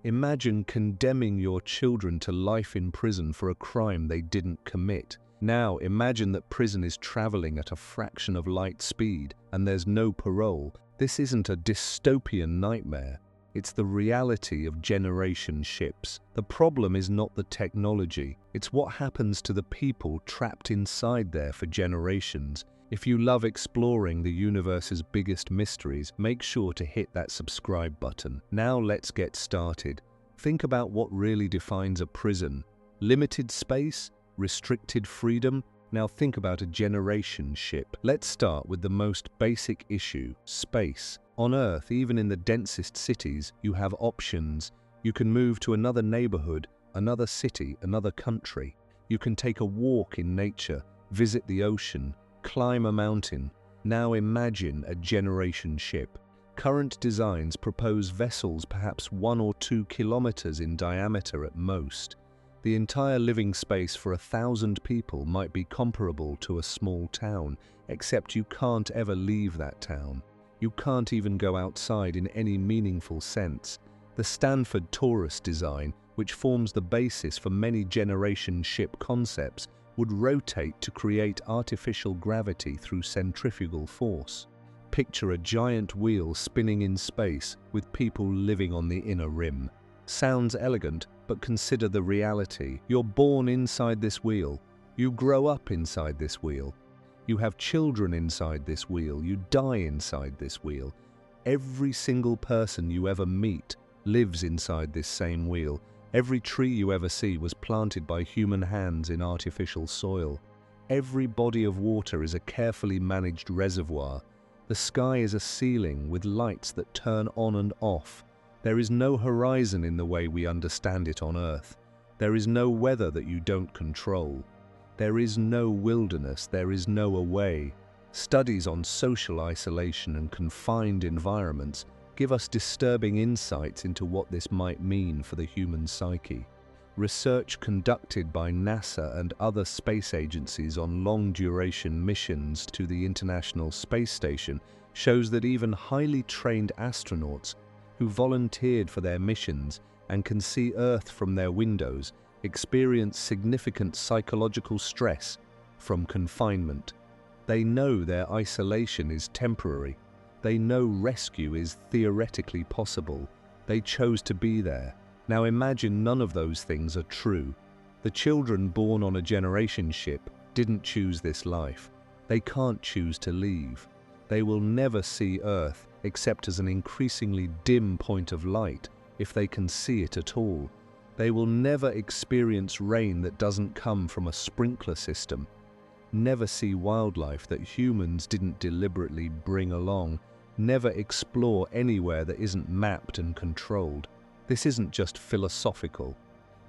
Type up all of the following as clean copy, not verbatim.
Imagine condemning your children to life in prison for a crime they didn't commit. Now imagine that prison is traveling at a fraction of light speed and there's no parole. This isn't a dystopian nightmare. It's the reality of generation ships. The problem is not the technology, it's what happens to the people trapped inside there for generations. If you love exploring the universe's biggest mysteries, make sure to hit that subscribe button. Now let's get started. Think about what really defines a prison. Limited space? Restricted freedom? Now think about a generation ship. Let's start with the most basic issue, space. On Earth, even in the densest cities, you have options. You can move to another neighborhood, another city, another country. You can take a walk in nature, visit the ocean, climb a mountain. Now imagine a generation ship. Current designs propose vessels perhaps 1 or 2 kilometers in diameter at most. The entire living space for 1,000 people might be comparable to a small town, except you can't ever leave that town. You can't even go outside in any meaningful sense. The Stanford Torus design, which forms the basis for many generation ship concepts, would rotate to create artificial gravity through centrifugal force. Picture a giant wheel spinning in space with people living on the inner rim. Sounds elegant, but consider the reality. You're born inside this wheel. You grow up inside this wheel. You have children inside this wheel. You die inside this wheel. Every single person you ever meet lives inside this same wheel. Every tree you ever see was planted by human hands in artificial soil. Every body of water is a carefully managed reservoir. The sky is a ceiling with lights that turn on and off. There is no horizon in the way we understand it on Earth. There is no weather that you don't control. There is no wilderness, there is no away. Studies on social isolation and confined environments give us disturbing insights into what this might mean for the human psyche. Research conducted by NASA and other space agencies on long-duration missions to the International Space Station shows that even highly trained astronauts who volunteered for their missions and can see Earth from their windows experience significant psychological stress from confinement. They know their isolation is temporary. They know rescue is theoretically possible. They chose to be there. Now imagine none of those things are true. The children born on a generation ship didn't choose this life. They can't choose to leave. They will never see Earth except as an increasingly dim point of light, if they can see it at all. They will never experience rain that doesn't come from a sprinkler system. Never see wildlife that humans didn't deliberately bring along. Never explore anywhere that isn't mapped and controlled. This isn't just philosophical.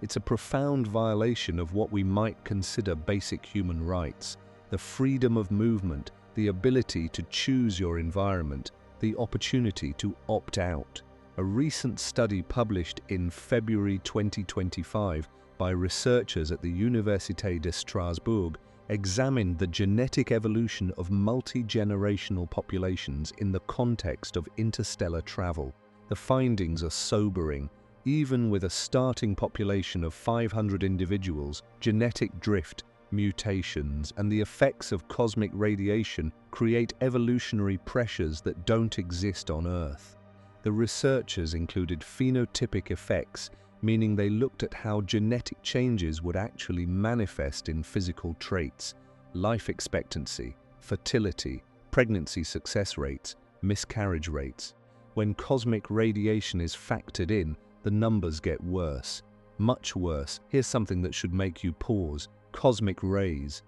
It's a profound violation of what we might consider basic human rights: the freedom of movement, the ability to choose your environment, the opportunity to opt out. A recent study published in February 2025 by researchers at the Université de Strasbourg examined the genetic evolution of multi-generational populations in the context of interstellar travel. The findings are sobering. Even with a starting population of 500 individuals, genetic drift, mutations, and the effects of cosmic radiation create evolutionary pressures that don't exist on Earth. The researchers included phenotypic effects, meaning they looked at how genetic changes would actually manifest in physical traits: life expectancy, fertility, pregnancy success rates, miscarriage rates. When cosmic radiation is factored in, the numbers get worse. Much worse. Here's something that should make you pause: cosmic rays.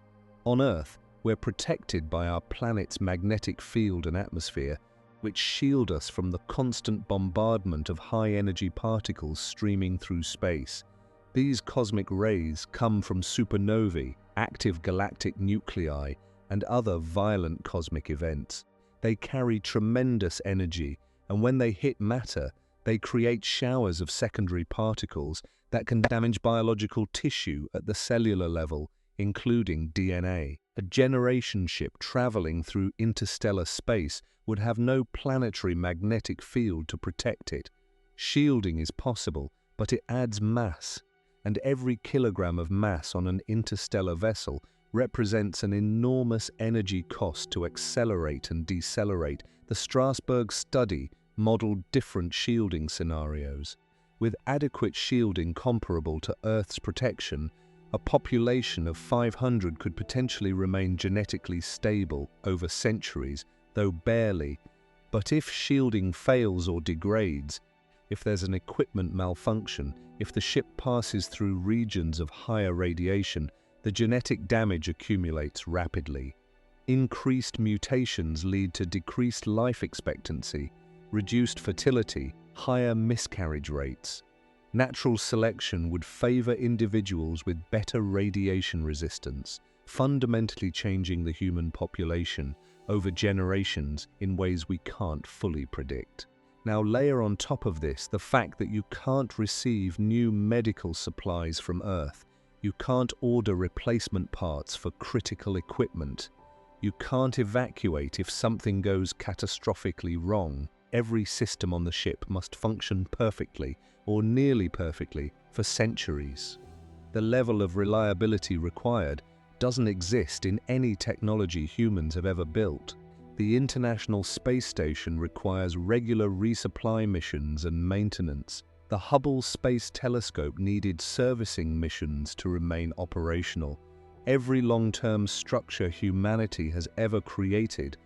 On Earth, we're protected by our planet's magnetic field and atmosphere, which shield us from the constant bombardment of high-energy particles streaming through space. These cosmic rays come from supernovae, active galactic nuclei, and other violent cosmic events. They carry tremendous energy, and when they hit matter, they create showers of secondary particles that can damage biological tissue at the cellular level, including DNA. A generation ship traveling through interstellar space would have no planetary magnetic field to protect it. Shielding is possible, but it adds mass, and every kilogram of mass on an interstellar vessel represents an enormous energy cost to accelerate and decelerate. The Strasbourg study modeled different shielding scenarios. With adequate shielding comparable to Earth's protection, a population of 500 could potentially remain genetically stable over centuries, though barely. But if shielding fails or degrades, if there's an equipment malfunction, if the ship passes through regions of higher radiation, the genetic damage accumulates rapidly. Increased mutations lead to decreased life expectancy, reduced fertility, higher miscarriage rates. Natural selection would favor individuals with better radiation resistance, fundamentally changing the human population over generations in ways we can't fully predict. Now layer on top of this the fact that you can't receive new medical supplies from Earth. You can't order replacement parts for critical equipment. You can't evacuate if something goes catastrophically wrong. Every system on the ship must function perfectly, or nearly perfectly, for centuries. The level of reliability required doesn't exist in any technology humans have ever built. The International Space Station requires regular resupply missions and maintenance. The Hubble Space Telescope needed servicing missions to remain operational. Every long-term structure humanity has ever created,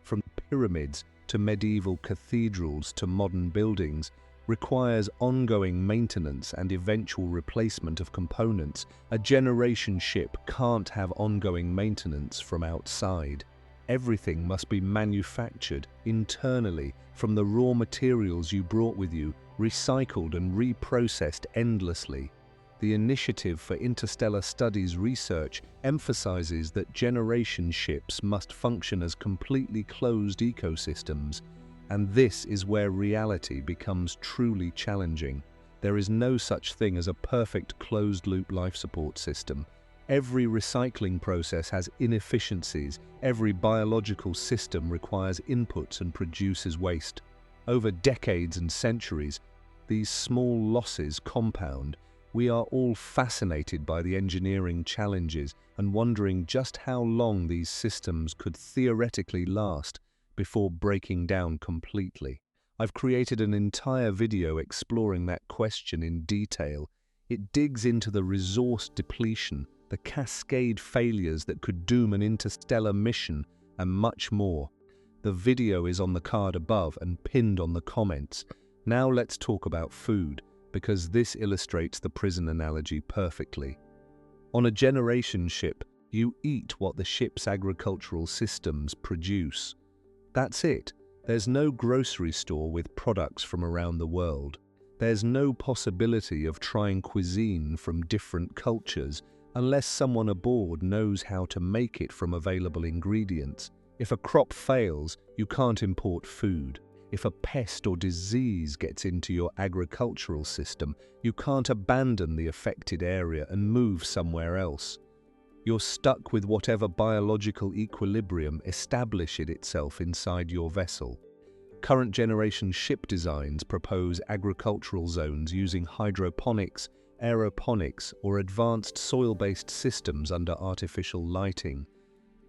from pyramids to medieval cathedrals to modern buildings, requires ongoing maintenance and eventual replacement of components. A generation ship can't have ongoing maintenance from outside. Everything must be manufactured internally from the raw materials you brought with you, recycled and reprocessed endlessly. The Initiative for Interstellar Studies research emphasizes that generation ships must function as completely closed ecosystems, and this is where reality becomes truly challenging. There is no such thing as a perfect closed-loop life support system. Every recycling process has inefficiencies. Every biological system requires inputs and produces waste. Over decades and centuries, these small losses compound. We are all fascinated by the engineering challenges and wondering just how long these systems could theoretically last before breaking down completely. I've created an entire video exploring that question in detail. It digs into the resource depletion, the cascade failures that could doom an interstellar mission, and much more. The video is on the card above and pinned on the comments. Now let's talk about food, because this illustrates the prison analogy perfectly. On a generation ship, you eat what the ship's agricultural systems produce. That's it. There's no grocery store with products from around the world. There's no possibility of trying cuisine from different cultures unless someone aboard knows how to make it from available ingredients. If a crop fails, you can't import food. If a pest or disease gets into your agricultural system, you can't abandon the affected area and move somewhere else. You're stuck with whatever biological equilibrium established itself inside your vessel. Current generation ship designs propose agricultural zones using hydroponics, aeroponics, or advanced soil-based systems under artificial lighting.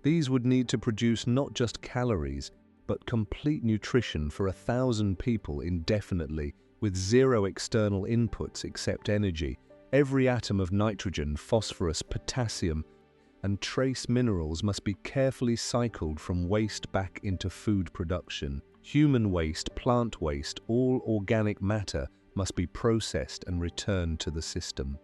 These would need to produce not just calories, but complete nutrition for 1,000 people indefinitely, with zero external inputs except energy. Every atom of nitrogen, phosphorus, potassium, and trace minerals must be carefully cycled from waste back into food production. Human waste, plant waste, all organic matter must be processed and returned to the system.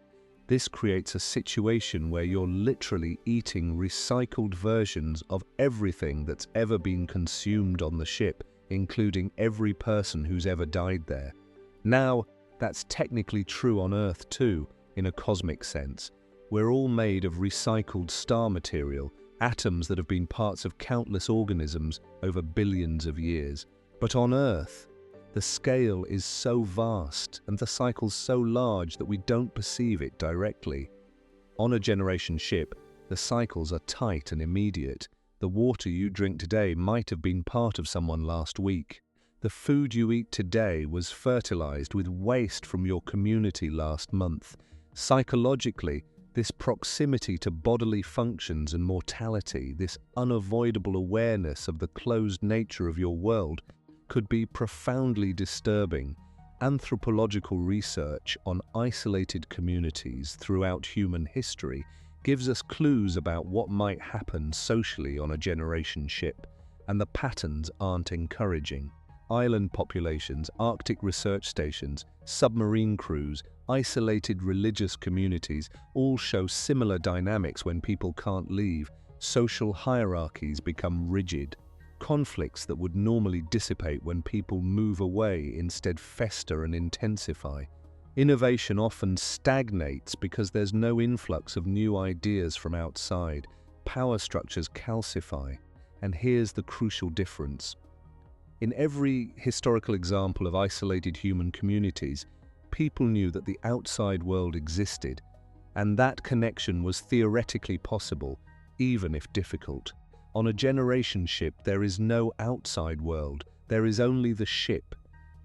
This creates a situation where you're literally eating recycled versions of everything that's ever been consumed on the ship, including every person who's ever died there. Now, that's technically true on Earth too, in a cosmic sense. We're all made of recycled star material, atoms that have been parts of countless organisms over billions of years. But on Earth, the scale is so vast and the cycles so large that we don't perceive it directly. On a generation ship, the cycles are tight and immediate. The water you drink today might have been part of someone last week. The food you eat today was fertilized with waste from your community last month. Psychologically, this proximity to bodily functions and mortality, this unavoidable awareness of the closed nature of your world, could be profoundly disturbing. Anthropological research on isolated communities throughout human history gives us clues about what might happen socially on a generation ship, and the patterns aren't encouraging. Island populations, Arctic research stations, submarine crews, isolated religious communities all show similar dynamics when people can't leave. Social hierarchies become rigid. Conflicts that would normally dissipate when people move away instead fester and intensify. Innovation often stagnates because there's no influx of new ideas from outside. Power structures calcify. And here's the crucial difference. In every historical example of isolated human communities, people knew that the outside world existed, and that connection was theoretically possible, even if difficult. On a generation ship, there is no outside world, there is only the ship.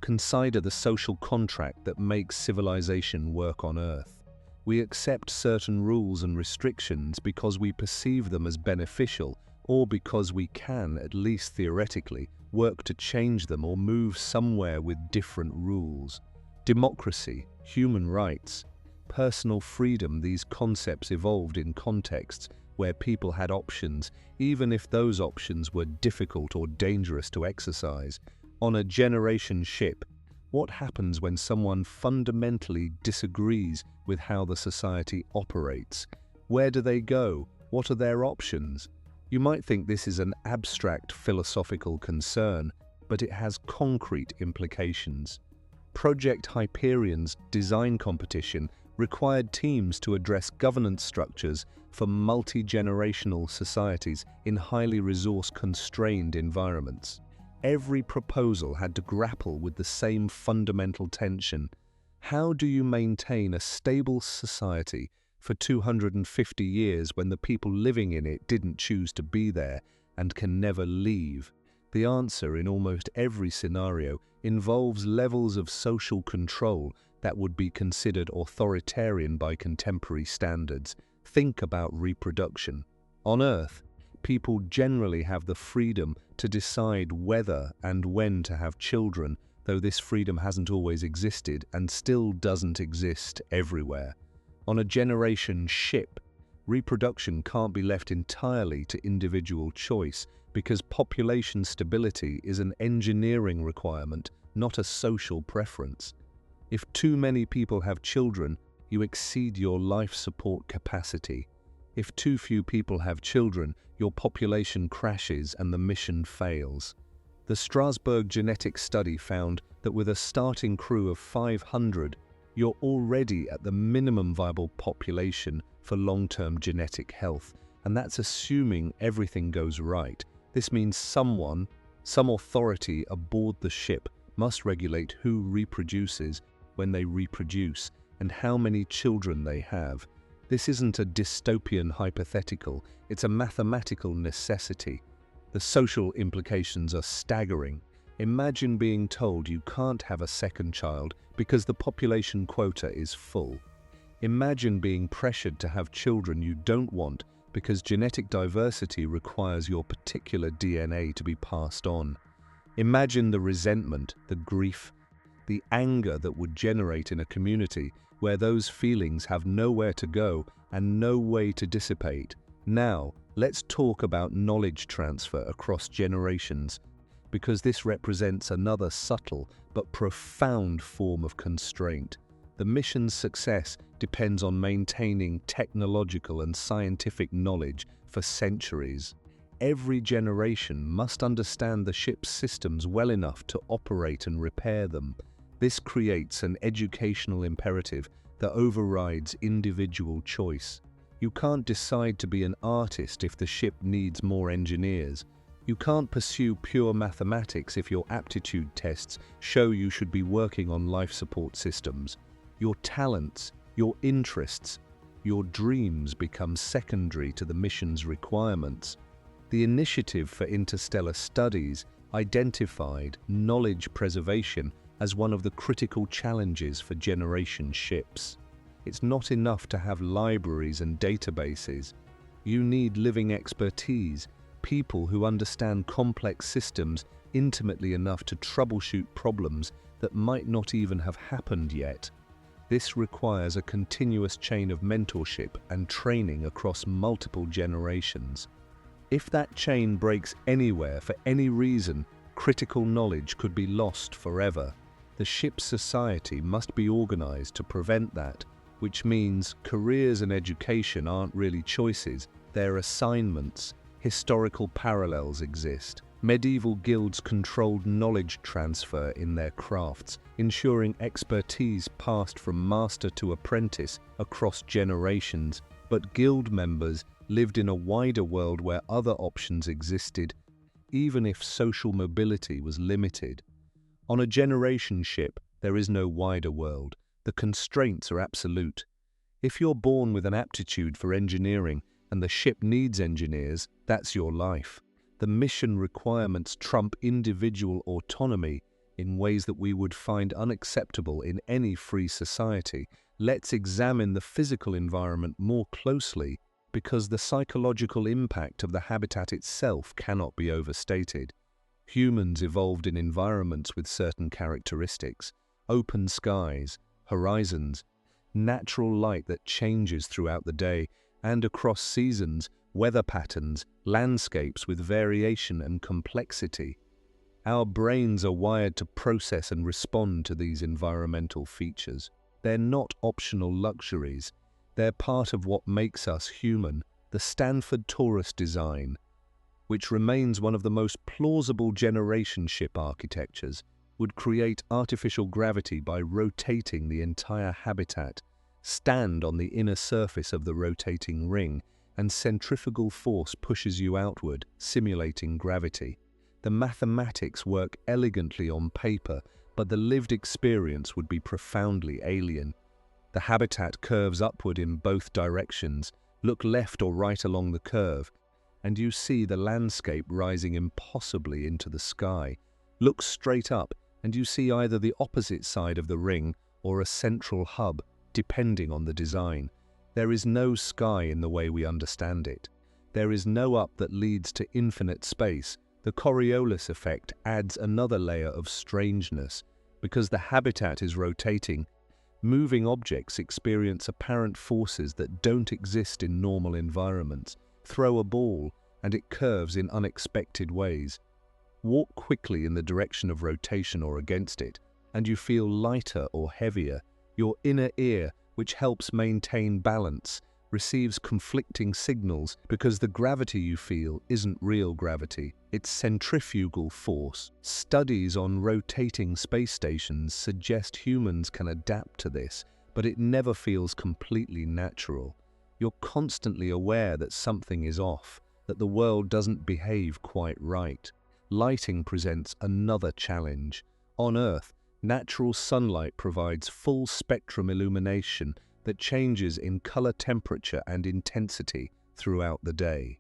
Consider the social contract that makes civilization work on Earth. We accept certain rules and restrictions because we perceive them as beneficial, or because we can, at least theoretically, work to change them or move somewhere with different rules. Democracy, human rights, personal freedom, these concepts evolved in contexts where people had options, even if those options were difficult or dangerous to exercise. On a generation ship, what happens when someone fundamentally disagrees with how the society operates? Where do they go? What are their options? You might think this is an abstract philosophical concern, but it has concrete implications. Project Hyperion's design competition required teams to address governance structures for multi-generational societies in highly resource-constrained environments. Every proposal had to grapple with the same fundamental tension. How do you maintain a stable society for 250 years when the people living in it didn't choose to be there and can never leave? The answer in almost every scenario involves levels of social control that would be considered authoritarian by contemporary standards. Think about reproduction. On Earth, people generally have the freedom to decide whether and when to have children, though this freedom hasn't always existed and still doesn't exist everywhere. On a generation ship, reproduction can't be left entirely to individual choice because population stability is an engineering requirement, not a social preference. If too many people have children, you exceed your life support capacity. If too few people have children, your population crashes and the mission fails. The Strasbourg genetics study found that with a starting crew of 500, you're already at the minimum viable population for long-term genetic health, and that's assuming everything goes right. This means some authority aboard the ship must regulate who reproduces, when they reproduce, and how many children they have. This isn't a dystopian hypothetical, it's a mathematical necessity. The social implications are staggering. Imagine being told you can't have a second child because the population quota is full. Imagine being pressured to have children you don't want because genetic diversity requires your particular DNA to be passed on. Imagine the resentment, the grief, the anger that would generate in a community where those feelings have nowhere to go and no way to dissipate. Now, let's talk about knowledge transfer across generations, because this represents another subtle but profound form of constraint. The mission's success depends on maintaining technological and scientific knowledge for centuries. Every generation must understand the ship's systems well enough to operate and repair them. This creates an educational imperative that overrides individual choice. You can't decide to be an artist if the ship needs more engineers. You can't pursue pure mathematics if your aptitude tests show you should be working on life support systems. Your talents, your interests, your dreams become secondary to the mission's requirements. The initiative for interstellar studies identified knowledge preservation as one of the critical challenges for generation ships. It's not enough to have libraries and databases. You need living expertise, people who understand complex systems intimately enough to troubleshoot problems that might not even have happened yet. This requires a continuous chain of mentorship and training across multiple generations. If that chain breaks anywhere for any reason, critical knowledge could be lost forever. The ship's society must be organized to prevent that, which means careers and education aren't really choices, they're assignments. Historical parallels exist. Medieval guilds controlled knowledge transfer in their crafts, ensuring expertise passed from master to apprentice across generations, but guild members lived in a wider world where other options existed, even if social mobility was limited. On a generation ship, there is no wider world. The constraints are absolute. If you're born with an aptitude for engineering and the ship needs engineers, that's your life. The mission requirements trump individual autonomy in ways that we would find unacceptable in any free society. Let's examine the physical environment more closely, because the psychological impact of the habitat itself cannot be overstated. Humans evolved in environments with certain characteristics: open skies, horizons, natural light that changes throughout the day, and across seasons, weather patterns, landscapes with variation and complexity. Our brains are wired to process and respond to these environmental features. They're not optional luxuries. They're part of what makes us human. The Stanford Torus design, which remains one of the most plausible generation ship architectures, would create artificial gravity by rotating the entire habitat, stand on the inner surface of the rotating ring, and centrifugal force pushes you outward, simulating gravity. The mathematics work elegantly on paper, but the lived experience would be profoundly alien. The habitat curves upward in both directions. Look left or right along the curve, and you see the landscape rising impossibly into the sky. Look straight up, and you see either the opposite side of the ring or a central hub, depending on the design. There is no sky in the way we understand it. There is no up that leads to infinite space. The Coriolis effect adds another layer of strangeness. Because the habitat is rotating, moving objects experience apparent forces that don't exist in normal environments. Throw a ball, and it curves in unexpected ways. Walk quickly in the direction of rotation or against it, and you feel lighter or heavier. Your inner ear, which helps maintain balance, receives conflicting signals because the gravity you feel isn't real gravity, it's centrifugal force. Studies on rotating space stations suggest humans can adapt to this, but it never feels completely natural. You're constantly aware that something is off, that the world doesn't behave quite right. Lighting presents another challenge. On Earth, natural sunlight provides full-spectrum illumination that changes in color, temperature, and intensity throughout the day.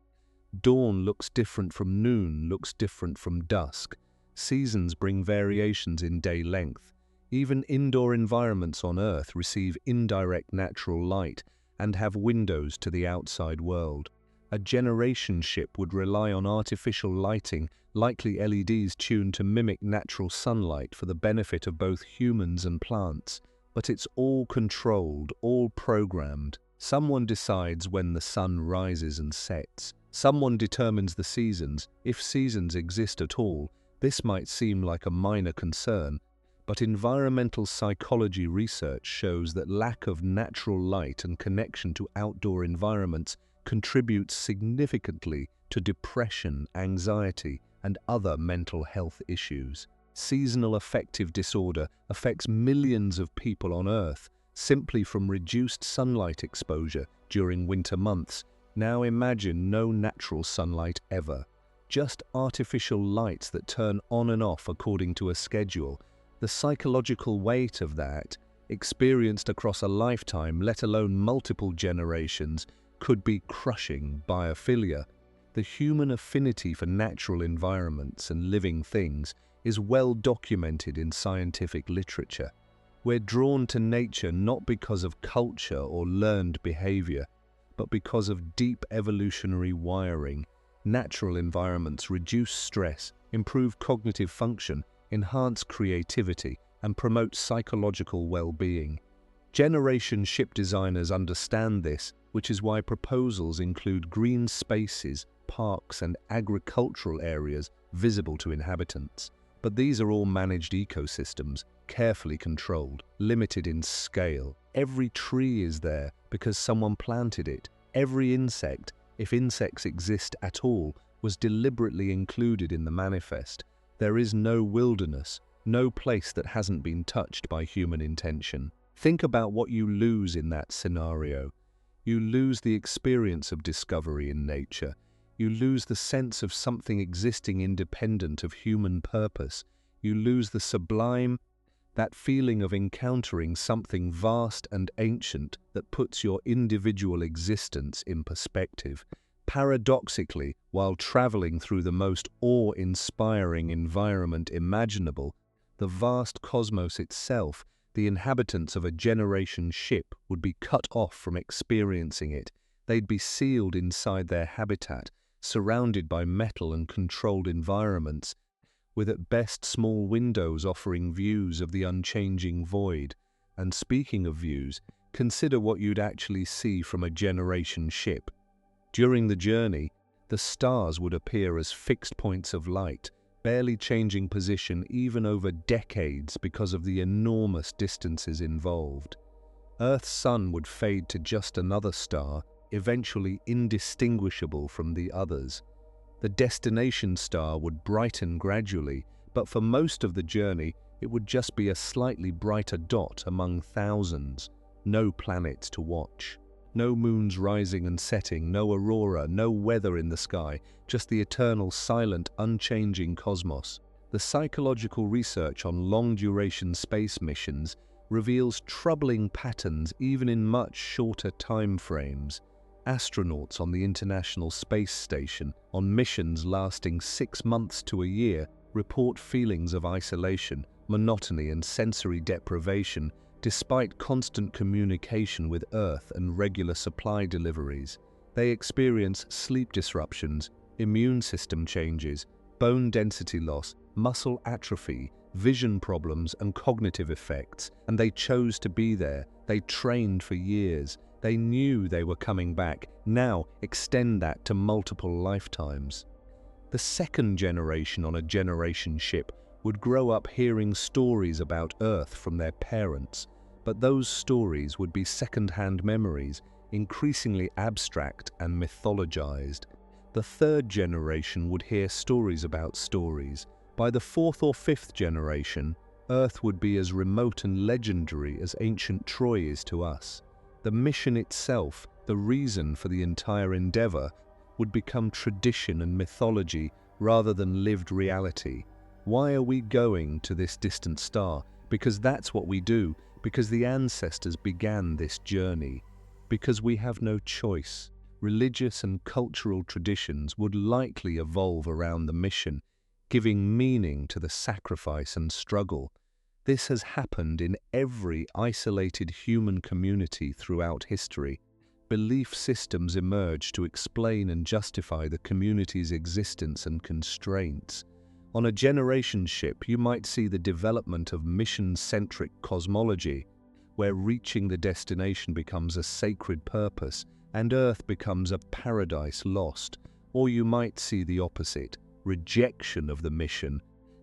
Dawn looks different from noon, looks different from dusk. Seasons bring variations in day length. Even indoor environments on Earth receive indirect natural light and have windows to the outside world. A generation ship would rely on artificial lighting, likely LEDs tuned to mimic natural sunlight for the benefit of both humans and plants. But it's all controlled, all programmed. Someone decides when the sun rises and sets. Someone determines the seasons, if seasons exist at all. This might seem like a minor concern, but environmental psychology research shows that lack of natural light and connection to outdoor environments contributes significantly to depression, anxiety, and other mental health issues. Seasonal affective disorder affects millions of people on Earth simply from reduced sunlight exposure during winter months. Now imagine no natural sunlight ever, just artificial lights that turn on and off according to a schedule. The psychological weight of that, experienced across a lifetime, let alone multiple generations, could be crushing. Biophilia. The human affinity for natural environments and living things is well documented in scientific literature. We're drawn to nature not because of culture or learned behavior, but because of deep evolutionary wiring. Natural environments reduce stress, improve cognitive function, enhance creativity, and promote psychological well-being. Generation ship designers understand this, which is why proposals include green spaces, parks, and agricultural areas visible to inhabitants. But these are all managed ecosystems, carefully controlled, limited in scale. Every tree is there because someone planted it. Every insect, if insects exist at all, was deliberately included in the manifest. There is no wilderness, no place that hasn't been touched by human intention. Think about what you lose in that scenario. You lose the experience of discovery in nature. You lose the sense of something existing independent of human purpose. You lose the sublime, that feeling of encountering something vast and ancient that puts your individual existence in perspective. Paradoxically, while traveling through the most awe-inspiring environment imaginable, the vast cosmos itself, the inhabitants of a generation ship would be cut off from experiencing it. They'd be sealed inside their habitat, surrounded by metal and controlled environments, with at best small windows offering views of the unchanging void. And speaking of views, consider what you'd actually see from a generation ship. During the journey, the stars would appear as fixed points of light, barely changing position even over decades because of the enormous distances involved. Earth's sun would fade to just another star, eventually indistinguishable from the others. The destination star would brighten gradually, but for most of the journey, it would just be a slightly brighter dot among thousands. No planets to watch. No moons rising and setting, no aurora, no weather in the sky, just the eternal, silent, unchanging cosmos. The psychological research on long-duration space missions reveals troubling patterns even in much shorter time frames. Astronauts on the International Space Station, on missions lasting 6 months to a year, report feelings of isolation, monotony, and sensory deprivation, despite constant communication with Earth and regular supply deliveries. They experience sleep disruptions, immune system changes, bone density loss, muscle atrophy, vision problems, and cognitive effects, and they chose to be there. They trained for years. They knew they were coming back. Now extend that to multiple lifetimes. The second generation on a generation ship would grow up hearing stories about Earth from their parents, but those stories would be second-hand memories, increasingly abstract and mythologized. The third generation would hear stories about stories. By the fourth or fifth generation, Earth would be as remote and legendary as ancient Troy is to us. The mission itself, the reason for the entire endeavor, would become tradition and mythology rather than lived reality. Why are we going to this distant star? Because that's what we do, because the ancestors began this journey, because we have no choice. Religious and cultural traditions would likely evolve around the mission, giving meaning to the sacrifice and struggle. This has happened in every isolated human community throughout history. Belief systems emerge to explain and justify the community's existence and constraints. On a generation ship, you might see the development of mission-centric cosmology, where reaching the destination becomes a sacred purpose and Earth becomes a paradise lost. Or you might see the opposite, rejection of the mission,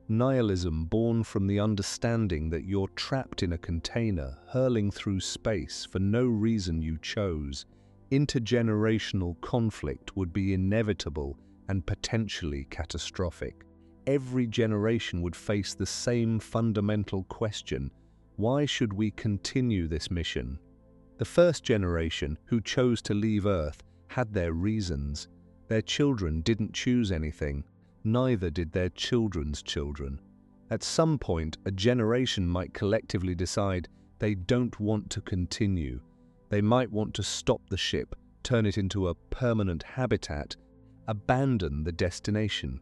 nihilism born from the understanding that you're trapped in a container, hurling through space for no reason you chose. Intergenerational conflict would be inevitable and potentially catastrophic. Every generation would face the same fundamental question: why should we continue this mission? The first generation, who chose to leave Earth, had their reasons. Their children didn't choose anything. Neither did their children's children. At some point, a generation might collectively decide they don't want to continue. They might want to stop the ship, turn it into a permanent habitat, abandon the destination.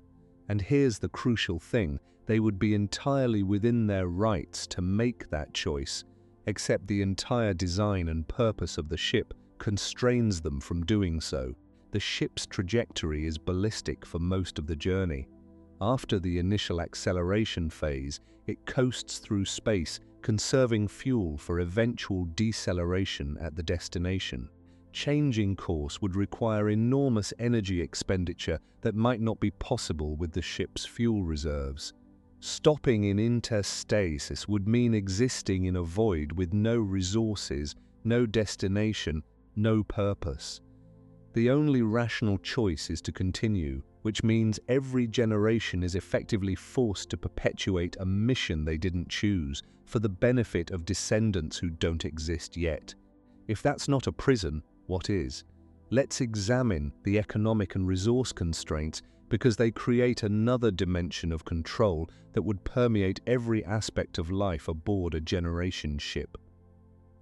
And here's the crucial thing, they would be entirely within their rights to make that choice, except the entire design and purpose of the ship constrains them from doing so. The ship's trajectory is ballistic for most of the journey. After the initial acceleration phase, it coasts through space, conserving fuel for eventual deceleration at the destination. Changing course would require enormous energy expenditure that might not be possible with the ship's fuel reserves. Stopping in interstasis would mean existing in a void with no resources, no destination, no purpose. The only rational choice is to continue, which means every generation is effectively forced to perpetuate a mission they didn't choose for the benefit of descendants who don't exist yet. If that's not a prison, what is? Let's examine the economic and resource constraints because they create another dimension of control that would permeate every aspect of life aboard a generation ship.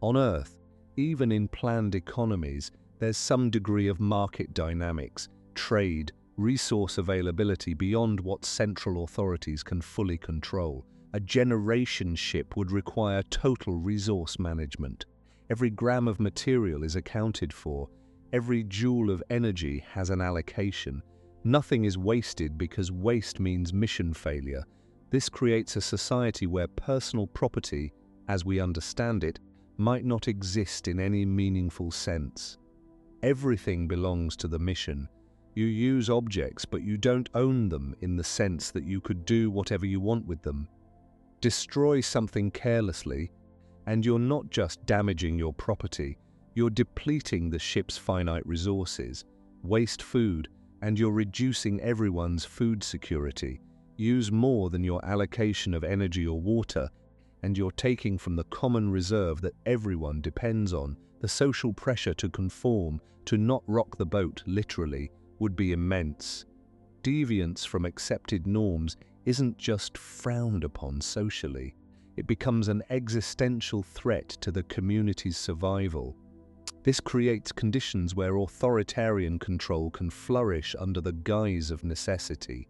On Earth, even in planned economies, there's some degree of market dynamics, trade, resource availability beyond what central authorities can fully control. A generation ship would require total resource management. Every gram of material is accounted for. Every joule of energy has an allocation. Nothing is wasted because waste means mission failure. This creates a society where personal property, as we understand it, might not exist in any meaningful sense. Everything belongs to the mission. You use objects, but you don't own them in the sense that you could do whatever you want with them. Destroy something carelessly, and you're not just damaging your property, you're depleting the ship's finite resources. Waste food, and you're reducing everyone's food security. Use more than your allocation of energy or water, and you're taking from the common reserve that everyone depends on. The social pressure to conform, to not rock the boat literally, would be immense. Deviance from accepted norms isn't just frowned upon socially. It becomes an existential threat to the community's survival. This creates conditions where authoritarian control can flourish under the guise of necessity.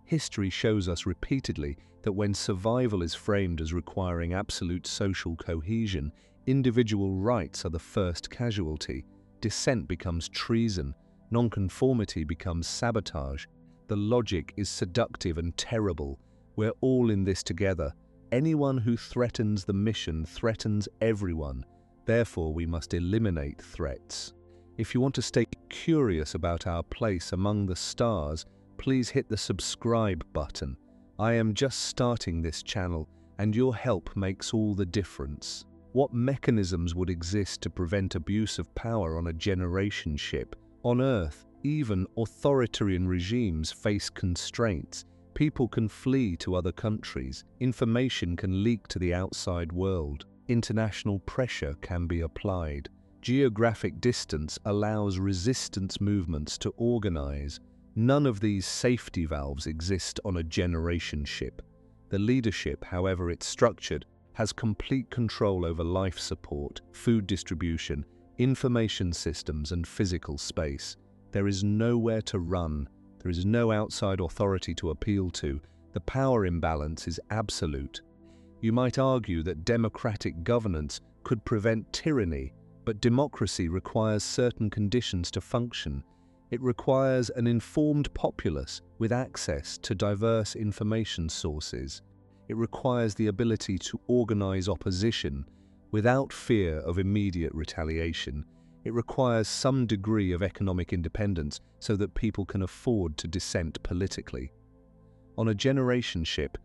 History shows us repeatedly that when survival is framed as requiring absolute social cohesion, individual rights are the first casualty. Dissent becomes treason. Nonconformity becomes sabotage. The logic is seductive and terrible. We're all in this together. Anyone who threatens the mission threatens everyone. Therefore, we must eliminate threats. If you want to stay curious about our place among the stars, please hit the subscribe button. I am just starting this channel, and your help makes all the difference. What mechanisms would exist to prevent abuse of power on a generation ship? On Earth, even authoritarian regimes face constraints. People can flee to other countries. Information can leak to the outside world. International pressure can be applied. Geographic distance allows resistance movements to organize. None of these safety valves exist on a generation ship. The leadership, however it's structured, has complete control over life support, food distribution, information systems, and physical space. There is nowhere to run. There is no outside authority to appeal to. The power imbalance is absolute. You might argue that democratic governance could prevent tyranny, but democracy requires certain conditions to function. It requires an informed populace with access to diverse information sources. It requires the ability to organize opposition without fear of immediate retaliation. It requires some degree of economic independence so that people can afford to dissent politically. On a generation ship,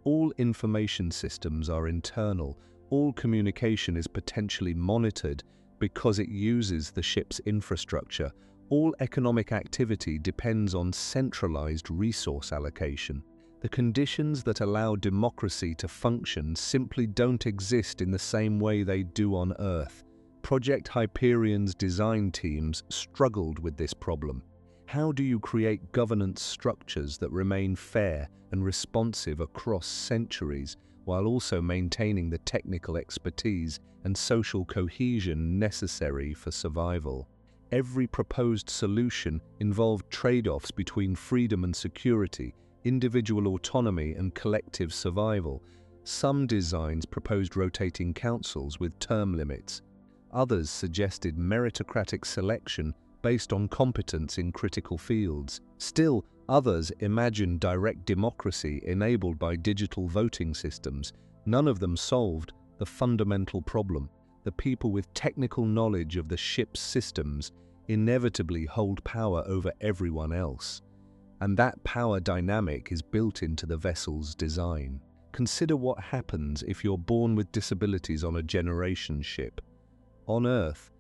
all information systems are internal. All communication is potentially monitored because it uses the ship's infrastructure. All economic activity depends on centralized resource allocation. The conditions that allow democracy to function simply don't exist in the same way they do on Earth. Project Hyperion's design teams struggled with this problem. How do you create governance structures that remain fair and responsive across centuries while also maintaining the technical expertise and social cohesion necessary for survival? Every proposed solution involved trade-offs between freedom and security, individual autonomy and collective survival. Some designs proposed rotating councils with term limits. Others suggested meritocratic selection based on competence in critical fields. Still, others imagined direct democracy enabled by digital voting systems. None of them solved the fundamental problem. The people with technical knowledge of the ship's systems inevitably hold power over everyone else. And that power dynamic is built into the vessel's design. Consider what happens if you're born with disabilities on a generation ship. On Earth,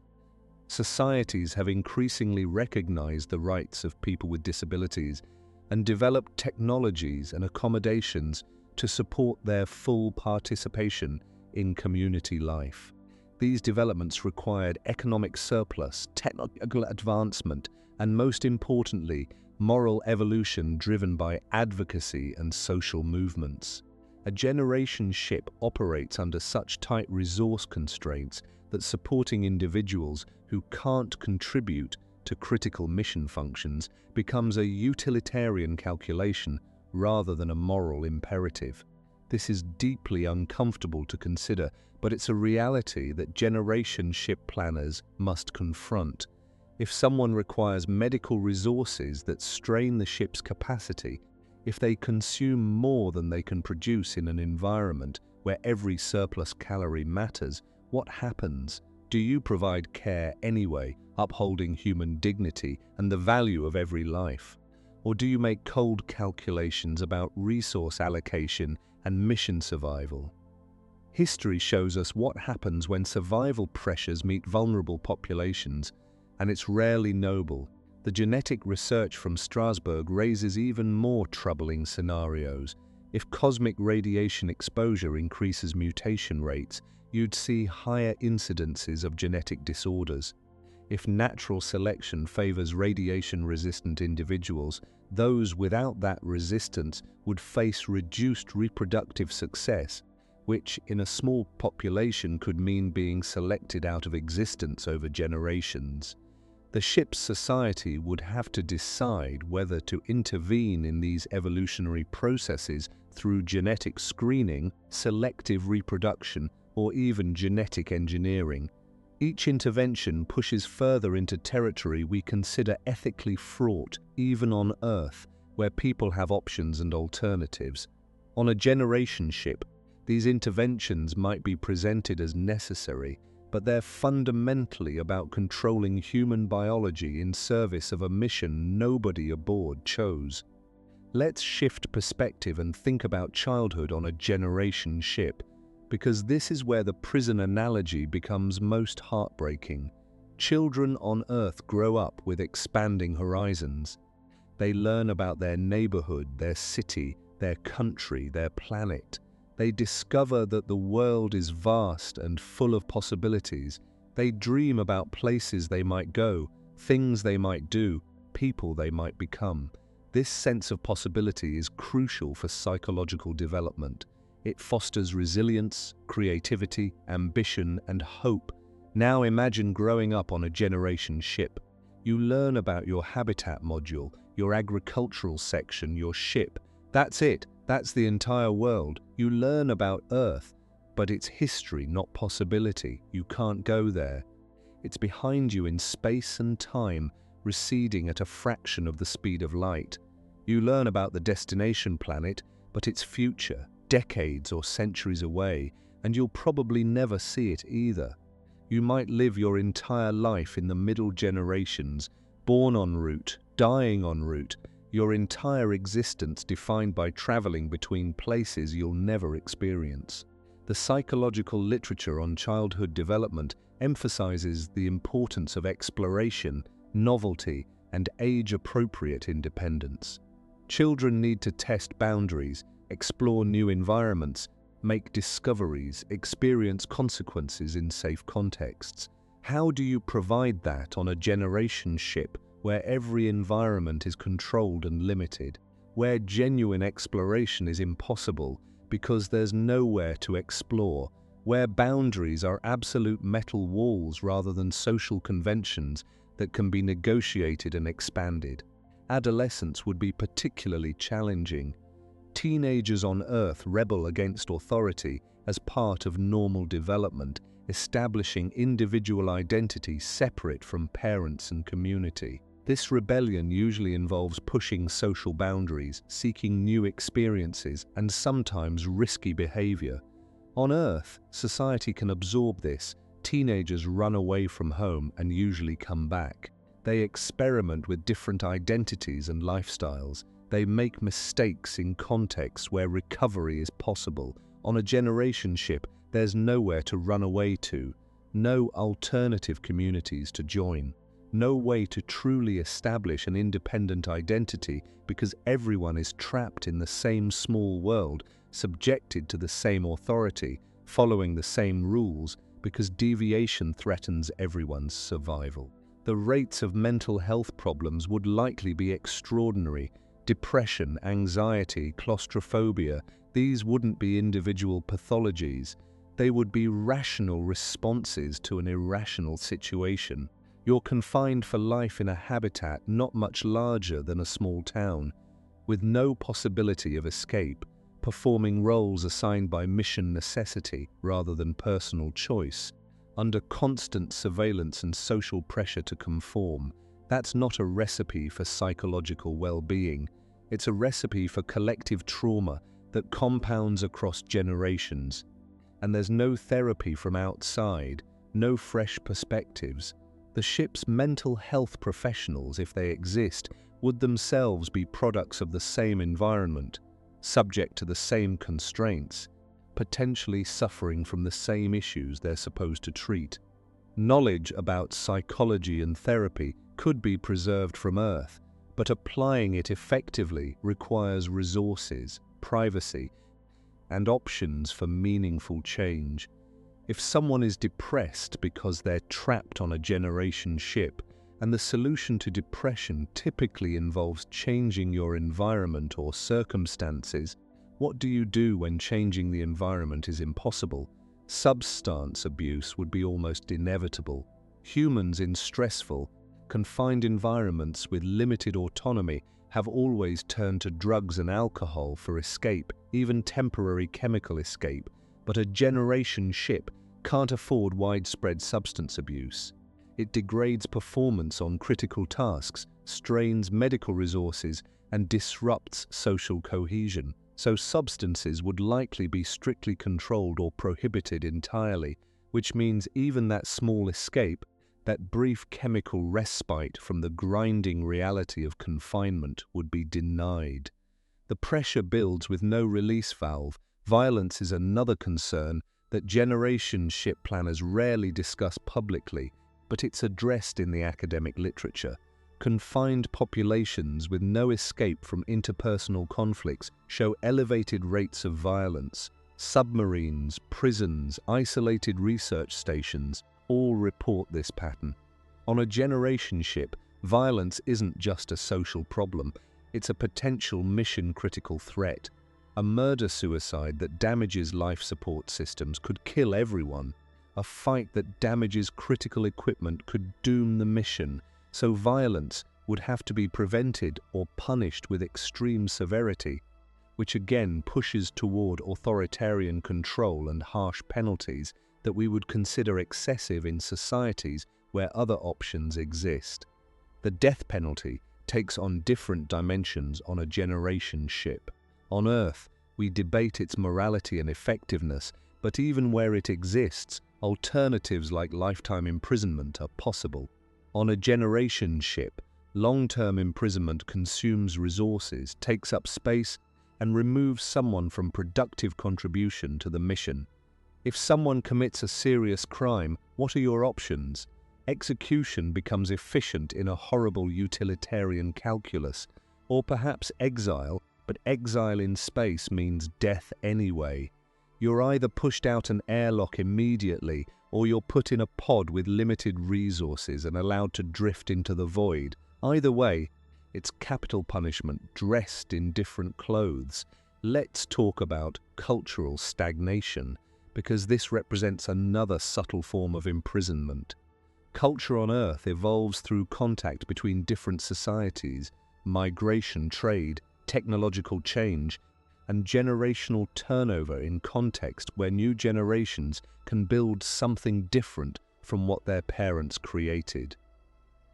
societies have increasingly recognized the rights of people with disabilities and developed technologies and accommodations to support their full participation in community life. These developments required economic surplus, technological advancement, and most importantly, moral evolution driven by advocacy and social movements. A generation ship operates under such tight resource constraints that supporting individuals who can't contribute to critical mission functions becomes a utilitarian calculation rather than a moral imperative. This is deeply uncomfortable to consider, but it's a reality that generation ship planners must confront. If someone requires medical resources that strain the ship's capacity, if they consume more than they can produce in an environment where every surplus calorie matters, what happens? Do you provide care anyway, upholding human dignity and the value of every life? Or do you make cold calculations about resource allocation and mission survival? History shows us what happens when survival pressures meet vulnerable populations, and it's rarely noble. The genetic research from Strasbourg raises even more troubling scenarios. If cosmic radiation exposure increases mutation rates, you'd see higher incidences of genetic disorders. If natural selection favors radiation-resistant individuals, those without that resistance would face reduced reproductive success, which in a small population could mean being selected out of existence over generations. The ship's society would have to decide whether to intervene in these evolutionary processes through genetic screening, selective reproduction, or even genetic engineering. Each intervention pushes further into territory we consider ethically fraught, even on Earth, where people have options and alternatives. On a generation ship, these interventions might be presented as necessary, but they're fundamentally about controlling human biology in service of a mission nobody aboard chose. Let's shift perspective and think about childhood on a generation ship, because this is where the prison analogy becomes most heartbreaking. Children on Earth grow up with expanding horizons. They learn about their neighborhood, their city, their country, their planet. They discover that the world is vast and full of possibilities. They dream about places they might go, things they might do, people they might become. This sense of possibility is crucial for psychological development. It fosters resilience, creativity, ambition, and hope. Now imagine growing up on a generation ship. You learn about your habitat module, your agricultural section, your ship. That's it. That's the entire world. You learn about Earth, but it's history, not possibility. You can't go there. It's behind you in space and time, receding at a fraction of the speed of light. You learn about the destination planet, but its future, decades or centuries away, and you'll probably never see it either. You might live your entire life in the middle generations, born en route, dying en route, your entire existence defined by traveling between places you'll never experience. The psychological literature on childhood development emphasizes the importance of exploration, novelty, and age-appropriate independence. Children need to test boundaries, explore new environments, make discoveries, experience consequences in safe contexts. How do you provide that on a generation ship where every environment is controlled and limited, where genuine exploration is impossible because there's nowhere to explore, where boundaries are absolute metal walls rather than social conventions? that can be negotiated and expanded. Adolescence would be particularly challenging. Teenagers on Earth rebel against authority as part of normal development, establishing individual identity separate from parents and community. This rebellion usually involves pushing social boundaries, seeking new experiences, and sometimes risky behavior. On Earth, society can absorb this. Teenagers run away from home and usually come back. They experiment with different identities and lifestyles. They make mistakes in contexts where recovery is possible. On a generation ship, there's nowhere to run away to, no alternative communities to join, no way to truly establish an independent identity because everyone is trapped in the same small world, subjected to the same authority, following the same rules, because deviation threatens everyone's survival. The rates of mental health problems would likely be extraordinary. Depression, anxiety, claustrophobia, these wouldn't be individual pathologies. They would be rational responses to an irrational situation. You're confined for life in a habitat not much larger than a small town, with no possibility of escape, performing roles assigned by mission necessity rather than personal choice, under constant surveillance and social pressure to conform. That's not a recipe for psychological well-being. It's a recipe for collective trauma that compounds across generations. And there's no therapy from outside, no fresh perspectives. The ship's mental health professionals, if they exist, would themselves be products of the same environment, subject to the same constraints, potentially suffering from the same issues they're supposed to treat. Knowledge about psychology and therapy could be preserved from Earth, but applying it effectively requires resources, privacy, and options for meaningful change. If someone is depressed because they're trapped on a generation ship, and the solution to depression typically involves changing your environment or circumstances, what do you do when changing the environment is impossible? Substance abuse would be almost inevitable. Humans in stressful, confined environments with limited autonomy have always turned to drugs and alcohol for escape, even temporary chemical escape, but a generation ship can't afford widespread substance abuse. It degrades performance on critical tasks, strains medical resources, and disrupts social cohesion. So substances would likely be strictly controlled or prohibited entirely, which means even that small escape, that brief chemical respite from the grinding reality of confinement, would be denied. The pressure builds with no release valve. Violence is another concern that generation ship planners rarely discuss publicly, but it's addressed in the academic literature. Confined populations with no escape from interpersonal conflicts show elevated rates of violence. Submarines, prisons, isolated research stations all report this pattern. On a generation ship, violence isn't just a social problem, it's a potential mission-critical threat. A murder-suicide that damages life support systems could kill everyone. A fight that damages critical equipment could doom the mission, so violence would have to be prevented or punished with extreme severity, which again pushes toward authoritarian control and harsh penalties that we would consider excessive in societies where other options exist. The death penalty takes on different dimensions on a generation ship. On Earth, we debate its morality and effectiveness, but even where it exists, alternatives like lifetime imprisonment are possible. On a generation ship, long-term imprisonment consumes resources, takes up space, and removes someone from productive contribution to the mission. If someone commits a serious crime, what are your options? Execution becomes efficient in a horrible utilitarian calculus, or perhaps exile, but exile in space means death anyway. You're either pushed out an airlock immediately, or you're put in a pod with limited resources and allowed to drift into the void. Either way, it's capital punishment dressed in different clothes. Let's talk about cultural stagnation, because this represents another subtle form of imprisonment. Culture on Earth evolves through contact between different societies, migration, trade, technological change, and generational turnover in context where new generations can build something different from what their parents created.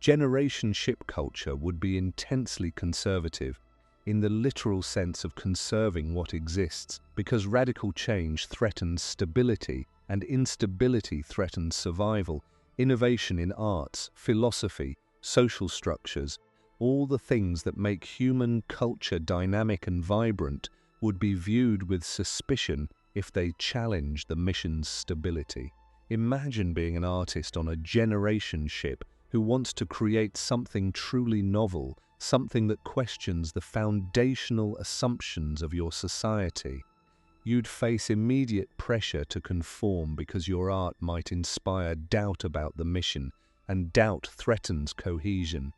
Generation ship culture would be intensely conservative, in the literal sense of conserving what exists, because radical change threatens stability and instability threatens survival. Innovation in arts, philosophy, social structures, all the things that make human culture dynamic and vibrant would be viewed with suspicion if they challenge the mission's stability. Imagine being an artist on a generation ship who wants to create something truly novel, something that questions the foundational assumptions of your society. You'd face immediate pressure to conform because your art might inspire doubt about the mission, and doubt threatens cohesion.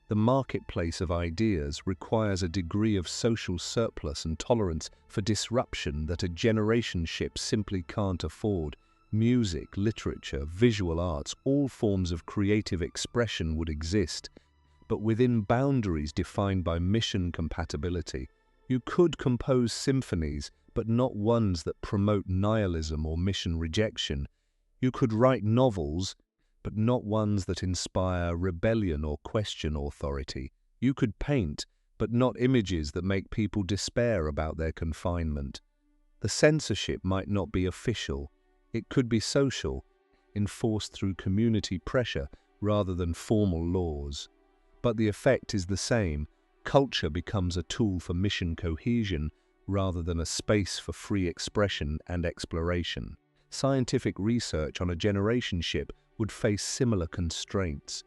The marketplace of ideas requires a degree of social surplus and tolerance for disruption that a generation ship simply can't afford. Music, literature, visual arts, all forms of creative expression would exist, but within boundaries defined by mission compatibility. You could compose symphonies, but not ones that promote nihilism or mission rejection. You could write novels, but not ones that inspire rebellion or question authority. You could paint, but not images that make people despair about their confinement. The censorship might not be official. It could be social, enforced through community pressure rather than formal laws. But the effect is the same. Culture becomes a tool for mission cohesion rather than a space for free expression and exploration. Scientific research on a generation ship would face similar constraints.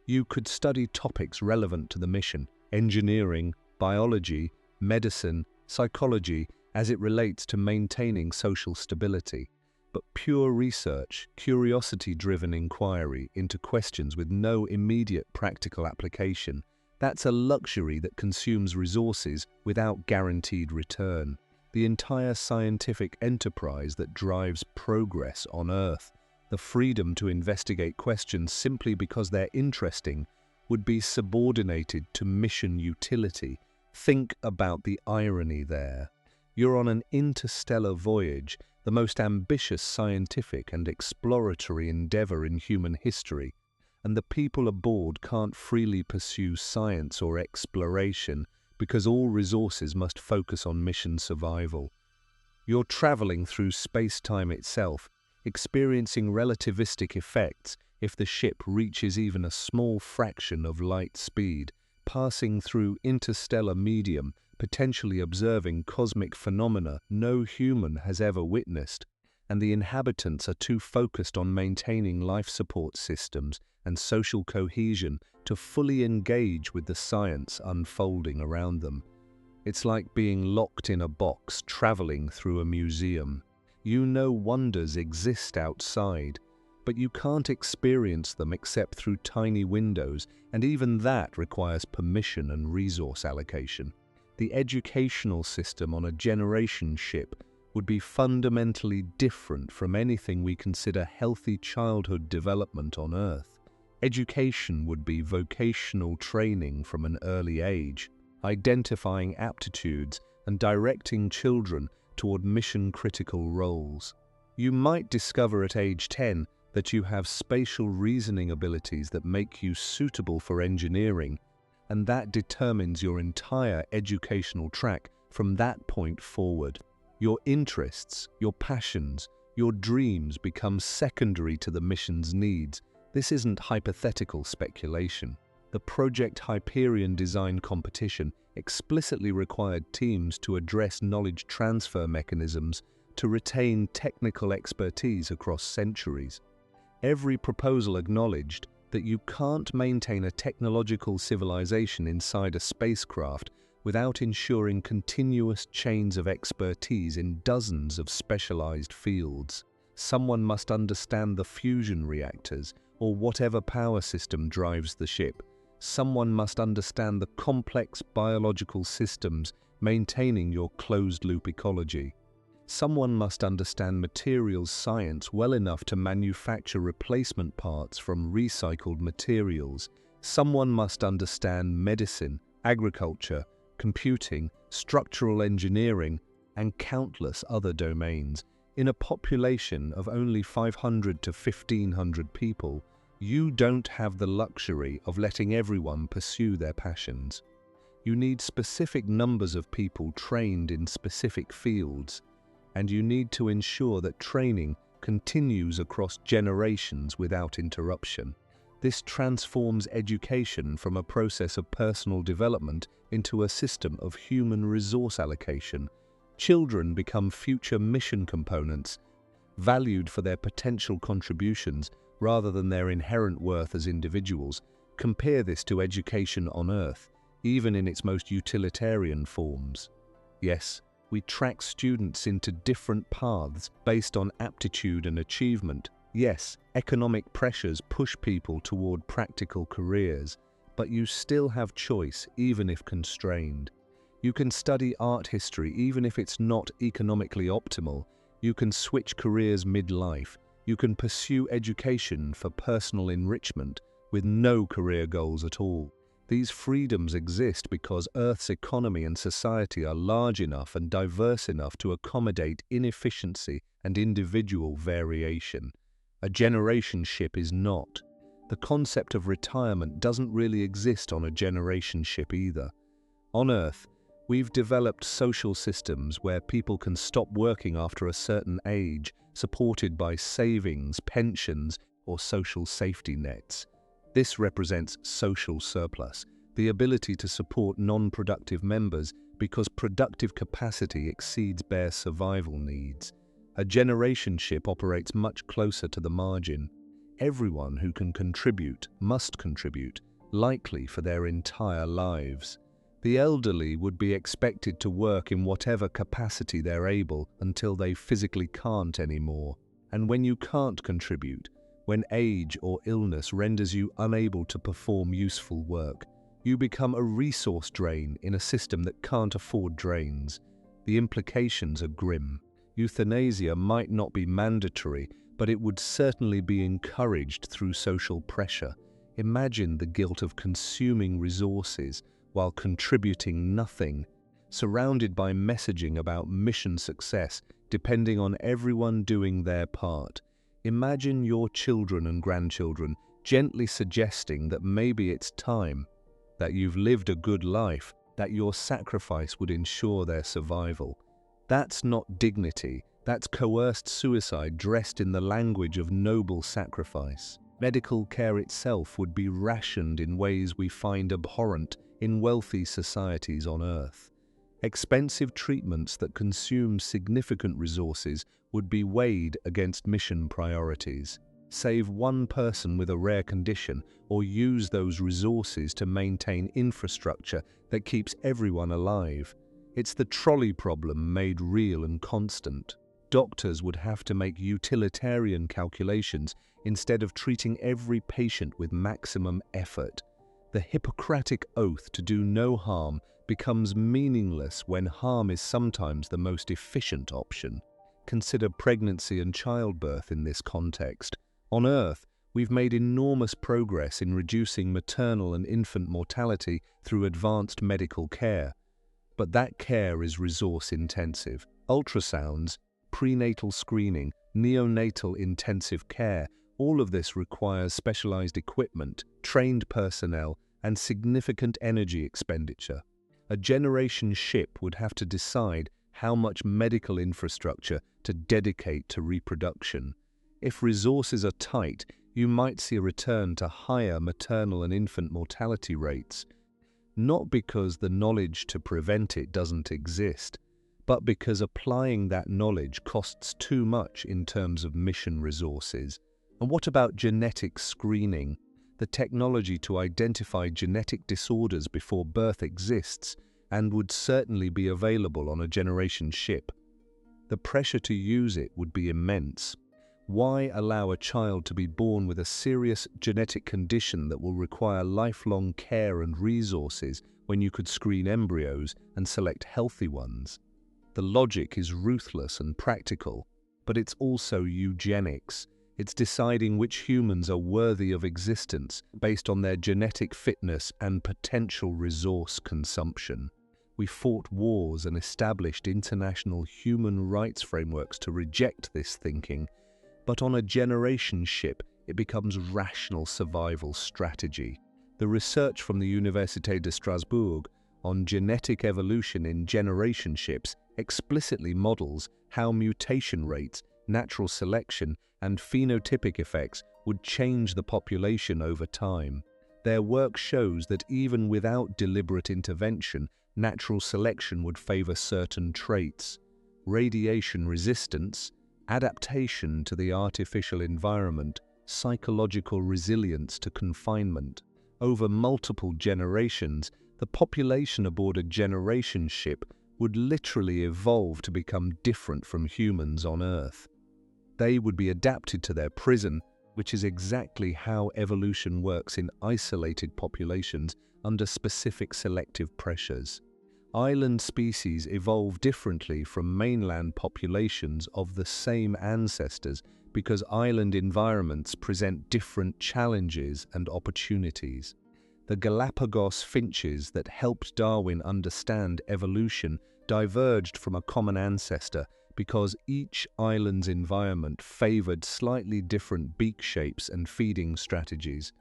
You could study topics relevant to the mission, engineering, biology, medicine, psychology, as it relates to maintaining social stability. But pure research, curiosity-driven inquiry into questions with no immediate practical application, that's a luxury that consumes resources without guaranteed return. The entire scientific enterprise that drives progress on Earth, the freedom to investigate questions simply because they're interesting, would be subordinated to mission utility. Think about the irony there. You're on an interstellar voyage, the most ambitious scientific and exploratory endeavor in human history, and the people aboard can't freely pursue science or exploration because all resources must focus on mission survival. You're traveling through space-time itself, experiencing relativistic effects if the ship reaches even a small fraction of light speed, passing through interstellar medium, potentially observing cosmic phenomena no human has ever witnessed, and the inhabitants are too focused on maintaining life support systems and social cohesion to fully engage with the science unfolding around them. It's like being locked in a box traveling through a museum. You know wonders exist outside, but you can't experience them except through tiny windows, and even that requires permission and resource allocation. The educational system on a generation ship would be fundamentally different from anything we consider healthy childhood development on Earth. Education would be vocational training from an early age, identifying aptitudes and directing children toward mission-critical roles. You might discover at age 10 that you have spatial reasoning abilities that make you suitable for engineering, and that determines your entire educational track from that point forward. Your interests, your passions, your dreams become secondary to the mission's needs. This isn't hypothetical speculation. The Project Hyperion design competition explicitly required teams to address knowledge transfer mechanisms to retain technical expertise across centuries. Every proposal acknowledged that you can't maintain a technological civilization inside a spacecraft without ensuring continuous chains of expertise in dozens of specialized fields. Someone must understand the fusion reactors or whatever power system drives the ship. Someone must understand the complex biological systems maintaining your closed-loop ecology. Someone must understand materials science well enough to manufacture replacement parts from recycled materials. Someone must understand medicine, agriculture, computing, structural engineering, and countless other domains. In a population of only 500 to 1,500 people, you don't have the luxury of letting everyone pursue their passions. You need specific numbers of people trained in specific fields, and you need to ensure that training continues across generations without interruption. This transforms education from a process of personal development into a system of human resource allocation. Children become future mission components, valued for their potential contributions rather than their inherent worth as individuals. Compare this to education on Earth, even in its most utilitarian forms. Yes, we track students into different paths based on aptitude and achievement. Yes, economic pressures push people toward practical careers, but you still have choice even if constrained. You can study art history even if it's not economically optimal. You can switch careers mid-life. You can pursue education for personal enrichment with no career goals at all. These freedoms exist because Earth's economy and society are large enough and diverse enough to accommodate inefficiency and individual variation. A generation ship is not. The concept of retirement doesn't really exist on a generation ship either. On Earth, we've developed social systems where people can stop working after a certain age, supported by savings, pensions, or social safety nets. This represents social surplus, the ability to support non-productive members because productive capacity exceeds bare survival needs. A generation ship operates much closer to the margin. Everyone who can contribute must contribute, likely for their entire lives. The elderly would be expected to work in whatever capacity they're able until they physically can't anymore. And when you can't contribute, when age or illness renders you unable to perform useful work, you become a resource drain in a system that can't afford drains. The implications are grim. Euthanasia might not be mandatory, but it would certainly be encouraged through social pressure. Imagine the guilt of consuming resources while contributing nothing, surrounded by messaging about mission success depending on everyone doing their part. Imagine your children and grandchildren gently suggesting that maybe it's time, that you've lived a good life, that your sacrifice would ensure their survival. That's not dignity, that's coerced suicide dressed in the language of noble sacrifice. Medical care itself would be rationed in ways we find abhorrent in wealthy societies on Earth. Expensive treatments that consume significant resources would be weighed against mission priorities. Save one person with a rare condition or use those resources to maintain infrastructure that keeps everyone alive. It's the trolley problem made real and constant. Doctors would have to make utilitarian calculations instead of treating every patient with maximum effort. The Hippocratic oath to do no harm becomes meaningless when harm is sometimes the most efficient option. Consider pregnancy and childbirth in this context. On Earth, we've made enormous progress in reducing maternal and infant mortality through advanced medical care. But that care is resource-intensive. Ultrasounds, prenatal screening, neonatal intensive care, all of this requires specialized equipment, trained personnel, and significant energy expenditure. A generation ship would have to decide how much medical infrastructure to dedicate to reproduction. If resources are tight, you might see a return to higher maternal and infant mortality rates, not because the knowledge to prevent it doesn't exist, but because applying that knowledge costs too much in terms of mission resources. And what about genetic screening? The technology to identify genetic disorders before birth exists and would certainly be available on a generation ship. The pressure to use it would be immense. Why allow a child to be born with a serious genetic condition that will require lifelong care and resources when you could screen embryos and select healthy ones? The logic is ruthless and practical, but it's also eugenics. It's deciding which humans are worthy of existence based on their genetic fitness and potential resource consumption. We fought wars and established international human rights frameworks to reject this thinking, but on a generation ship, it becomes rational survival strategy. The research from the Université de Strasbourg on genetic evolution in generation ships explicitly models how mutation rates, natural selection, and phenotypic effects would change the population over time. Their work shows that even without deliberate intervention, natural selection would favor certain traits: radiation resistance, adaptation to the artificial environment, psychological resilience to confinement. Over multiple generations, the population aboard a generation ship would literally evolve to become different from humans on Earth. They would be adapted to their prison, which is exactly how evolution works in isolated populations under specific selective pressures. Island species evolve differently from mainland populations of the same ancestors because island environments present different challenges and opportunities. The Galapagos finches that helped Darwin understand evolution diverged from a common ancestor because each island's environment favored slightly different beak shapes and feeding strategies.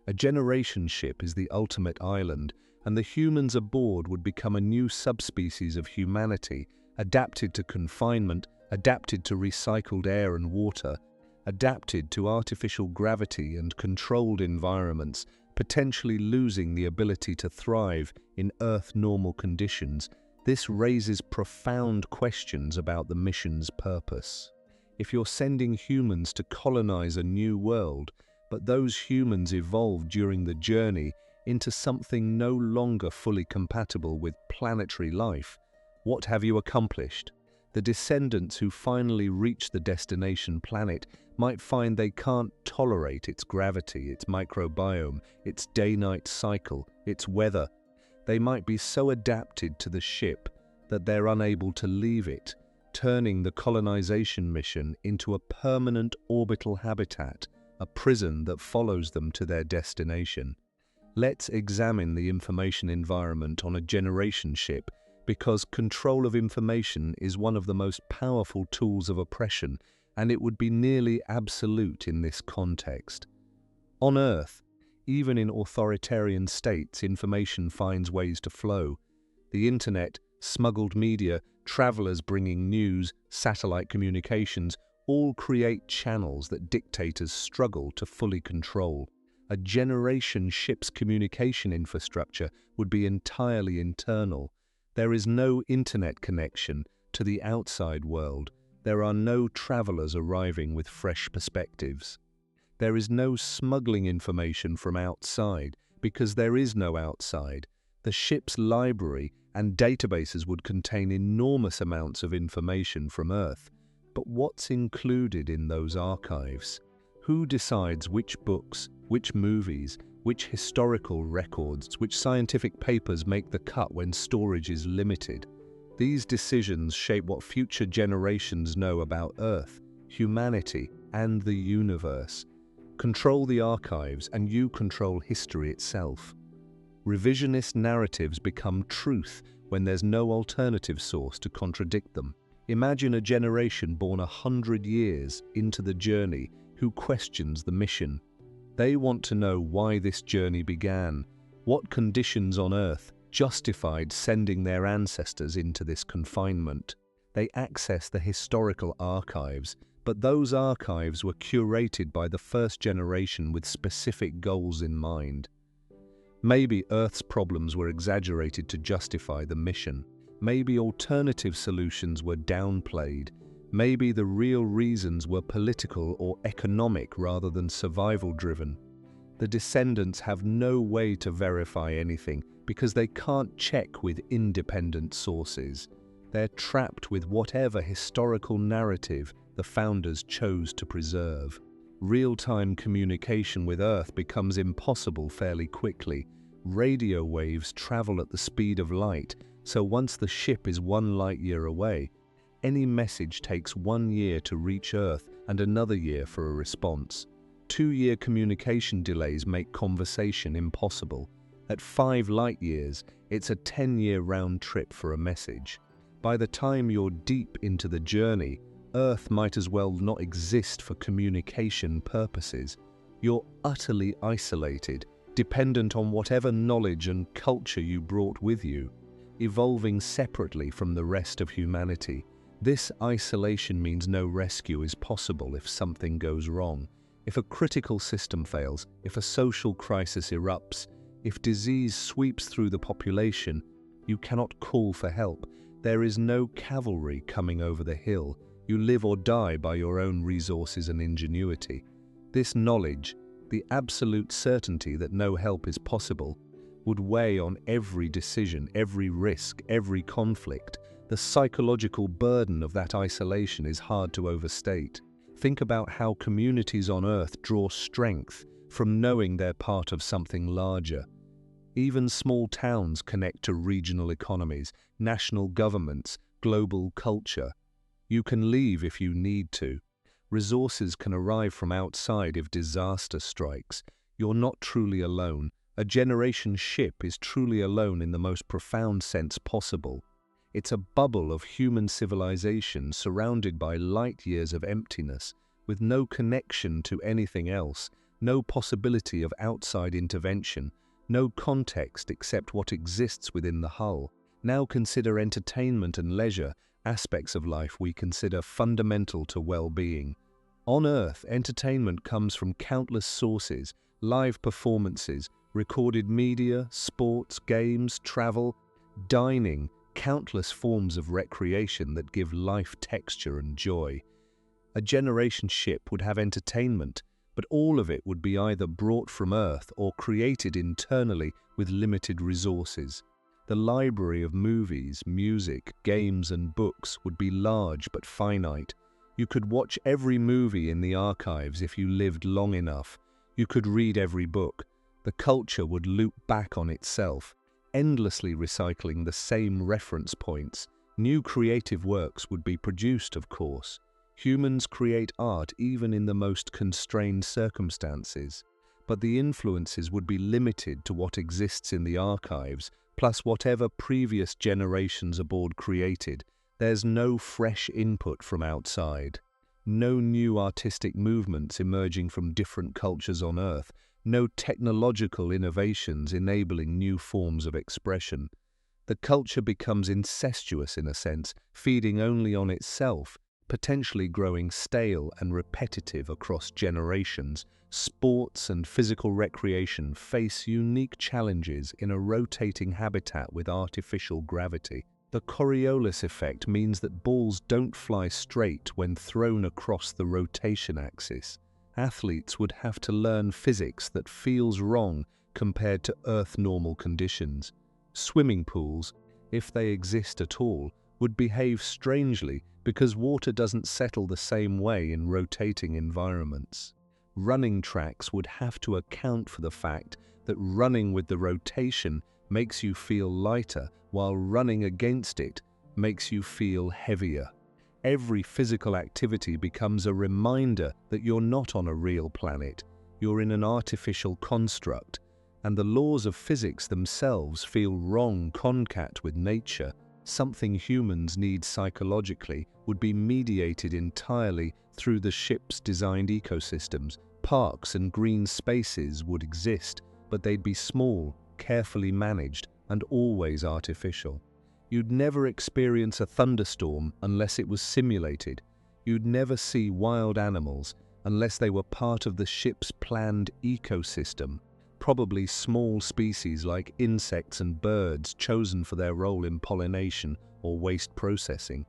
A generation ship is the ultimate island, and the humans aboard would become a new subspecies of humanity, adapted to confinement, adapted to recycled air and water, adapted to artificial gravity and controlled environments, potentially losing the ability to thrive in Earth-normal conditions. This raises profound questions about the mission's purpose. If you're sending humans to colonize a new world, but those humans evolve during the journey into something no longer fully compatible with planetary life, what have you accomplished? The descendants who finally reach the destination planet might find they can't tolerate its gravity, its microbiome, its day-night cycle, its weather. They might be so adapted to the ship that they're unable to leave it, turning the colonization mission into a permanent orbital habitat, a prison that follows them to their destination. Let's examine the information environment on a generation ship, because control of information is one of the most powerful tools of oppression, and it would be nearly absolute in this context. On Earth, even in authoritarian states, information finds ways to flow. The internet, smuggled media, travelers bringing news, satellite communications, all create channels that dictators struggle to fully control. A generation ship's communication infrastructure would be entirely internal. There is no internet connection to the outside world. There are no travelers arriving with fresh perspectives. There is no smuggling information from outside, because there is no outside. The ship's library and databases would contain enormous amounts of information from Earth. But what's included in those archives? Who decides which books, which movies, which historical records, which scientific papers make the cut when storage is limited? These decisions shape what future generations know about Earth, humanity, and the universe. Control the archives and you control history itself. Revisionist narratives become truth when there's no alternative source to contradict them. Imagine a generation born 100 years into the journey who questions the mission. They want to know why this journey began, what conditions on Earth justified sending their ancestors into this confinement. They access the historical archives, but those archives were curated by the first generation with specific goals in mind. Maybe Earth's problems were exaggerated to justify the mission. Maybe alternative solutions were downplayed. Maybe the real reasons were political or economic rather than survival-driven. The descendants have no way to verify anything because they can't check with independent sources. They're trapped with whatever historical narrative the founders chose to preserve. Real-time communication with Earth becomes impossible fairly quickly. Radio waves travel at the speed of light, So once the ship is 1 light-year away, any message takes 1 year to reach Earth and another year for a response. 2-year communication delays make conversation impossible. At 5 light-years, it's a 10-year round trip for a message. By the time you're deep into the journey, Earth might as well not exist for communication purposes. You're utterly isolated, dependent on whatever knowledge and culture you brought with you, evolving separately from the rest of humanity. This isolation means no rescue is possible if something goes wrong. If a critical system fails, if a social crisis erupts, if disease sweeps through the population, you cannot call for help. There is no cavalry coming over the hill. You live or die by your own resources and ingenuity. This knowledge, the absolute certainty that no help is possible, would weigh on every decision, every risk, every conflict. The psychological burden of that isolation is hard to overstate. Think about how communities on Earth draw strength from knowing they're part of something larger. Even small towns connect to regional economies, national governments, global culture. You can leave if you need to. Resources can arrive from outside if disaster strikes. You're not truly alone. A generation ship is truly alone in the most profound sense possible. It's a bubble of human civilization surrounded by light years of emptiness, with no connection to anything else, no possibility of outside intervention, no context except what exists within the hull. Now consider entertainment and leisure, aspects of life we consider fundamental to well-being. On Earth, entertainment comes from countless sources: live performances, recorded media, sports, games, travel, dining, countless forms of recreation that give life texture and joy. A generation ship would have entertainment, but all of it would be either brought from Earth or created internally with limited resources. The library of movies, music, games and books would be large but finite. You could watch every movie in the archives if you lived long enough. You could read every book. The culture would loop back on itself, endlessly recycling the same reference points. New creative works would be produced, of course. Humans create art even in the most constrained circumstances, but the influences would be limited to what exists in the archives, plus whatever previous generations aboard created. There's no fresh input from outside. No new artistic movements emerging from different cultures on Earth. No technological innovations enabling new forms of expression. The culture becomes incestuous in a sense, feeding only on itself, potentially growing stale and repetitive across generations. Sports and physical recreation face unique challenges in a rotating habitat with artificial gravity. The Coriolis effect means that balls don't fly straight when thrown across the rotation axis. Athletes would have to learn physics that feels wrong compared to Earth normal conditions. Swimming pools, if they exist at all, would behave strangely because water doesn't settle the same way in rotating environments. Running tracks would have to account for the fact that running with the rotation makes you feel lighter, while running against it makes you feel heavier. Every physical activity becomes a reminder that you're not on a real planet, you're in an artificial construct, and the laws of physics themselves feel wrong concat with nature. Something humans need psychologically would be mediated entirely through the ship's designed ecosystems. Parks and green spaces would exist, but they'd be small, carefully managed, and always artificial. You'd never experience a thunderstorm unless it was simulated. You'd never see wild animals unless they were part of the ship's planned ecosystem. Probably small species like insects and birds chosen for their role in pollination or waste processing.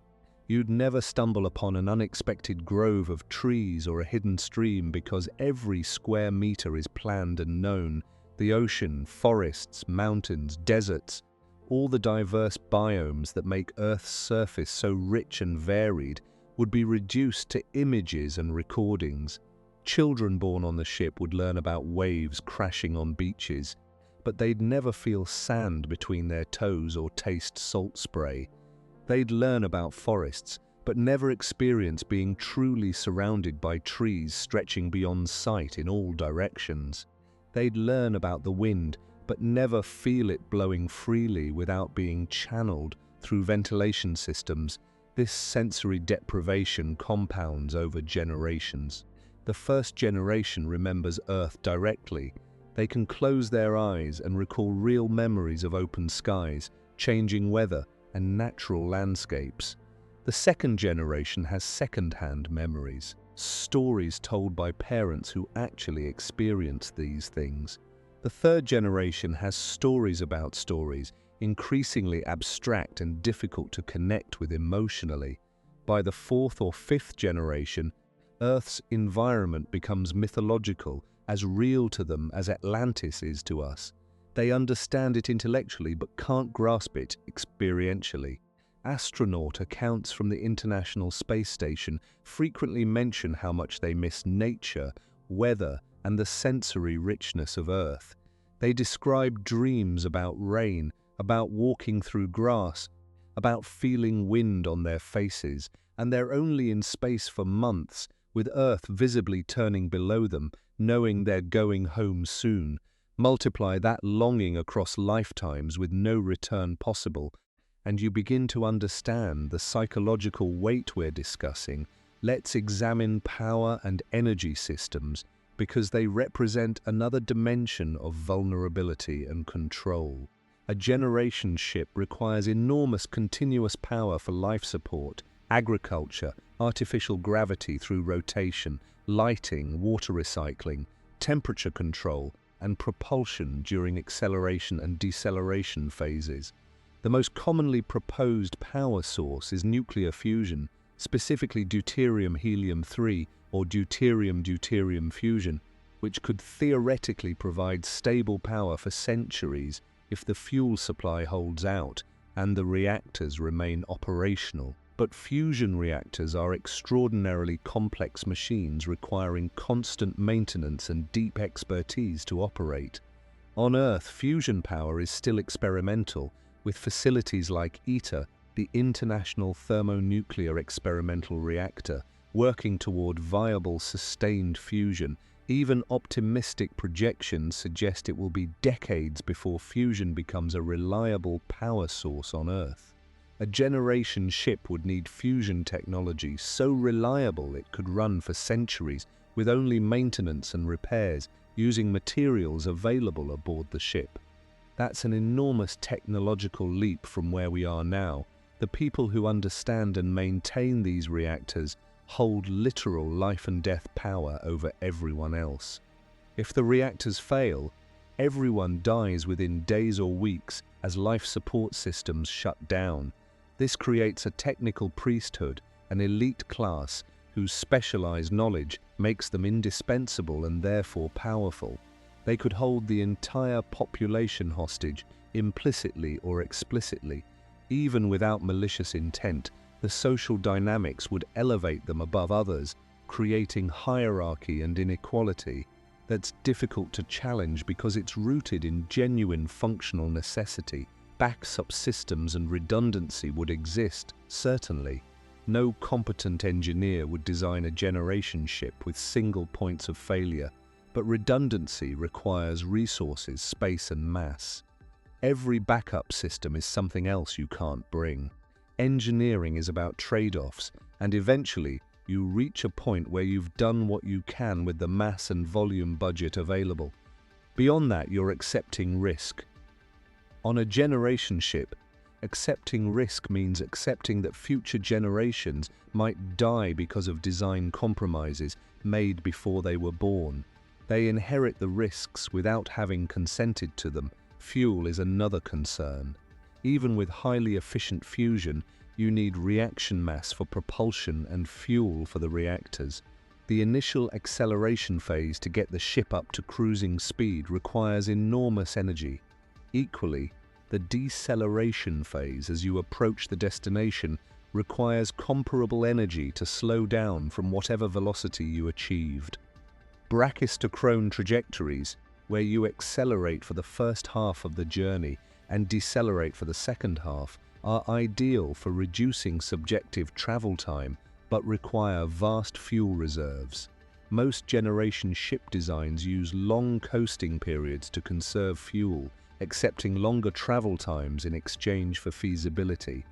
You'd never stumble upon an unexpected grove of trees or a hidden stream because every square meter is planned and known. The ocean, forests, mountains, deserts, all the diverse biomes that make Earth's surface so rich and varied would be reduced to images and recordings. Children born on the ship would learn about waves crashing on beaches, but they'd never feel sand between their toes or taste salt spray. They'd learn about forests, but never experience being truly surrounded by trees stretching beyond sight in all directions. They'd learn about the wind, but never feel it blowing freely without being channeled through ventilation systems. This sensory deprivation compounds over generations. The first generation remembers Earth directly. They can close their eyes and recall real memories of open skies, changing weather, and natural landscapes. The second generation has second-hand memories, stories told by parents who actually experienced these things. The third generation has stories about stories, increasingly abstract and difficult to connect with emotionally. By the fourth or fifth generation, Earth's environment becomes mythological, as real to them as Atlantis is to us. They understand it intellectually but can't grasp it experientially. Astronaut accounts from the International Space Station frequently mention how much they miss nature, weather, and the sensory richness of Earth. They describe dreams about rain, about walking through grass, about feeling wind on their faces, and they're only in space for months, with Earth visibly turning below them, knowing they're going home soon. Multiply that longing across lifetimes with no return possible, and you begin to understand the psychological weight we're discussing. Let's examine power and energy systems, because they represent another dimension of vulnerability and control. A generation ship requires enormous continuous power for life support, agriculture, artificial gravity through rotation, lighting, water recycling, temperature control, and propulsion during acceleration and deceleration phases. The most commonly proposed power source is nuclear fusion, specifically deuterium-helium-3 or deuterium-deuterium fusion, which could theoretically provide stable power for centuries if the fuel supply holds out and the reactors remain operational. But fusion reactors are extraordinarily complex machines requiring constant maintenance and deep expertise to operate. On Earth, fusion power is still experimental, with facilities like ITER, the International Thermonuclear Experimental Reactor, working toward viable sustained fusion. Even optimistic projections suggest it will be decades before fusion becomes a reliable power source on Earth. A generation ship would need fusion technology so reliable it could run for centuries with only maintenance and repairs, using materials available aboard the ship. That's an enormous technological leap from where we are now. The people who understand and maintain these reactors hold literal life and death power over everyone else. If the reactors fail, everyone dies within days or weeks as life support systems shut down. This creates a technical priesthood, an elite class whose specialized knowledge makes them indispensable and therefore powerful. They could hold the entire population hostage, implicitly or explicitly. Even without malicious intent, the social dynamics would elevate them above others, creating hierarchy and inequality that's difficult to challenge because it's rooted in genuine functional necessity. Backup systems and redundancy would exist, certainly. No competent engineer would design a generation ship with single points of failure, but redundancy requires resources, space, and mass. Every backup system is something else you can't bring. Engineering is about trade-offs, and eventually you reach a point where you've done what you can with the mass and volume budget available. Beyond that, you're accepting risk. On a generation ship, accepting risk means accepting that future generations might die because of design compromises made before they were born. They inherit the risks without having consented to them. Fuel is another concern. Even with highly efficient fusion, you need reaction mass for propulsion and fuel for the reactors. The initial acceleration phase to get the ship up to cruising speed requires enormous energy. Equally, the deceleration phase as you approach the destination requires comparable energy to slow down from whatever velocity you achieved. Brachistochrone trajectories, where you accelerate for the first half of the journey and decelerate for the second half, are ideal for reducing subjective travel time but require vast fuel reserves. Most generation ship designs use long coasting periods to conserve fuel, accepting longer travel times in exchange for feasibility.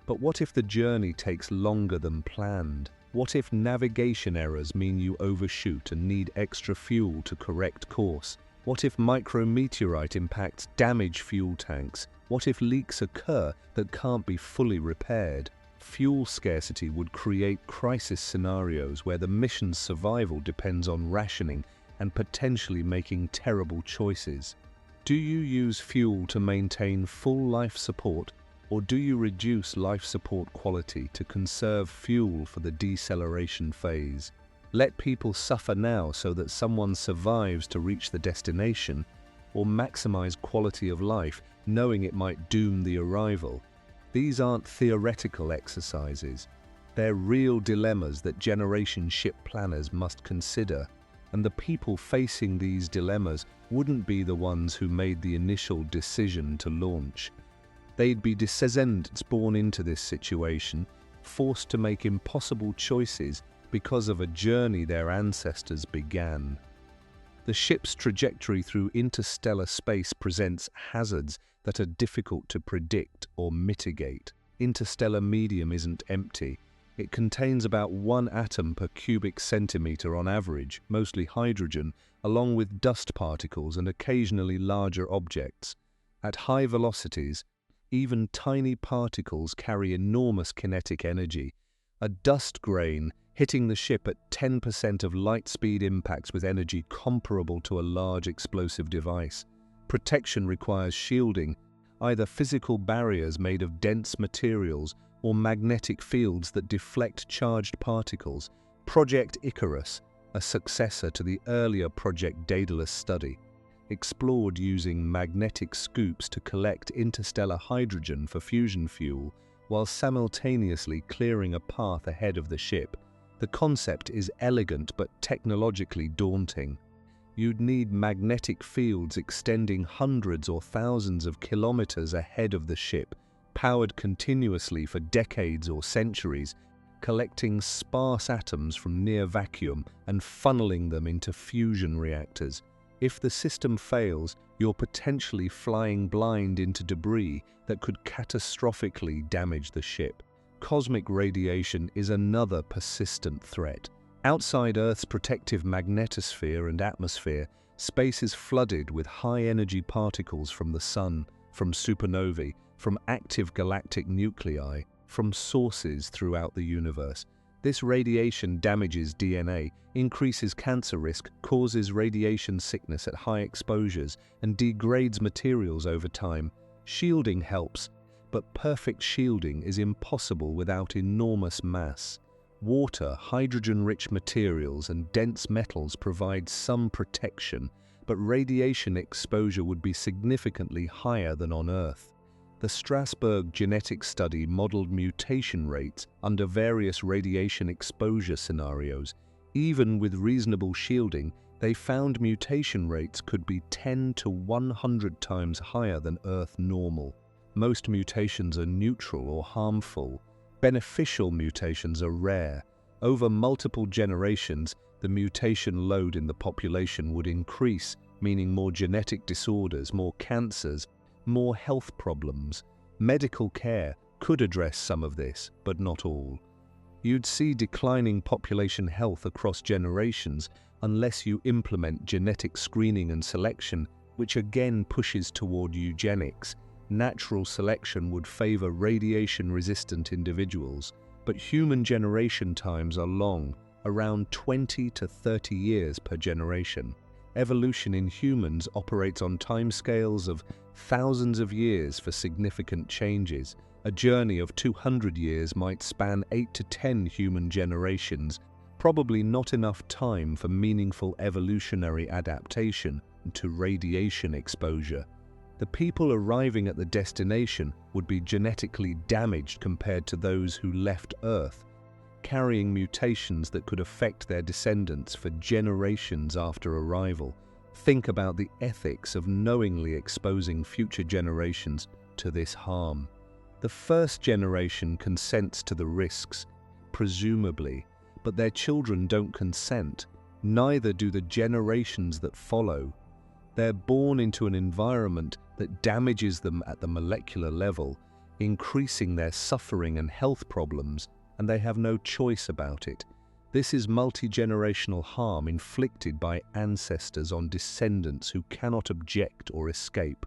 But what if the journey takes longer than planned? What if navigation errors mean you overshoot and need extra fuel to correct course? What if micrometeorite impacts damage fuel tanks? What if leaks occur that can't be fully repaired? Fuel scarcity would create crisis scenarios where the mission's survival depends on rationing and potentially making terrible choices. Do you use fuel to maintain full life support, or do you reduce life support quality to conserve fuel for the deceleration phase? Let people suffer now so that someone survives to reach the destination, or maximize quality of life knowing it might doom the arrival. These aren't theoretical exercises. They're real dilemmas that generation ship planners must consider, and the people facing these dilemmas wouldn't be the ones who made the initial decision to launch. They'd be descendants born into this situation, forced to make impossible choices because of a journey their ancestors began. The ship's trajectory through interstellar space presents hazards that are difficult to predict or mitigate. Interstellar medium isn't empty. It contains about 1 atom per cubic centimeter on average, mostly hydrogen, along with dust particles and occasionally larger objects. At high velocities, even tiny particles carry enormous kinetic energy. A dust grain hitting the ship at 10% of light speed impacts with energy comparable to a large explosive device. Protection requires shielding, either physical barriers made of dense materials or magnetic fields that deflect charged particles. Project Icarus, a successor to the earlier Project Daedalus study, explored using magnetic scoops to collect interstellar hydrogen for fusion fuel while simultaneously clearing a path ahead of the ship. The concept is elegant but technologically daunting. You'd need magnetic fields extending hundreds or thousands of kilometers ahead of the ship, powered continuously for decades or centuries, collecting sparse atoms from near vacuum and funneling them into fusion reactors. If the system fails, you're potentially flying blind into debris that could catastrophically damage the ship. Cosmic radiation is another persistent threat. Outside Earth's protective magnetosphere and atmosphere, space is flooded with high-energy particles from the Sun, from supernovae, from active galactic nuclei, from sources throughout the universe. This radiation damages DNA, increases cancer risk, causes radiation sickness at high exposures, and degrades materials over time. Shielding helps, but perfect shielding is impossible without enormous mass. Water, hydrogen-rich materials, and dense metals provide some protection, but radiation exposure would be significantly higher than on Earth. The Strasbourg genetic study modeled mutation rates under various radiation exposure scenarios. Even with reasonable shielding, they found mutation rates could be 10 to 100 times higher than Earth normal. Most mutations are neutral or harmful. Beneficial mutations are rare. Over multiple generations, the mutation load in the population would increase, meaning more genetic disorders, more cancers, more health problems. Medical care could address some of this, but not all. You'd see declining population health across generations unless you implement genetic screening and selection, which again pushes toward eugenics. Natural selection would favor radiation-resistant individuals, but human generation times are long, around 20 to 30 years per generation. Evolution in humans operates on timescales of thousands of years for significant changes. A journey of 200 years might span 8 to 10 human generations, probably not enough time for meaningful evolutionary adaptation to radiation exposure. The people arriving at the destination would be genetically damaged compared to those who left Earth, carrying mutations that could affect their descendants for generations after arrival. Think about the ethics of knowingly exposing future generations to this harm. The first generation consents to the risks, presumably, but their children don't consent. Neither do the generations that follow. They're born into an environment that damages them at the molecular level, increasing their suffering and health problems, and they have no choice about it. This is multi-generational harm inflicted by ancestors on descendants who cannot object or escape.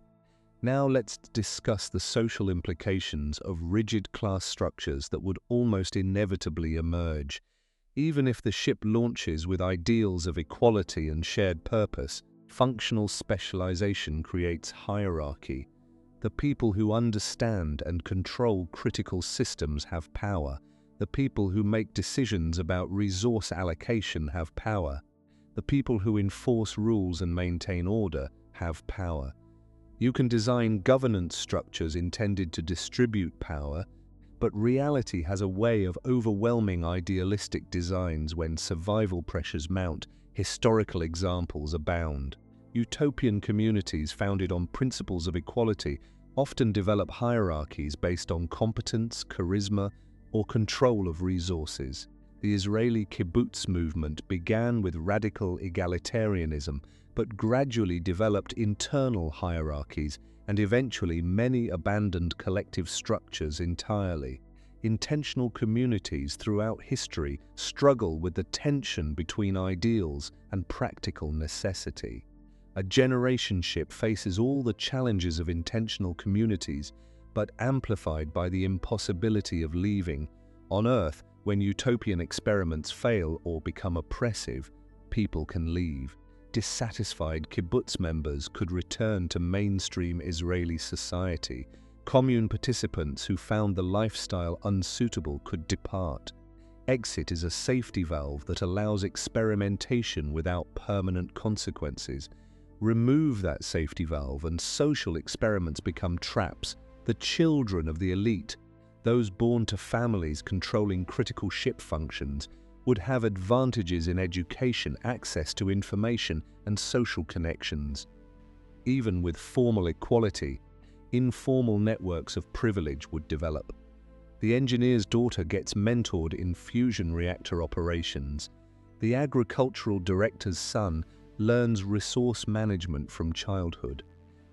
Now let's discuss the social implications of rigid class structures that would almost inevitably emerge. Even if the ship launches with ideals of equality and shared purpose, functional specialization creates hierarchy. The people who understand and control critical systems have power. The people who make decisions about resource allocation have power. The people who enforce rules and maintain order have power. You can design governance structures intended to distribute power, but reality has a way of overwhelming idealistic designs when survival pressures mount. Historical examples abound. Utopian communities founded on principles of equality often develop hierarchies based on competence, charisma, or control of resources. The Israeli kibbutz movement began with radical egalitarianism, but gradually developed internal hierarchies, and eventually many abandoned collective structures entirely. Intentional communities throughout history struggle with the tension between ideals and practical necessity. A generation ship faces all the challenges of intentional communities, but amplified by the impossibility of leaving. On Earth, when utopian experiments fail or become oppressive, people can leave. Dissatisfied kibbutz members could return to mainstream Israeli society. Commune participants who found the lifestyle unsuitable could depart. Exit is a safety valve that allows experimentation without permanent consequences. Remove that safety valve and social experiments become traps. The children of the elite, those born to families controlling critical ship functions, would have advantages in education, access to information, and social connections. Even with formal equality, informal networks of privilege would develop. The engineer's daughter gets mentored in fusion reactor operations. The agricultural director's son learns resource management from childhood.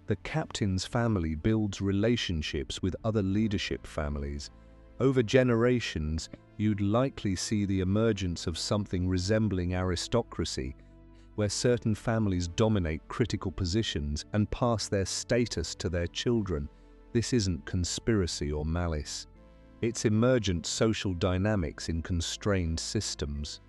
The captain's family builds relationships with other leadership families. Over generations, you'd likely see the emergence of something resembling aristocracy, where certain families dominate critical positions and pass their status to their children. This isn't conspiracy or malice. It's emergent social dynamics in constrained systems.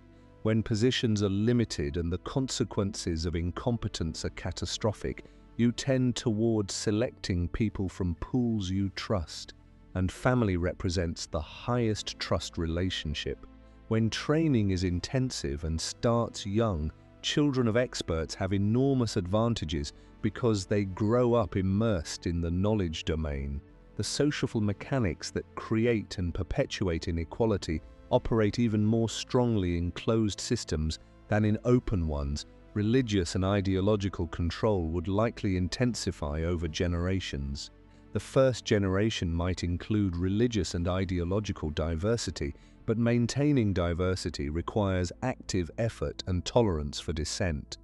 When positions are limited and the consequences of incompetence are catastrophic, you tend toward selecting people from pools you trust, and family represents the highest trust relationship. When training is intensive and starts young, children of experts have enormous advantages because they grow up immersed in the knowledge domain. The social mechanics that create and perpetuate inequality operate even more strongly in closed systems than in open ones. Religious and ideological control would likely intensify over generations. The first generation might include religious and ideological diversity, but maintaining diversity requires active effort and tolerance for dissent.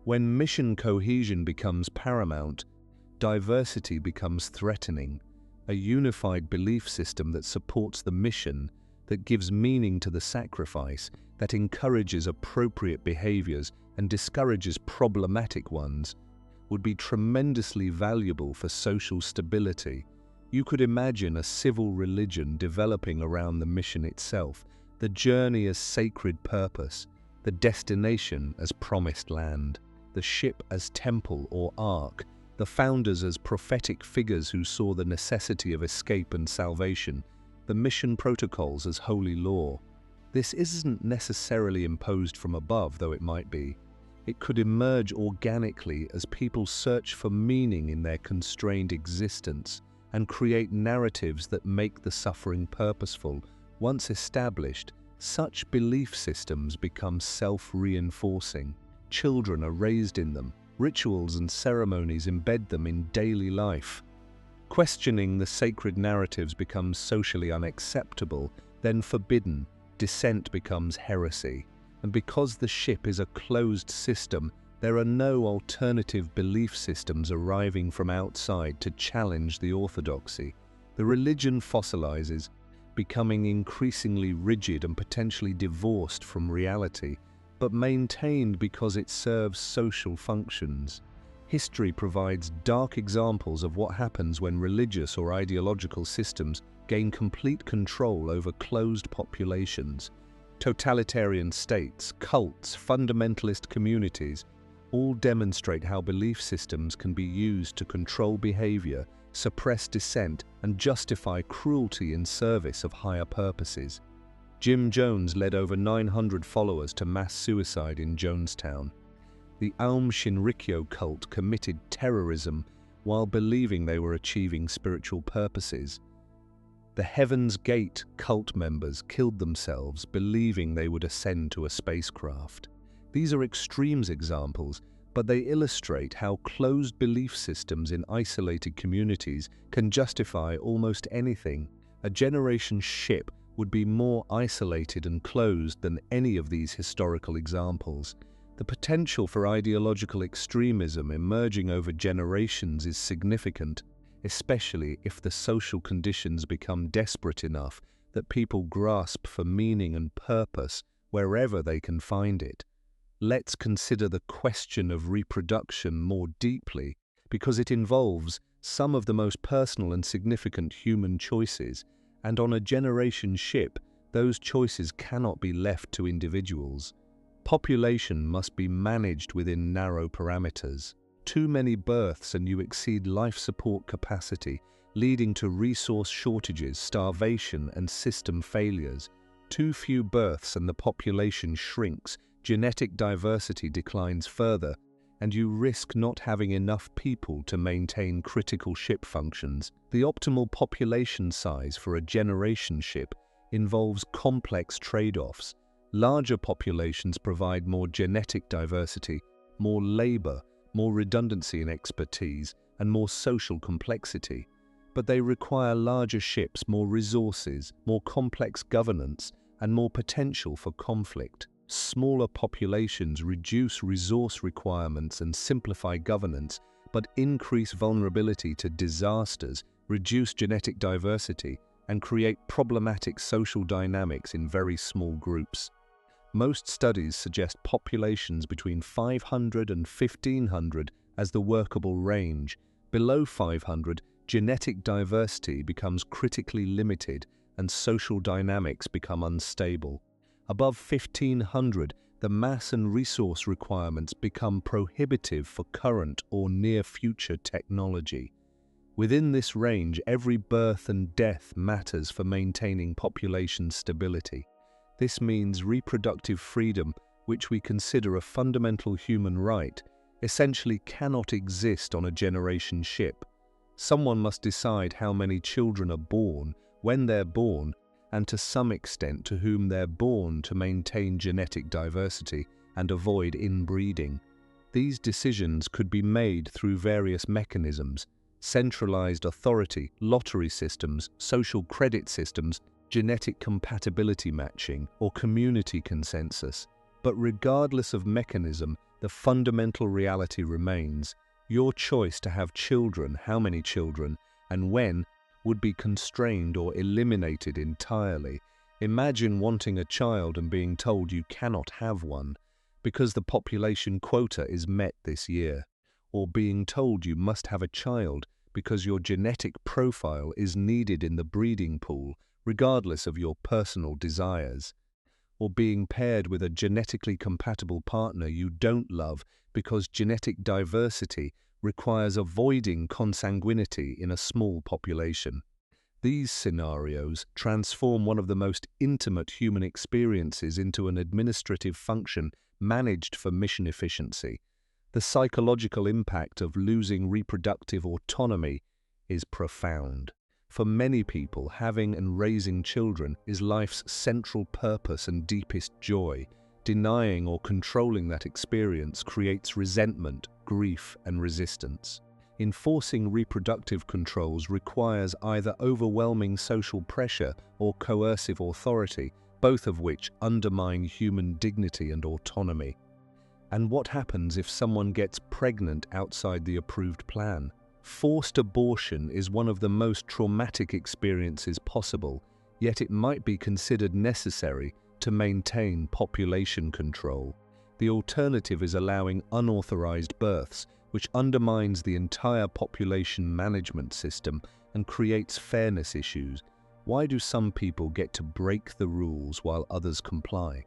When mission cohesion becomes paramount, diversity becomes threatening. A unified belief system that supports the mission, that gives meaning to the sacrifice, that encourages appropriate behaviors and discourages problematic ones, would be tremendously valuable for social stability. You could imagine a civil religion developing around the mission itself, the journey as sacred purpose, the destination as promised land, the ship as temple or ark, the founders as prophetic figures who saw the necessity of escape and salvation, the mission protocols as holy law. This isn't necessarily imposed from above, though it might be. It could emerge organically as people search for meaning in their constrained existence and create narratives that make the suffering purposeful. Once established, such belief systems become self-reinforcing. Children are raised in them, Rituals and ceremonies embed them in daily life. Questioning the sacred narratives becomes socially unacceptable, then forbidden. Dissent becomes heresy. And because the ship is a closed system, there are no alternative belief systems arriving from outside to challenge the orthodoxy. The religion fossilizes, becoming increasingly rigid and potentially divorced from reality, but maintained because it serves social functions. History provides dark examples of what happens when religious or ideological systems gain complete control over closed populations. Totalitarian states, cults, fundamentalist communities all demonstrate how belief systems can be used to control behavior, suppress dissent, and justify cruelty in service of higher purposes. Jim Jones led over 900 followers to mass suicide in Jonestown. The Aum Shinrikyo cult committed terrorism while believing they were achieving spiritual purposes. The Heaven's Gate cult members killed themselves believing they would ascend to a spacecraft. These are extremes examples, but they illustrate how closed belief systems in isolated communities can justify almost anything. A generation ship would be more isolated and closed than any of these historical examples. The potential for ideological extremism emerging over generations is significant, especially if the social conditions become desperate enough that people grasp for meaning and purpose wherever they can find it. Let's consider the question of reproduction more deeply, because it involves some of the most personal and significant human choices, and on a generation ship, those choices cannot be left to individuals. Population must be managed within narrow parameters. Too many births and you exceed life support capacity, leading to resource shortages, starvation, and system failures. Too few births and the population shrinks, genetic diversity declines further, and you risk not having enough people to maintain critical ship functions. The optimal population size for a generation ship involves complex trade-offs. Larger populations provide more genetic diversity, more labor, more redundancy in expertise, and more social complexity. But they require larger ships, more resources, more complex governance, and more potential for conflict. Smaller populations reduce resource requirements and simplify governance, but increase vulnerability to disasters, reduce genetic diversity, and create problematic social dynamics in very small groups. Most studies suggest populations between 500 and 1,500 as the workable range. Below 500, genetic diversity becomes critically limited and social dynamics become unstable. Above 1,500, the mass and resource requirements become prohibitive for current or near-future technology. Within this range, every birth and death matters for maintaining population stability. This means reproductive freedom, which we consider a fundamental human right, essentially cannot exist on a generation ship. Someone must decide how many children are born, when they're born, and to some extent to whom they're born to maintain genetic diversity and avoid inbreeding. These decisions could be made through various mechanisms: centralized authority, lottery systems, social credit systems, genetic compatibility matching, or community consensus. But regardless of mechanism, the fundamental reality remains. Your choice to have children, how many children, and when, would be constrained or eliminated entirely. Imagine wanting a child and being told you cannot have one because the population quota is met this year, or being told you must have a child because your genetic profile is needed in the breeding pool, regardless of your personal desires, or being paired with a genetically compatible partner you don't love because genetic diversity requires avoiding consanguinity in a small population. These scenarios transform one of the most intimate human experiences into an administrative function managed for mission efficiency. The psychological impact of losing reproductive autonomy is profound. For many people, having and raising children is life's central purpose and deepest joy. Denying or controlling that experience creates resentment, grief, and resistance. Enforcing reproductive controls requires either overwhelming social pressure or coercive authority, both of which undermine human dignity and autonomy. And what happens if someone gets pregnant outside the approved plan? Forced abortion is one of the most traumatic experiences possible, yet it might be considered necessary to maintain population control. The alternative is allowing unauthorized births, which undermines the entire population management system and creates fairness issues. Why do some people get to break the rules while others comply?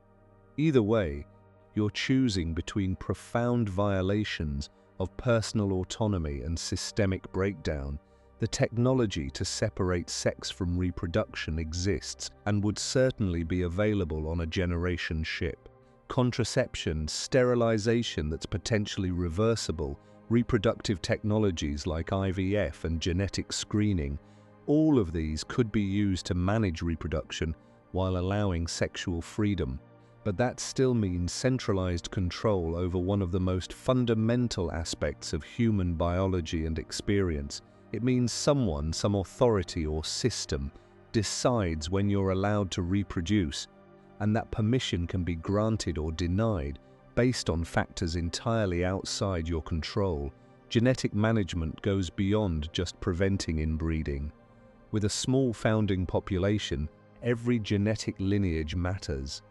Either way, you're choosing between profound violations of personal autonomy and systemic breakdown. The technology to separate sex from reproduction exists and would certainly be available on a generation ship. Contraception, sterilization that's potentially reversible, reproductive technologies like IVF and genetic screening, all of these could be used to manage reproduction while allowing sexual freedom. But that still means centralized control over one of the most fundamental aspects of human biology and experience. It means someone, some authority or system, decides when you're allowed to reproduce, and that permission can be granted or denied based on factors entirely outside your control. Genetic management goes beyond just preventing inbreeding. With a small founding population, every genetic lineage matters.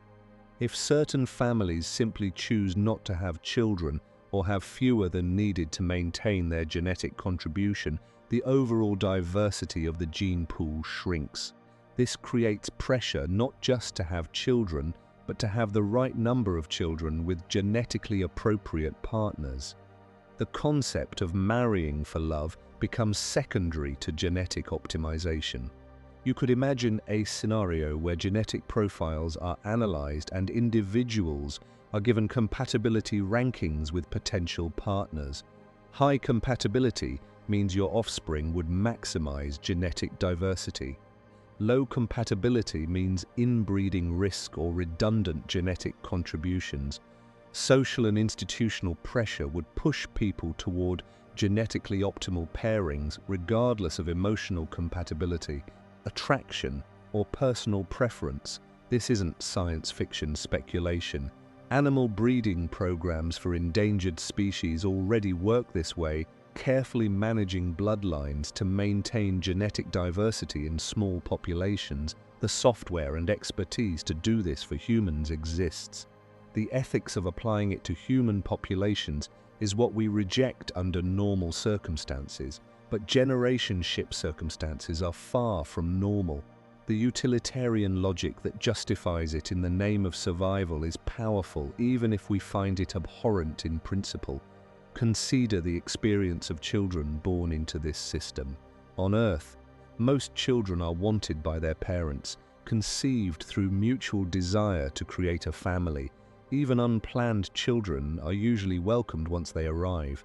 If certain families simply choose not to have children or have fewer than needed to maintain their genetic contribution, the overall diversity of the gene pool shrinks. This creates pressure not just to have children, but to have the right number of children with genetically appropriate partners. The concept of marrying for love becomes secondary to genetic optimization. You could imagine a scenario where genetic profiles are analyzed and individuals are given compatibility rankings with potential partners. High compatibility means your offspring would maximize genetic diversity. Low compatibility means inbreeding risk or redundant genetic contributions. Social and institutional pressure would push people toward genetically optimal pairings regardless of emotional compatibility, attraction, or personal preference. This isn't science fiction speculation. Animal breeding programs for endangered species already work this way, carefully managing bloodlines to maintain genetic diversity in small populations. The software and expertise to do this for humans exists. The ethics of applying it to human populations is what we reject under normal circumstances, but generation-ship circumstances are far from normal. The utilitarian logic that justifies it in the name of survival is powerful, even if we find it abhorrent in principle. Consider the experience of children born into this system. On Earth, most children are wanted by their parents, conceived through mutual desire to create a family. Even unplanned children are usually welcomed once they arrive.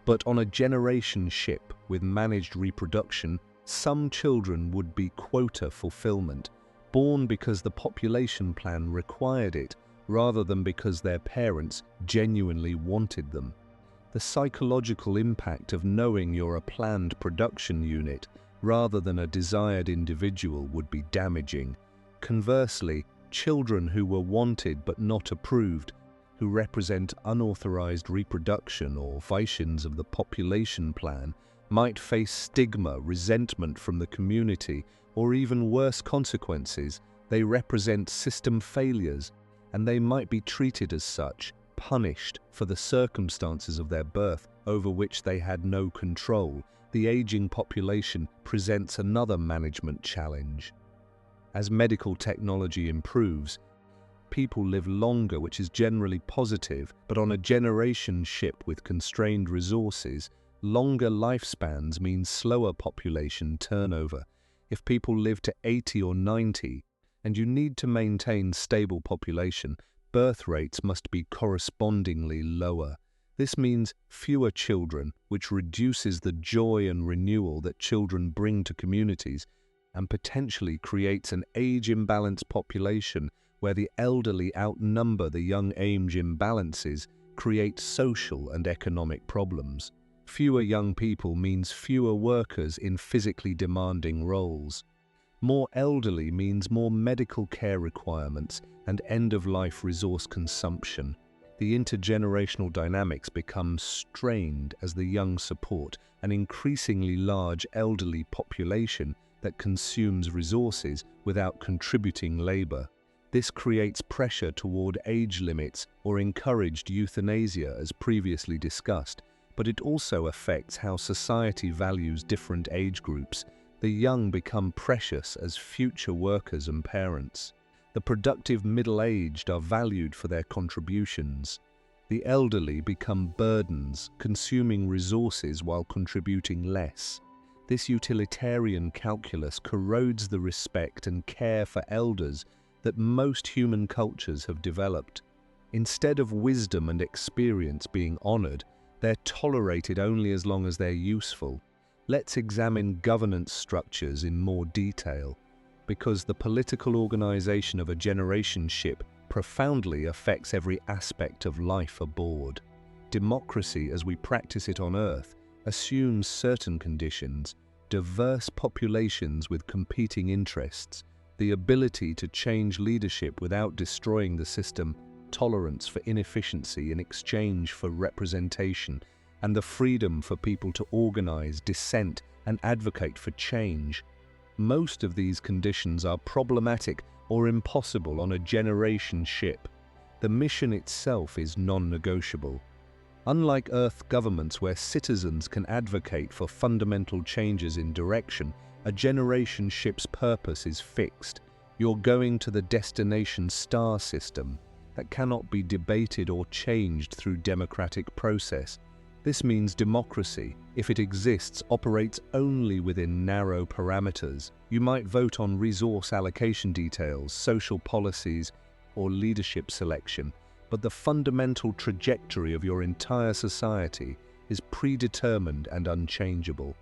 But on a generation ship with managed reproduction, some children would be quota fulfillment, born because the population plan required it, rather than because their parents genuinely wanted them. The psychological impact of knowing you're a planned production unit rather than a desired individual would be damaging. Conversely, children who were wanted but not approved, who represent unauthorized reproduction or violations of the population plan, might face stigma, resentment from the community, or even worse consequences. They represent system failures, and they might be treated as such, punished for the circumstances of their birth over which they had no control. The aging population presents another management challenge. As medical technology improves, people live longer, which is generally positive, but on a generation ship with constrained resources, longer lifespans mean slower population turnover. If people live to 80 or 90, and you need to maintain stable population, birth rates must be correspondingly lower. This means fewer children, which reduces the joy and renewal that children bring to communities, and potentially creates an age-imbalanced population where the elderly outnumber the young age imbalances, create social and economic problems. Fewer young people means fewer workers in physically demanding roles. More elderly means more medical care requirements and end-of-life resource consumption. The intergenerational dynamics become strained as the young support an increasingly large elderly population that consumes resources without contributing labor. This creates pressure toward age limits or encouraged euthanasia, as previously discussed, but it also affects how society values different age groups. The young become precious as future workers and parents. The productive middle-aged are valued for their contributions. The elderly become burdens, consuming resources while contributing less. This utilitarian calculus corrodes the respect and care for elders that most human cultures have developed. Instead of wisdom and experience being honored, they're tolerated only as long as they're useful. Let's examine governance structures in more detail, because the political organization of a generation ship profoundly affects every aspect of life aboard. Democracy, as we practice it on Earth, assumes certain conditions: diverse populations with competing interests, the ability to change leadership without destroying the system, tolerance for inefficiency in exchange for representation, and the freedom for people to organize, dissent, and advocate for change. Most of these conditions are problematic or impossible on a generation ship. The mission itself is non-negotiable. Unlike Earth governments where citizens can advocate for fundamental changes in direction, a generation ship's purpose is fixed. You're going to the destination star system that cannot be debated or changed through democratic process. This means democracy, if it exists, operates only within narrow parameters. You might vote on resource allocation details, social policies, or leadership selection, but the fundamental trajectory of your entire society is predetermined and unchangeable.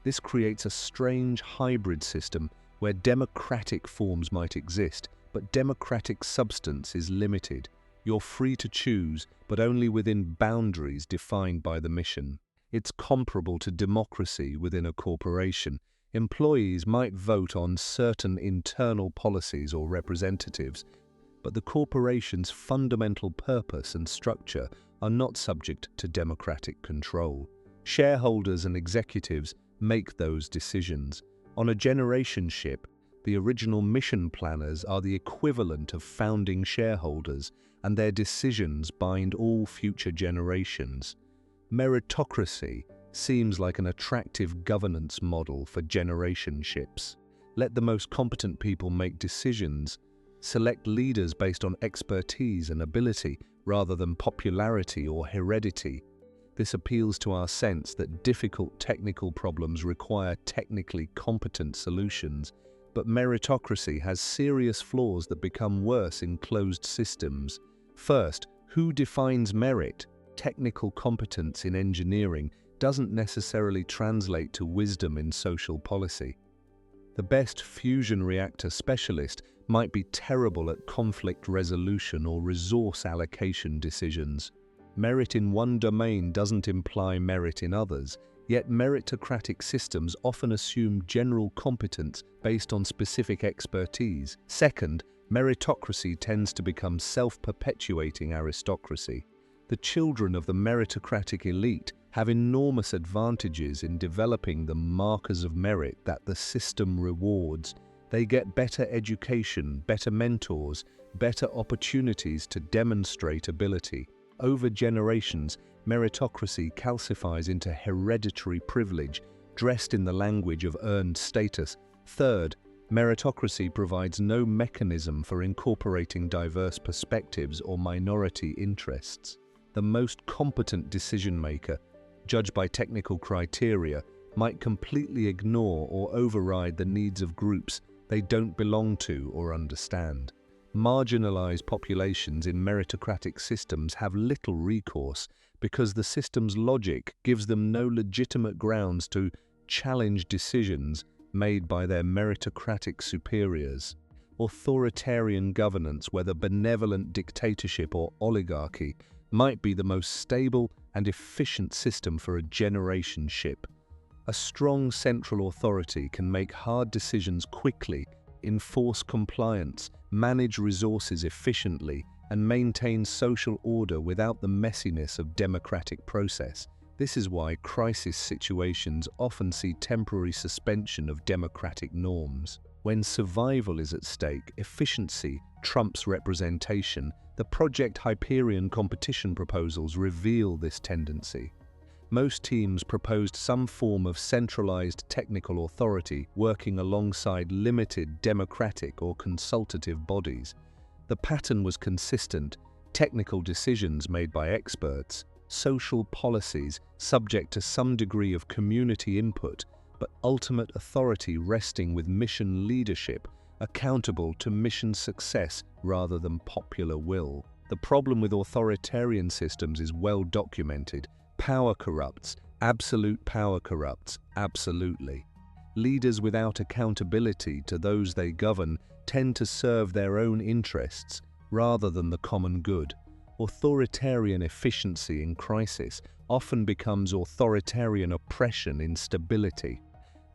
This creates a strange hybrid system where democratic forms might exist, but democratic substance is limited. You're free to choose, but only within boundaries defined by the mission. It's comparable to democracy within a corporation. Employees might vote on certain internal policies or representatives, but the corporation's fundamental purpose and structure are not subject to democratic control. Shareholders and executives make those decisions. On a generation ship, the original mission planners are the equivalent of founding shareholders, and their decisions bind all future generations. Meritocracy seems like an attractive governance model for generation ships. Let the most competent people make decisions. Select leaders based on expertise and ability rather than popularity or heredity. This appeals to our sense that difficult technical problems require technically competent solutions, but meritocracy has serious flaws that become worse in closed systems. First, who defines merit? Technical competence in engineering doesn't necessarily translate to wisdom in social policy. The best fusion reactor specialist might be terrible at conflict resolution or resource allocation decisions. Merit in one domain doesn't imply merit in others, yet meritocratic systems often assume general competence based on specific expertise. Second, meritocracy tends to become self-perpetuating aristocracy. The children of the meritocratic elite have enormous advantages in developing the markers of merit that the system rewards. They get better education, better mentors, better opportunities to demonstrate ability. Over generations, meritocracy calcifies into hereditary privilege, dressed in the language of earned status. Third, meritocracy provides no mechanism for incorporating diverse perspectives or minority interests. The most competent decision-maker, judged by technical criteria, might completely ignore or override the needs of groups they don't belong to or understand. Marginalized populations in meritocratic systems have little recourse because the system's logic gives them no legitimate grounds to challenge decisions made by their meritocratic superiors. Authoritarian governance, whether benevolent dictatorship or oligarchy, might be the most stable and efficient system for a generation ship. A strong central authority can make hard decisions quickly, enforce compliance, manage resources efficiently, and maintain social order without the messiness of democratic process. This is why crisis situations often see temporary suspension of democratic norms. When survival is at stake, efficiency trumps representation. The Project Hyperion competition proposals reveal this tendency. Most teams proposed some form of centralized technical authority working alongside limited democratic or consultative bodies. The pattern was consistent: technical decisions made by experts, social policies subject to some degree of community input, but ultimate authority resting with mission leadership, accountable to mission success rather than popular will. The problem with authoritarian systems is well documented. Power corrupts, absolute power corrupts, absolutely. Leaders without accountability to those they govern tend to serve their own interests rather than the common good. Authoritarian efficiency in crisis often becomes authoritarian oppression in stability.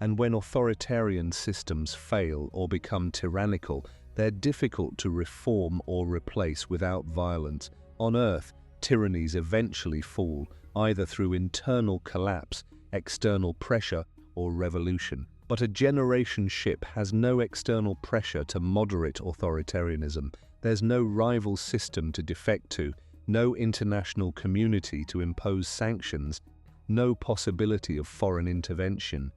And when authoritarian systems fail or become tyrannical, they're difficult to reform or replace without violence. On Earth, tyrannies eventually fall, either through internal collapse, external pressure, or revolution. But a generation ship has no external pressure to moderate authoritarianism. There's no rival system to defect to, no international community to impose sanctions, no possibility of foreign intervention.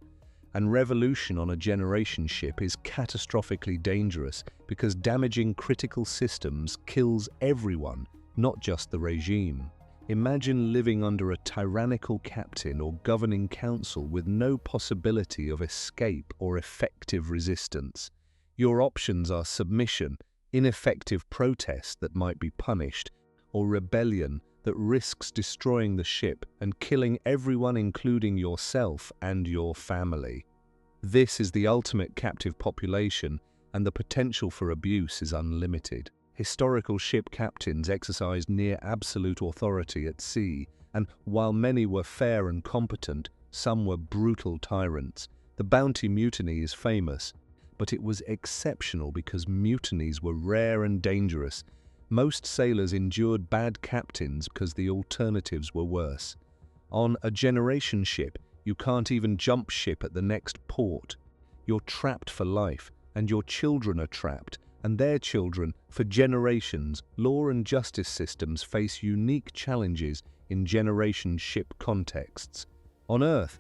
And revolution on a generation ship is catastrophically dangerous because damaging critical systems kills everyone, not just the regime. Imagine living under a tyrannical captain or governing council with no possibility of escape or effective resistance. Your options are submission, ineffective protest that might be punished, or rebellion that risks destroying the ship and killing everyone, including yourself and your family. This is the ultimate captive population, and the potential for abuse is unlimited. Historical ship captains exercised near absolute authority at sea, and while many were fair and competent, some were brutal tyrants. The Bounty Mutiny is famous, but it was exceptional because mutinies were rare and dangerous. Most sailors endured bad captains because the alternatives were worse. On a generation ship, you can't even jump ship at the next port. You're trapped for life, and your children are trapped, and their children for generations. Law and justice systems face unique challenges in generation ship contexts. On Earth,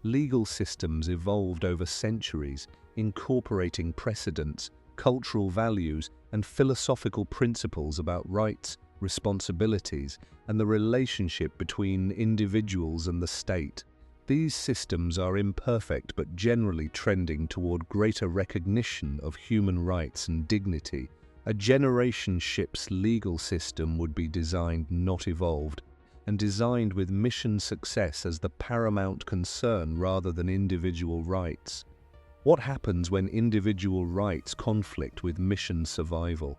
legal systems evolved over centuries, incorporating precedents, cultural values, and philosophical principles about rights, responsibilities, and the relationship between individuals and the state. These systems are imperfect but generally trending toward greater recognition of human rights and dignity. A generation ship's legal system would be designed, not evolved, and designed with mission success as the paramount concern rather than individual rights. What happens when individual rights conflict with mission survival?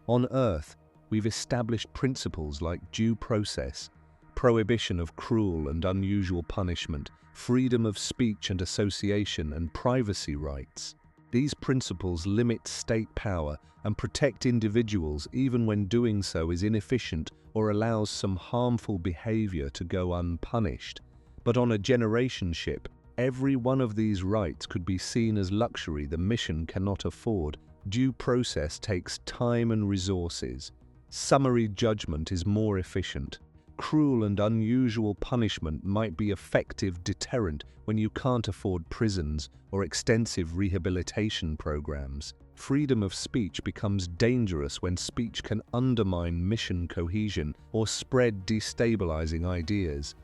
On Earth, we've established principles like due process, prohibition of cruel and unusual punishment, freedom of speech and association, and privacy rights. These principles limit state power and protect individuals even when doing so is inefficient or allows some harmful behavior to go unpunished. But on a generation ship, every one of these rights could be seen as luxury the mission cannot afford. Due process takes time and resources. Summary judgment is more efficient. Cruel and unusual punishment might be effective deterrent when you can't afford prisons or extensive rehabilitation programs. Freedom of speech becomes dangerous when speech can undermine mission cohesion or spread destabilizing ideas.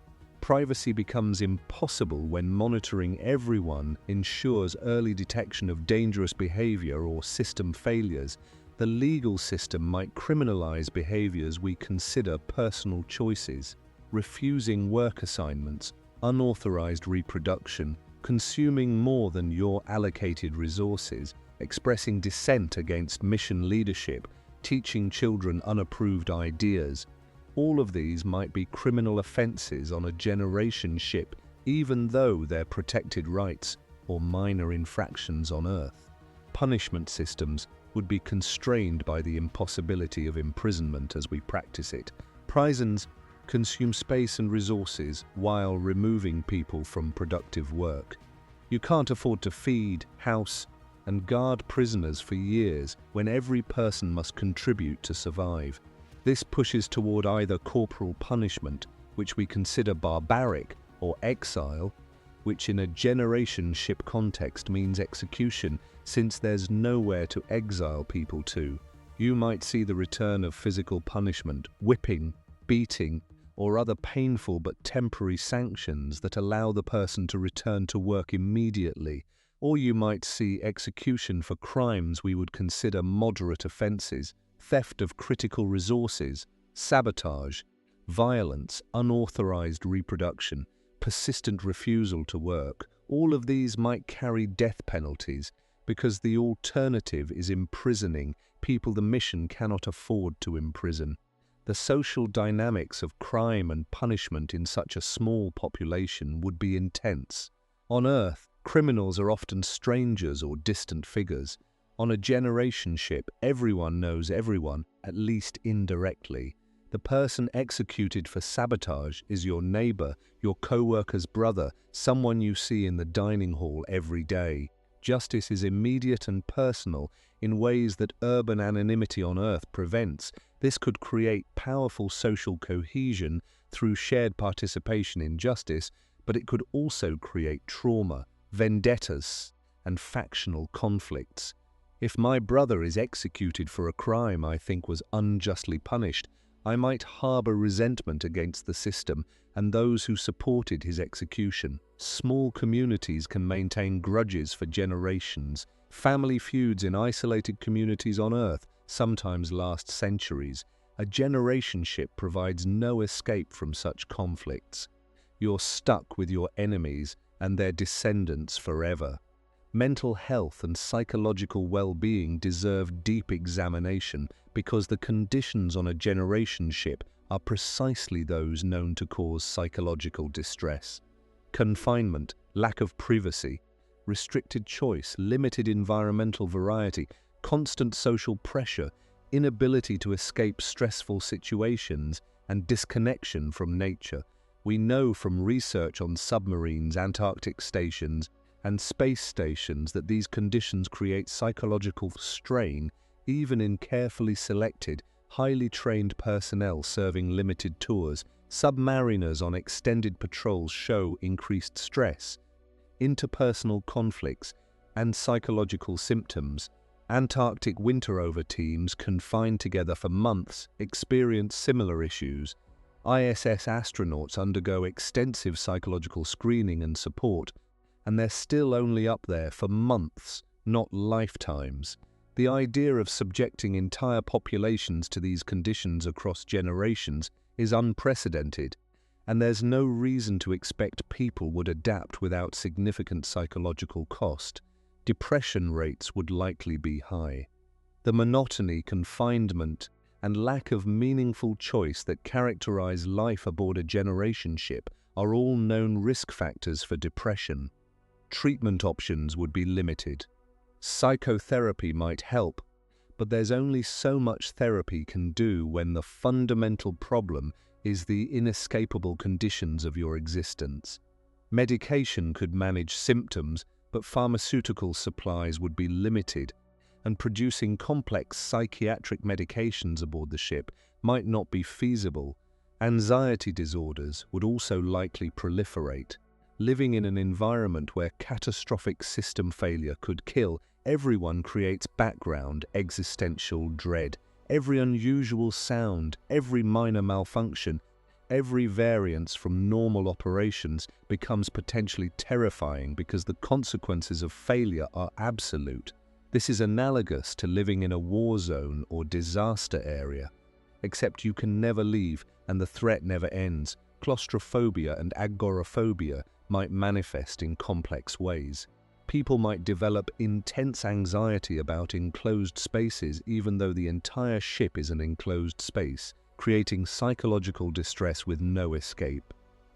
Privacy becomes impossible when monitoring everyone ensures early detection of dangerous behavior or system failures. The legal system might criminalize behaviors we consider personal choices, refusing work assignments, unauthorized reproduction, consuming more than your allocated resources, expressing dissent against mission leadership, teaching children unapproved ideas. All of these might be criminal offenses on a generation ship, even though they're protected rights or minor infractions on Earth. Punishment systems would be constrained by the impossibility of imprisonment as we practice it. Prisons consume space and resources while removing people from productive work. You can't afford to feed, house, and guard prisoners for years when every person must contribute to survive. This pushes toward either corporal punishment, which we consider barbaric, or exile, which in a generation ship context means execution, since there's nowhere to exile people to. You might see the return of physical punishment, whipping, beating, or other painful but temporary sanctions that allow the person to return to work immediately. Or you might see execution for crimes we would consider moderate offenses, theft of critical resources, sabotage, violence, unauthorized reproduction, persistent refusal to work. All of these might carry death penalties because the alternative is imprisoning people the mission cannot afford to imprison. The social dynamics of crime and punishment in such a small population would be intense. On Earth, criminals are often strangers or distant figures. On a generation ship, everyone knows everyone, at least indirectly. The person executed for sabotage is your neighbor, your co-worker's brother, someone you see in the dining hall every day. Justice is immediate and personal in ways that urban anonymity on Earth prevents. This could create powerful social cohesion through shared participation in justice, but it could also create trauma, vendettas, and factional conflicts. If my brother is executed for a crime I think was unjustly punished, I might harbor resentment against the system and those who supported his execution. Small communities can maintain grudges for generations. Family feuds in isolated communities on Earth sometimes last centuries. A generation ship provides no escape from such conflicts. You're stuck with your enemies and their descendants forever. Mental health and psychological well-being deserve deep examination because the conditions on a generation ship are precisely those known to cause psychological distress. Confinement, lack of privacy, restricted choice, limited environmental variety, constant social pressure, inability to escape stressful situations, and disconnection from nature. We know from research on submarines, Antarctic stations, and space stations that these conditions create psychological strain even in carefully selected, highly trained personnel serving limited tours. Submariners on extended patrols show increased stress, interpersonal conflicts, and psychological symptoms. Antarctic winter-over teams confined together for months experience similar issues. ISS astronauts undergo extensive psychological screening and support, and they're still only up there for months, not lifetimes. The idea of subjecting entire populations to these conditions across generations is unprecedented, and there's no reason to expect people would adapt without significant psychological cost. Depression rates would likely be high. The monotony, confinement, and lack of meaningful choice that characterize life aboard a generation ship are all known risk factors for depression. Treatment options would be limited. Psychotherapy might help, but there's only so much therapy can do when the fundamental problem is the inescapable conditions of your existence. Medication could manage symptoms, but pharmaceutical supplies would be limited, and producing complex psychiatric medications aboard the ship might not be feasible. Anxiety disorders would also likely proliferate. Living in an environment where catastrophic system failure could kill everyone creates background existential dread. Every unusual sound, every minor malfunction, every variance from normal operations becomes potentially terrifying because the consequences of failure are absolute. This is analogous to living in a war zone or disaster area, except you can never leave and the threat never ends. Claustrophobia and agoraphobia might manifest in complex ways. People might develop intense anxiety about enclosed spaces even though the entire ship is an enclosed space. creating psychological distress with no escape.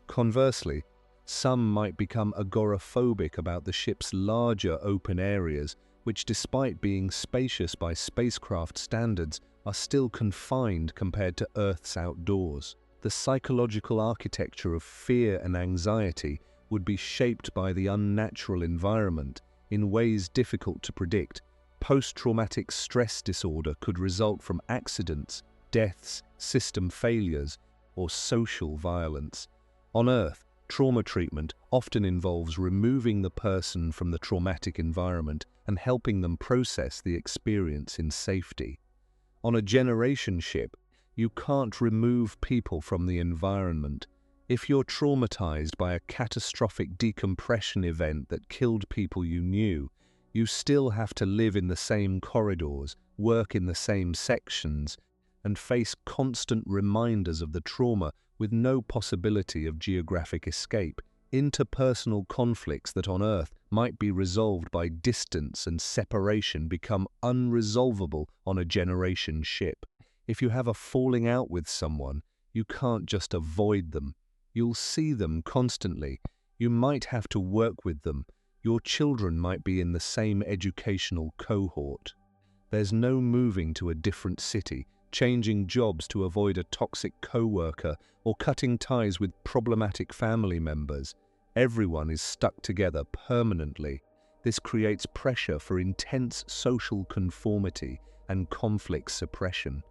Conversely, some might become agoraphobic about the ship's larger open areas, which, despite being spacious by spacecraft standards, are still confined compared to Earth's outdoors. The psychological architecture of fear and anxiety would be shaped by the unnatural environment in ways difficult to predict. Post-traumatic stress disorder could result from accidents, deaths, system failures, or social violence. On Earth, trauma treatment often involves removing the person from the traumatic environment and helping them process the experience in safety. On a generation ship, you can't remove people from the environment. If you're traumatized by a catastrophic decompression event that killed people you knew, you still have to live in the same corridors, work in the same sections, and face constant reminders of the trauma with no possibility of geographic escape. Interpersonal conflicts that on Earth might be resolved by distance and separation become unresolvable on a generation ship. If you have a falling out with someone, you can't just avoid them. You'll see them constantly. You might have to work with them. Your children might be in the same educational cohort. There's no moving to a different city, changing jobs to avoid a toxic co-worker, or cutting ties with problematic family members. Everyone is stuck together permanently. This creates pressure for intense social conformity and conflict suppression.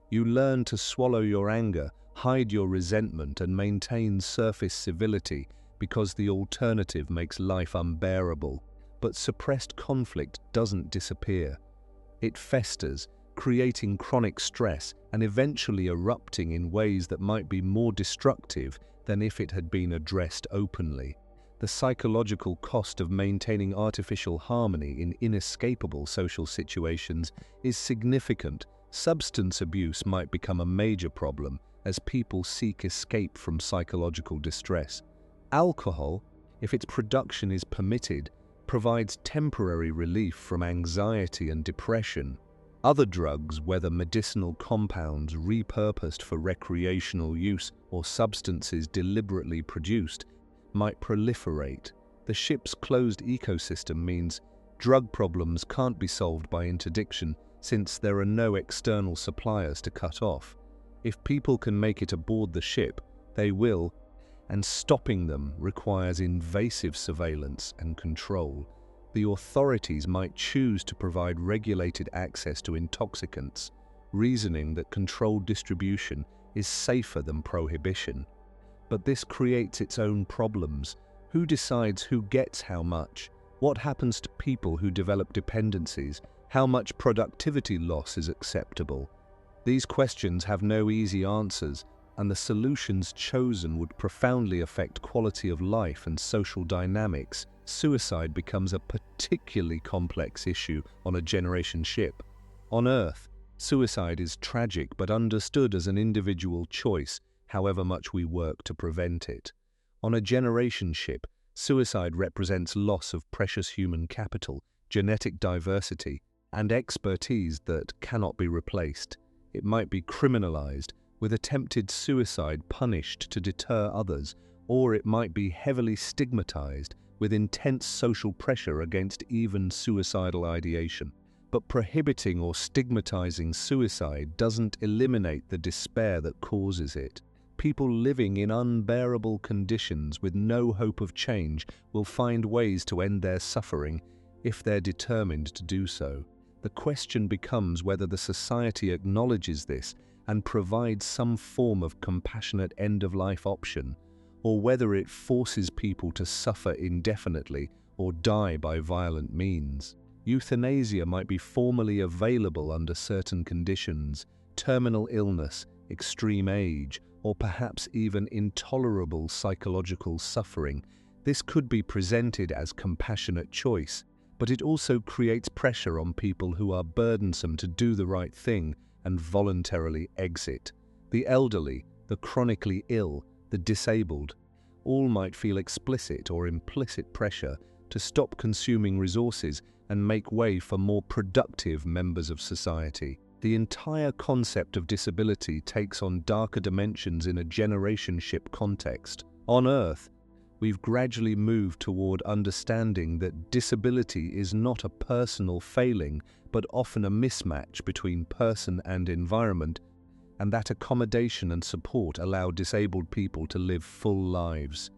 You learn to swallow your anger, hide your resentment, and maintain surface civility because the alternative makes life unbearable. But suppressed conflict doesn't disappear. It festers, creating chronic stress and eventually erupting in ways that might be more destructive than if it had been addressed openly. The psychological cost of maintaining artificial harmony in inescapable social situations is significant. Substance abuse might become a major problem as people seek escape from psychological distress. Alcohol, if its production is permitted, provides temporary relief from anxiety and depression. Other drugs, whether medicinal compounds repurposed for recreational use or substances deliberately produced, might proliferate. The ship's closed ecosystem means drug problems can't be solved by interdiction since there are no external suppliers to cut off. If people can make it aboard the ship, they will, and stopping them requires invasive surveillance and control. The authorities might choose to provide regulated access to intoxicants, reasoning that controlled distribution is safer than prohibition. But this creates its own problems. Who decides who gets how much? What happens to people who develop dependencies? How much productivity loss is acceptable? These questions have no easy answers, and the solutions chosen would profoundly affect quality of life and social dynamics. Suicide becomes a particularly complex issue on a generation ship. On Earth, suicide is tragic but understood as an individual choice, however much we work to prevent it. On a generation ship, suicide represents loss of precious human capital, genetic diversity, and expertise that cannot be replaced. It might be criminalized, with attempted suicide punished to deter others, or it might be heavily stigmatized, with intense social pressure against even suicidal ideation. But prohibiting or stigmatizing suicide doesn't eliminate the despair that causes it. People living in unbearable conditions with no hope of change will find ways to end their suffering if they're determined to do so. The question becomes whether the society acknowledges this and provides some form of compassionate end-of-life option, or whether it forces people to suffer indefinitely or die by violent means. Euthanasia might be formally available under certain conditions: terminal illness, extreme age, or perhaps even intolerable psychological suffering. This could be presented as compassionate choice, but it also creates pressure on people who are burdensome to do the right thing and voluntarily exit. The elderly, the chronically ill, the disabled, all might feel explicit or implicit pressure to stop consuming resources and make way for more productive members of society. The entire concept of disability takes on darker dimensions in a generationship context. On Earth, we've gradually moved toward understanding that disability is not a personal failing, but often a mismatch between person and environment, and that accommodation and support allow disabled people to live full lives.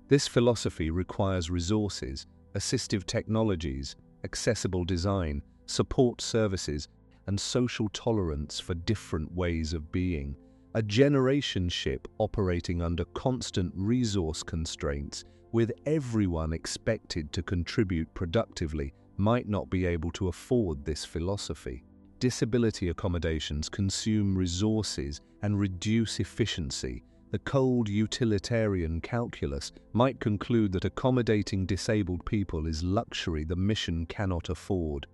This philosophy requires resources, assistive technologies, accessible design, support services, and social tolerance for different ways of being. A generationship operating under constant resource constraints, with everyone expected to contribute productively, might not be able to afford this philosophy. Disability accommodations consume resources and reduce efficiency. The cold utilitarian calculus might conclude that accommodating disabled people is luxury the mission cannot afford.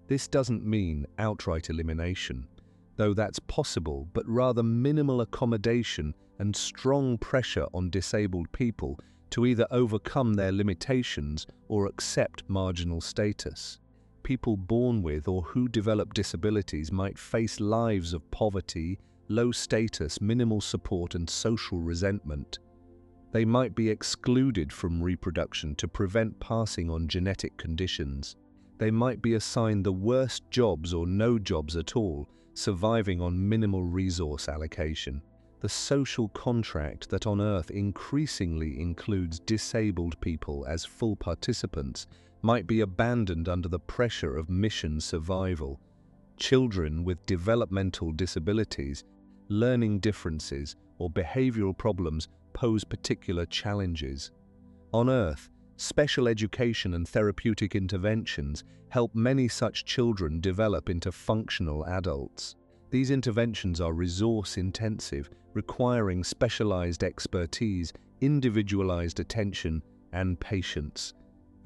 This doesn't mean outright elimination, though that's possible, but rather minimal accommodation and strong pressure on disabled people to either overcome their limitations or accept marginal status. People born with or who develop disabilities might face lives of poverty, low status, minimal support, and social resentment. They might be excluded from reproduction to prevent passing on genetic conditions. They might be assigned the worst jobs or no jobs at all, surviving on minimal resource allocation. The social contract that on Earth increasingly includes disabled people as full participants might be abandoned under the pressure of mission survival. Children with developmental disabilities, learning differences, or behavioral problems pose particular challenges. On Earth, special education and therapeutic interventions help many such children develop into functional adults. These interventions are resource-intensive, requiring specialized expertise, individualized attention, and patience.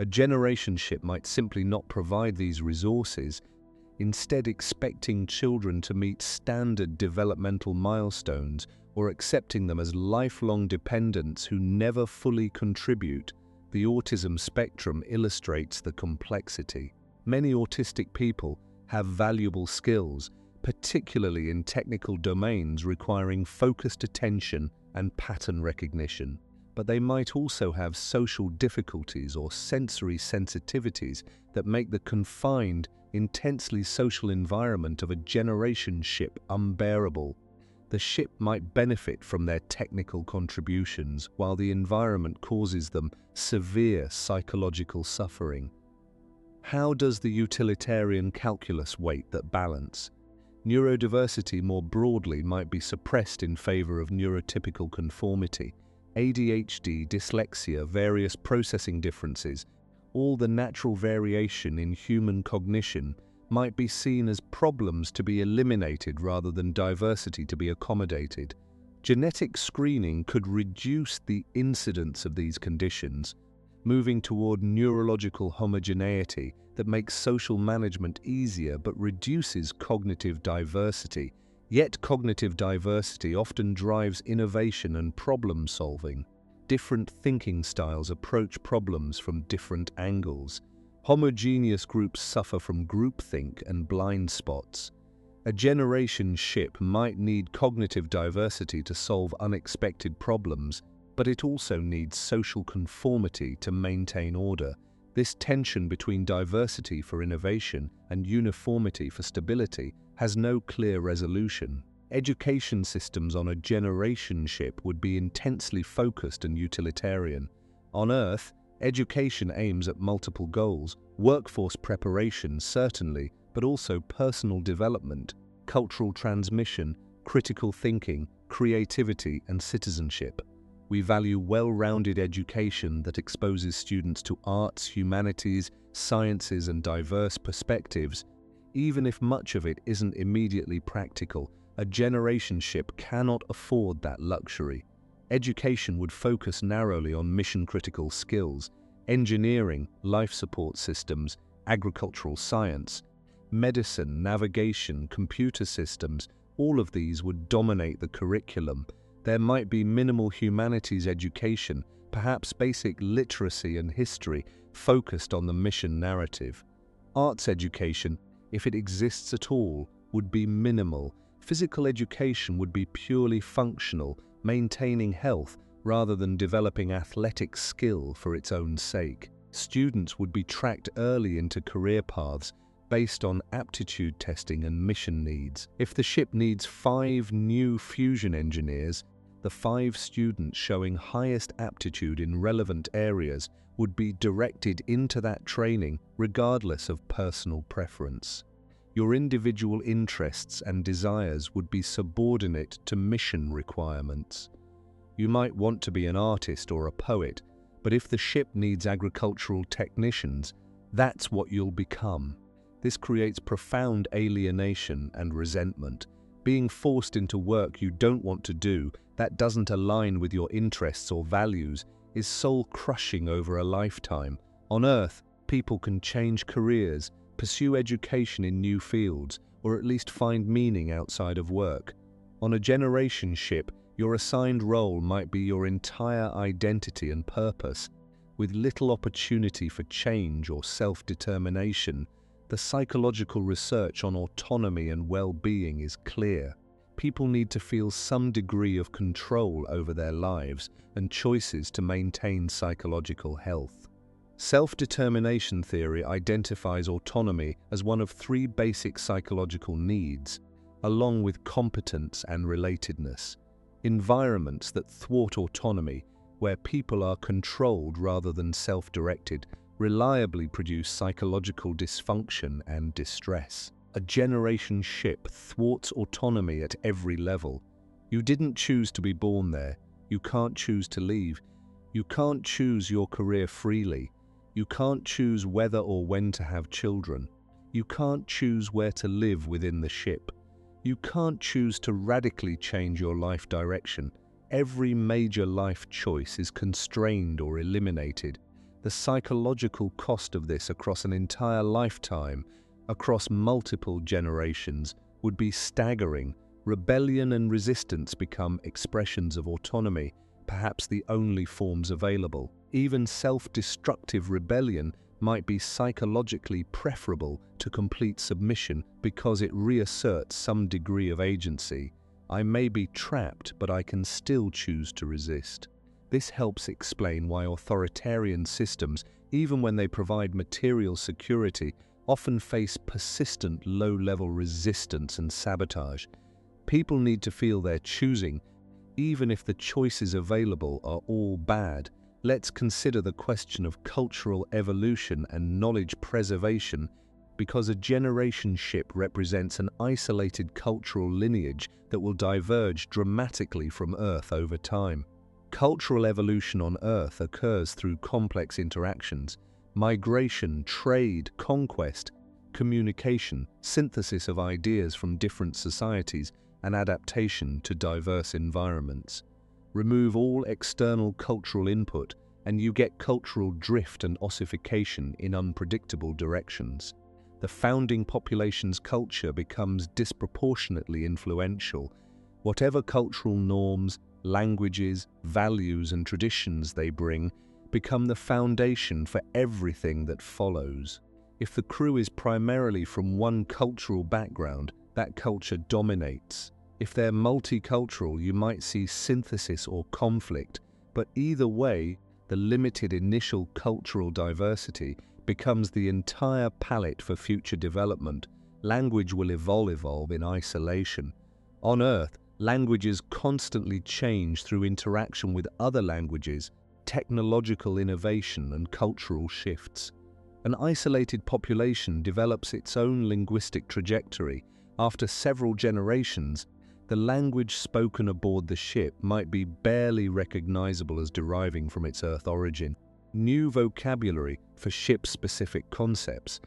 A generationship might simply not provide these resources, instead expecting children to meet standard developmental milestones or accepting them as lifelong dependents who never fully contribute. The autism spectrum illustrates the complexity. Many autistic people have valuable skills, particularly in technical domains requiring focused attention and pattern recognition. But they might also have social difficulties or sensory sensitivities that make the confined, intensely social environment of a generation ship unbearable. The ship might benefit from their technical contributions, while the environment causes them severe psychological suffering. How does the utilitarian calculus weight that balance? Neurodiversity more broadly might be suppressed in favor of neurotypical conformity. ADHD, dyslexia, various processing differences, all the natural variation in human cognition might be seen as problems to be eliminated rather than diversity to be accommodated. Genetic screening could reduce the incidence of these conditions, moving toward neurological homogeneity that makes social management easier but reduces cognitive diversity. Yet cognitive diversity often drives innovation and problem solving. Different thinking styles approach problems from different angles. Homogeneous groups suffer from groupthink and blind spots. A generation ship might need cognitive diversity to solve unexpected problems, but it also needs social conformity to maintain order. This tension between diversity for innovation and uniformity for stability has no clear resolution. Education systems on a generation ship would be intensely focused and utilitarian. On Earth, education aims at multiple goals: workforce preparation, certainly, but also personal development, cultural transmission, critical thinking, creativity, and citizenship. We value well-rounded education that exposes students to arts, humanities, sciences, and diverse perspectives. Even if much of it isn't immediately practical, a generation ship cannot afford that luxury. Education would focus narrowly on mission-critical skills: engineering, life support systems, agricultural science, medicine, navigation, computer systems. All of these would dominate the curriculum. There might be minimal humanities education, perhaps basic literacy and history, focused on the mission narrative. Arts education, if it exists at all, would be minimal. Physical education would be purely functional, maintaining health rather than developing athletic skill for its own sake. Students would be tracked early into career paths based on aptitude testing and mission needs. If the ship needs 5 new fusion engineers, the 5 students showing highest aptitude in relevant areas would be directed into that training regardless of personal preference. Your individual interests and desires would be subordinate to mission requirements. You might want to be an artist or a poet, but if the ship needs agricultural technicians, that's what you'll become. This creates profound alienation and resentment. Being forced into work you don't want to do, that doesn't align with your interests or values, is soul-crushing over a lifetime. On Earth, people can change careers, pursue education in new fields, or at least find meaning outside of work. On a generation ship, your assigned role might be your entire identity and purpose. With little opportunity for change or self-determination, the psychological research on autonomy and well-being is clear. People need to feel some degree of control over their lives and choices to maintain psychological health. Self-determination theory identifies autonomy as one of 3 basic psychological needs, along with competence and relatedness. Environments that thwart autonomy, where people are controlled rather than self-directed, reliably produce psychological dysfunction and distress. A generation ship thwarts autonomy at every level. You didn't choose to be born there. You can't choose to leave. You can't choose your career freely. You can't choose whether or when to have children. You can't choose where to live within the ship. You can't choose to radically change your life direction. Every major life choice is constrained or eliminated. The psychological cost of this across an entire lifetime, across multiple generations, would be staggering. Rebellion and resistance become expressions of autonomy, perhaps the only forms available. Even self-destructive rebellion might be psychologically preferable to complete submission because it reasserts some degree of agency. I may be trapped, but I can still choose to resist. This helps explain why authoritarian systems, even when they provide material security, often face persistent low-level resistance and sabotage. People need to feel they're choosing, even if the choices available are all bad. Let's consider the question of cultural evolution and knowledge preservation, because a generation ship represents an isolated cultural lineage that will diverge dramatically from Earth over time. Cultural evolution on Earth occurs through complex interactions: migration, trade, conquest, communication, synthesis of ideas from different societies, and adaptation to diverse environments. Remove all external cultural input, and you get cultural drift and ossification in unpredictable directions. The founding population's culture becomes disproportionately influential. Whatever cultural norms, languages, values, and traditions they bring become the foundation for everything that follows. If the crew is primarily from one cultural background, that culture dominates. If they're multicultural, you might see synthesis or conflict, but either way, the limited initial cultural diversity becomes the entire palette for future development. Language will evolve in isolation. On Earth, languages constantly change through interaction with other languages, technological innovation, and cultural shifts. An isolated population develops its own linguistic trajectory. After several generations, the language spoken aboard the ship might be barely recognizable as deriving from its Earth origin. New vocabulary for ship-specific concepts,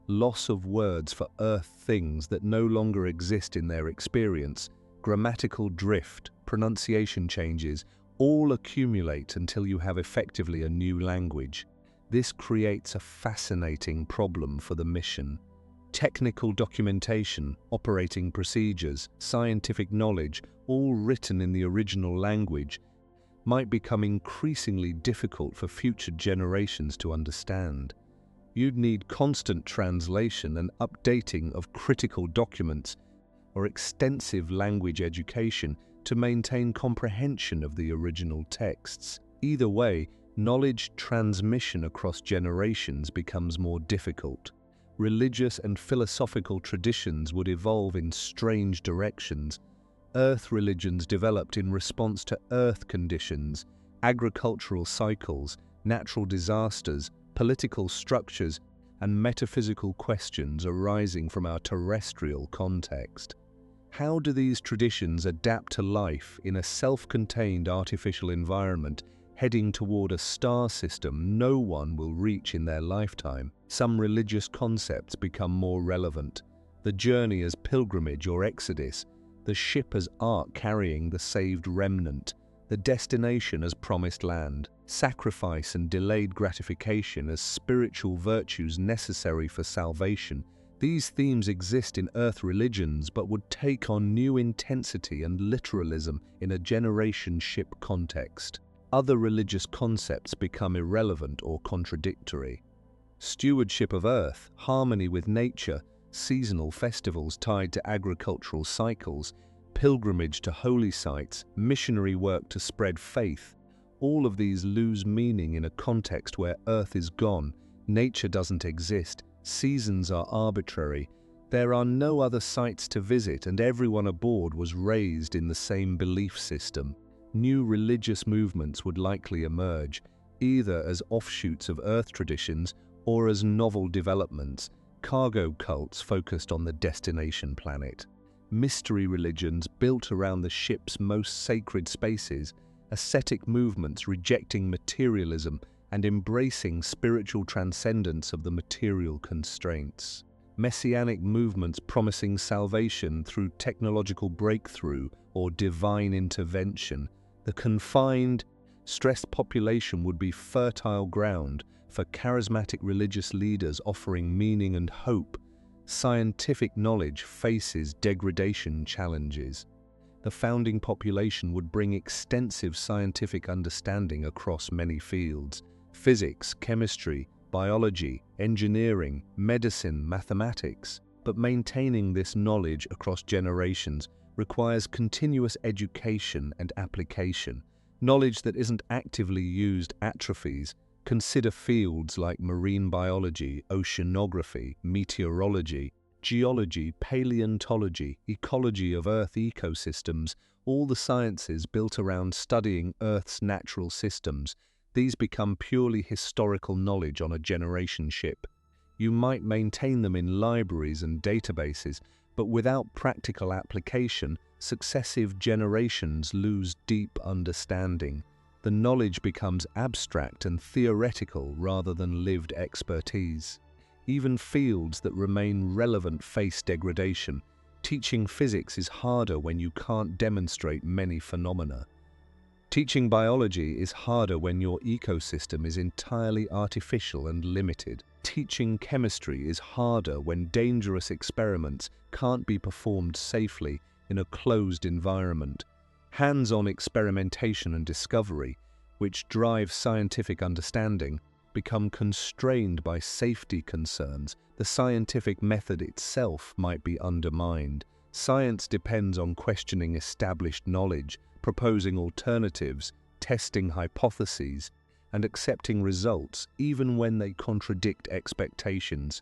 loss of words for Earth things that no longer exist in their experience, grammatical drift, pronunciation changes, all accumulate until you have effectively a new language. This creates a fascinating problem for the mission. Technical documentation, operating procedures, scientific knowledge, all written in the original language, might become increasingly difficult for future generations to understand. You'd need constant translation and updating of critical documents or extensive language education to maintain comprehension of the original texts. Either way, knowledge transmission across generations becomes more difficult. Religious and philosophical traditions would evolve in strange directions. Earth religions developed in response to Earth conditions, agricultural cycles, natural disasters, political structures, and metaphysical questions arising from our terrestrial context. How do these traditions adapt to life in a self-contained artificial environment heading toward a star system no one will reach in their lifetime? Some religious concepts become more relevant. The journey as pilgrimage or exodus, the ship as ark carrying the saved remnant, the destination as promised land, sacrifice and delayed gratification as spiritual virtues necessary for salvation. These themes exist in Earth religions but would take on new intensity and literalism in a generation ship context. Other religious concepts become irrelevant or contradictory. Stewardship of Earth, harmony with nature, seasonal festivals tied to agricultural cycles, pilgrimage to holy sites, missionary work to spread faith, all of these lose meaning in a context where Earth is gone, nature doesn't exist, seasons are arbitrary, there are no other sites to visit, and everyone aboard was raised in the same belief system. New religious movements would likely emerge, either as offshoots of Earth traditions or as novel developments, cargo cults focused on the destination planet, mystery religions built around the ship's most sacred spaces, ascetic movements rejecting materialism and embracing spiritual transcendence of the material constraints, messianic movements promising salvation through technological breakthrough or divine intervention. The confined, stressed population would be fertile ground for charismatic religious leaders offering meaning and hope. Scientific knowledge faces degradation challenges. The founding population would bring extensive scientific understanding across many fields: physics, chemistry, biology, engineering, medicine, mathematics. But maintaining this knowledge across generations requires continuous education and application. Knowledge that isn't actively used atrophies. Consider fields like marine biology, oceanography, meteorology, geology, paleontology, ecology of Earth ecosystems, all the sciences built around studying Earth's natural systems. These become purely historical knowledge on a generation ship. You might maintain them in libraries and databases, but without practical application, successive generations lose deep understanding. The knowledge becomes abstract and theoretical rather than lived expertise. Even fields that remain relevant face degradation. Teaching physics is harder when you can't demonstrate many phenomena. Teaching biology is harder when your ecosystem is entirely artificial and limited. Teaching chemistry is harder when dangerous experiments can't be performed safely in a closed environment. Hands-on experimentation and discovery, which drive scientific understanding, become constrained by safety concerns. The scientific method itself might be undermined. Science depends on questioning established knowledge, proposing alternatives, testing hypotheses, and accepting results even when they contradict expectations.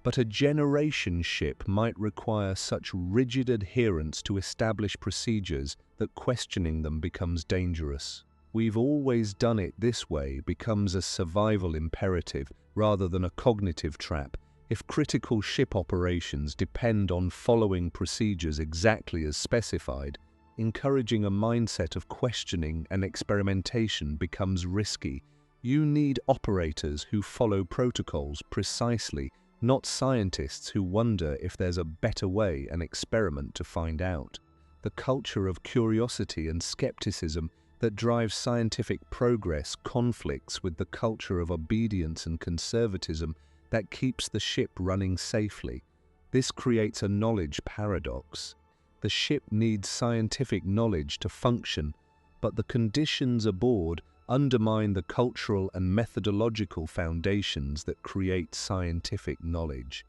But a generation ship might require such rigid adherence to established procedures that questioning them becomes dangerous. "We've always done it this way" becomes a survival imperative rather than a cognitive trap. If critical ship operations depend on following procedures exactly as specified, encouraging a mindset of questioning and experimentation becomes risky. You need operators who follow protocols precisely, not scientists who wonder if there's a better way and experiment to find out. The culture of curiosity and skepticism that drives scientific progress conflicts with the culture of obedience and conservatism that keeps the ship running safely. This creates a knowledge paradox. The ship needs scientific knowledge to function, but the conditions aboard undermine the cultural and methodological foundations that create scientific knowledge.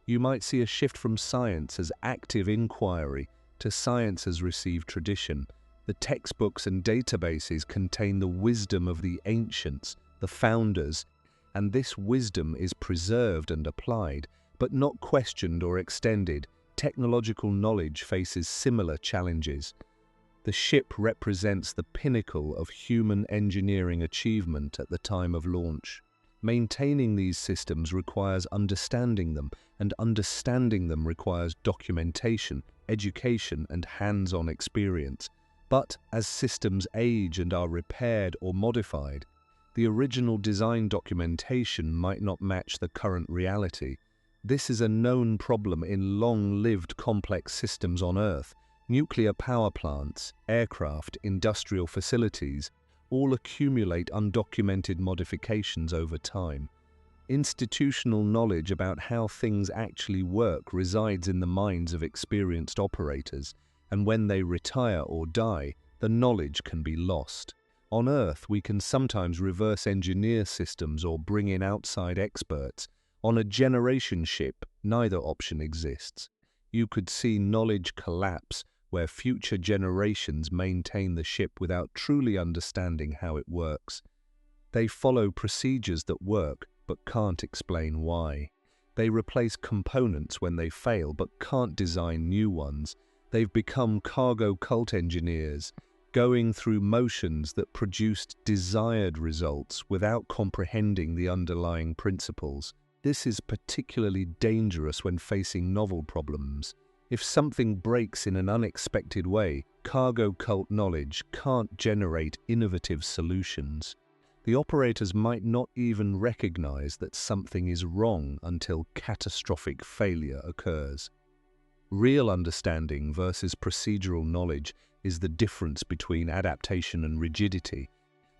You might see a shift from science as active inquiry to science as received tradition. The textbooks and databases contain the wisdom of the ancients, the founders, and this wisdom is preserved and applied, but not questioned or extended. Technological knowledge faces similar challenges. The ship represents the pinnacle of human engineering achievement at the time of launch. Maintaining these systems requires understanding them, and understanding them requires documentation, education, and hands-on experience. But as systems age and are repaired or modified, the original design documentation might not match the current reality. This is a known problem in long-lived complex systems on Earth. Nuclear power plants, aircraft, industrial facilities all accumulate undocumented modifications over time. Institutional knowledge about how things actually work resides in the minds of experienced operators, and when they retire or die, the knowledge can be lost. On Earth, we can sometimes reverse engineer systems or bring in outside experts. On a generation ship, neither option exists. You could see knowledge collapse where future generations maintain the ship without truly understanding how it works. They follow procedures that work but can't explain why. They replace components when they fail but can't design new ones. They've become cargo cult engineers, going through motions that produced desired results without comprehending the underlying principles. This is particularly dangerous when facing novel problems. If something breaks in an unexpected way, cargo cult knowledge can't generate innovative solutions. The operators might not even recognize that something is wrong until catastrophic failure occurs. Real understanding versus procedural knowledge is the difference between adaptation and rigidity,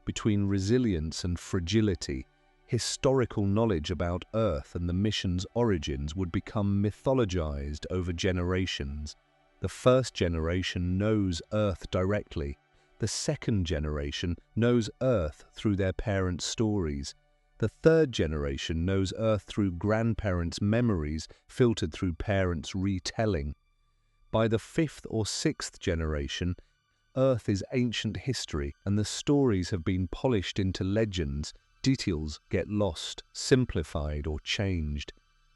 between resilience and fragility. Historical knowledge about Earth and the mission's origins would become mythologized over generations. The first generation knows Earth directly. The second generation knows Earth through their parents' stories. The third generation knows Earth through grandparents' memories filtered through parents' retelling. By the fifth or sixth generation, Earth is ancient history and the stories have been polished into legends. Details get lost, simplified, or changed.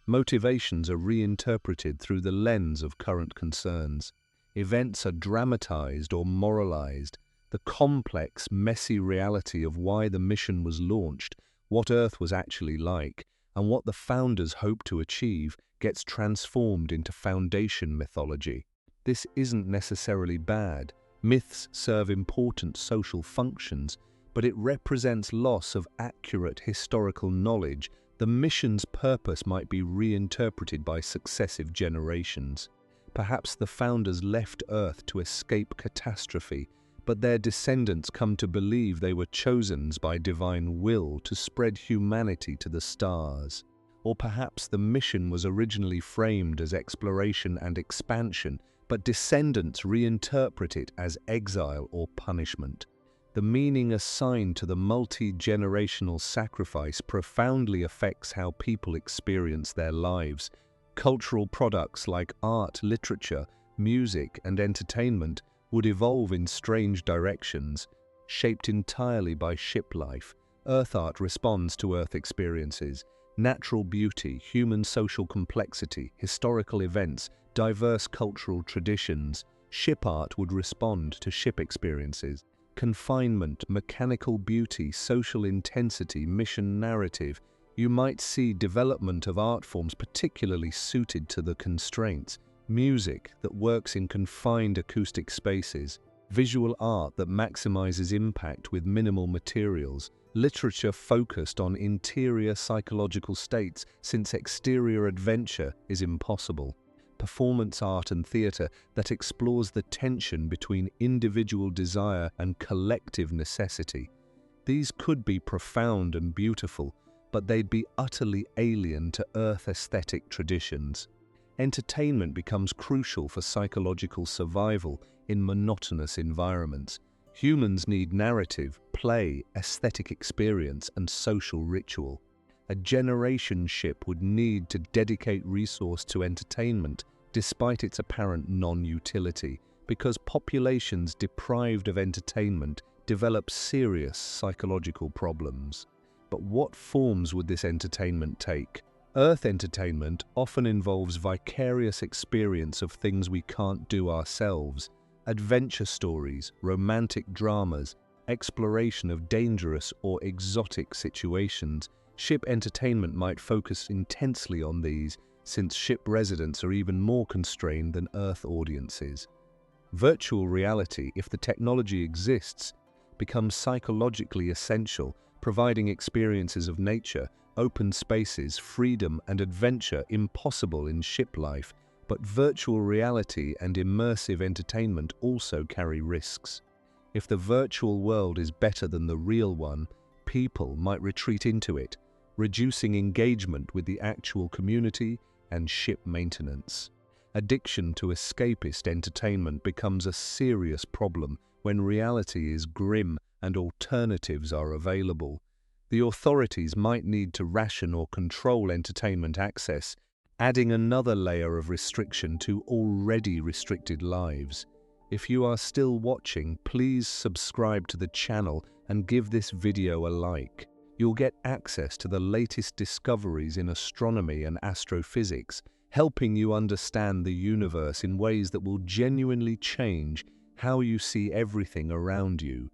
Motivations are reinterpreted through the lens of current concerns. Events are dramatized or moralized. The complex, messy reality of why the mission was launched, what Earth was actually like, and what the founders hoped to achieve gets transformed into foundation mythology. This isn't necessarily bad. Myths serve important social functions, but it represents loss of accurate historical knowledge. The mission's purpose might be reinterpreted by successive generations. Perhaps the founders left Earth to escape catastrophe, but their descendants come to believe they were chosen by divine will to spread humanity to the stars. Or perhaps the mission was originally framed as exploration and expansion, but descendants reinterpret it as exile or punishment. The meaning assigned to the multi-generational sacrifice profoundly affects how people experience their lives. Cultural products like art, literature, music, and entertainment would evolve in strange directions, shaped entirely by ship life. Earth art responds to Earth experiences. Natural beauty, human social complexity, historical events, diverse cultural traditions. Ship art would respond to ship experiences. Confinement, mechanical beauty, social intensity, mission narrative. You might see development of art forms particularly suited to the constraints. Music that works in confined acoustic spaces. Visual art that maximizes impact with minimal materials. Literature focused on interior psychological states, since exterior adventure is impossible. Performance art and theatre that explores the tension between individual desire and collective necessity. These could be profound and beautiful, but they'd be utterly alien to Earth aesthetic traditions. Entertainment becomes crucial for psychological survival in monotonous environments. Humans need narrative, play, aesthetic experience, and social ritual. A generation ship would need to dedicate resource to entertainment despite its apparent non-utility, because populations deprived of entertainment develop serious psychological problems. But what forms would this entertainment take? Earth entertainment often involves vicarious experience of things we can't do ourselves, adventure stories, romantic dramas, exploration of dangerous or exotic situations. Ship entertainment might focus intensely on these, since ship residents are even more constrained than Earth audiences. Virtual reality, if the technology exists, becomes psychologically essential, providing experiences of nature, open spaces, freedom, and adventure impossible in ship life. But virtual reality and immersive entertainment also carry risks. If the virtual world is better than the real one, people might retreat into it, reducing engagement with the actual community and ship maintenance. Addiction to escapist entertainment becomes a serious problem when reality is grim and alternatives are available. The authorities might need to ration or control entertainment access, adding another layer of restriction to already restricted lives. If you are still watching, please subscribe to the channel and give this video a like. You'll get access to the latest discoveries in astronomy and astrophysics, helping you understand the universe in ways that will genuinely change how you see everything around you.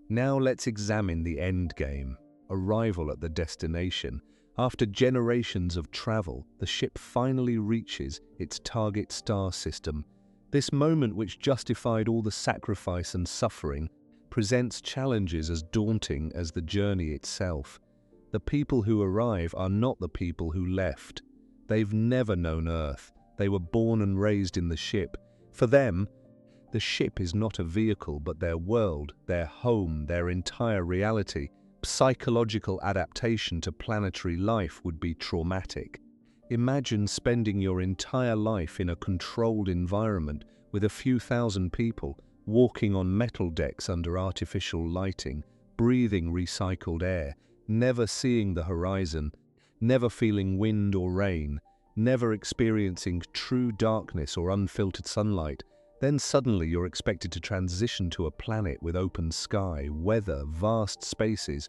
Now let's examine the end game, arrival at the destination. After generations of travel, the ship finally reaches its target star system. This moment, which justified all the sacrifice and suffering, presents challenges as daunting as the journey itself. The people who arrive are not the people who left. They've never known Earth. They were born and raised in the ship. For them, the ship is not a vehicle, but their world, their home, their entire reality. Psychological adaptation to planetary life would be traumatic. Imagine spending your entire life in a controlled environment with a few thousand people, walking on metal decks under artificial lighting, breathing recycled air, never seeing the horizon, never feeling wind or rain, never experiencing true darkness or unfiltered sunlight. Then suddenly you're expected to transition to a planet with open sky, weather, vast spaces,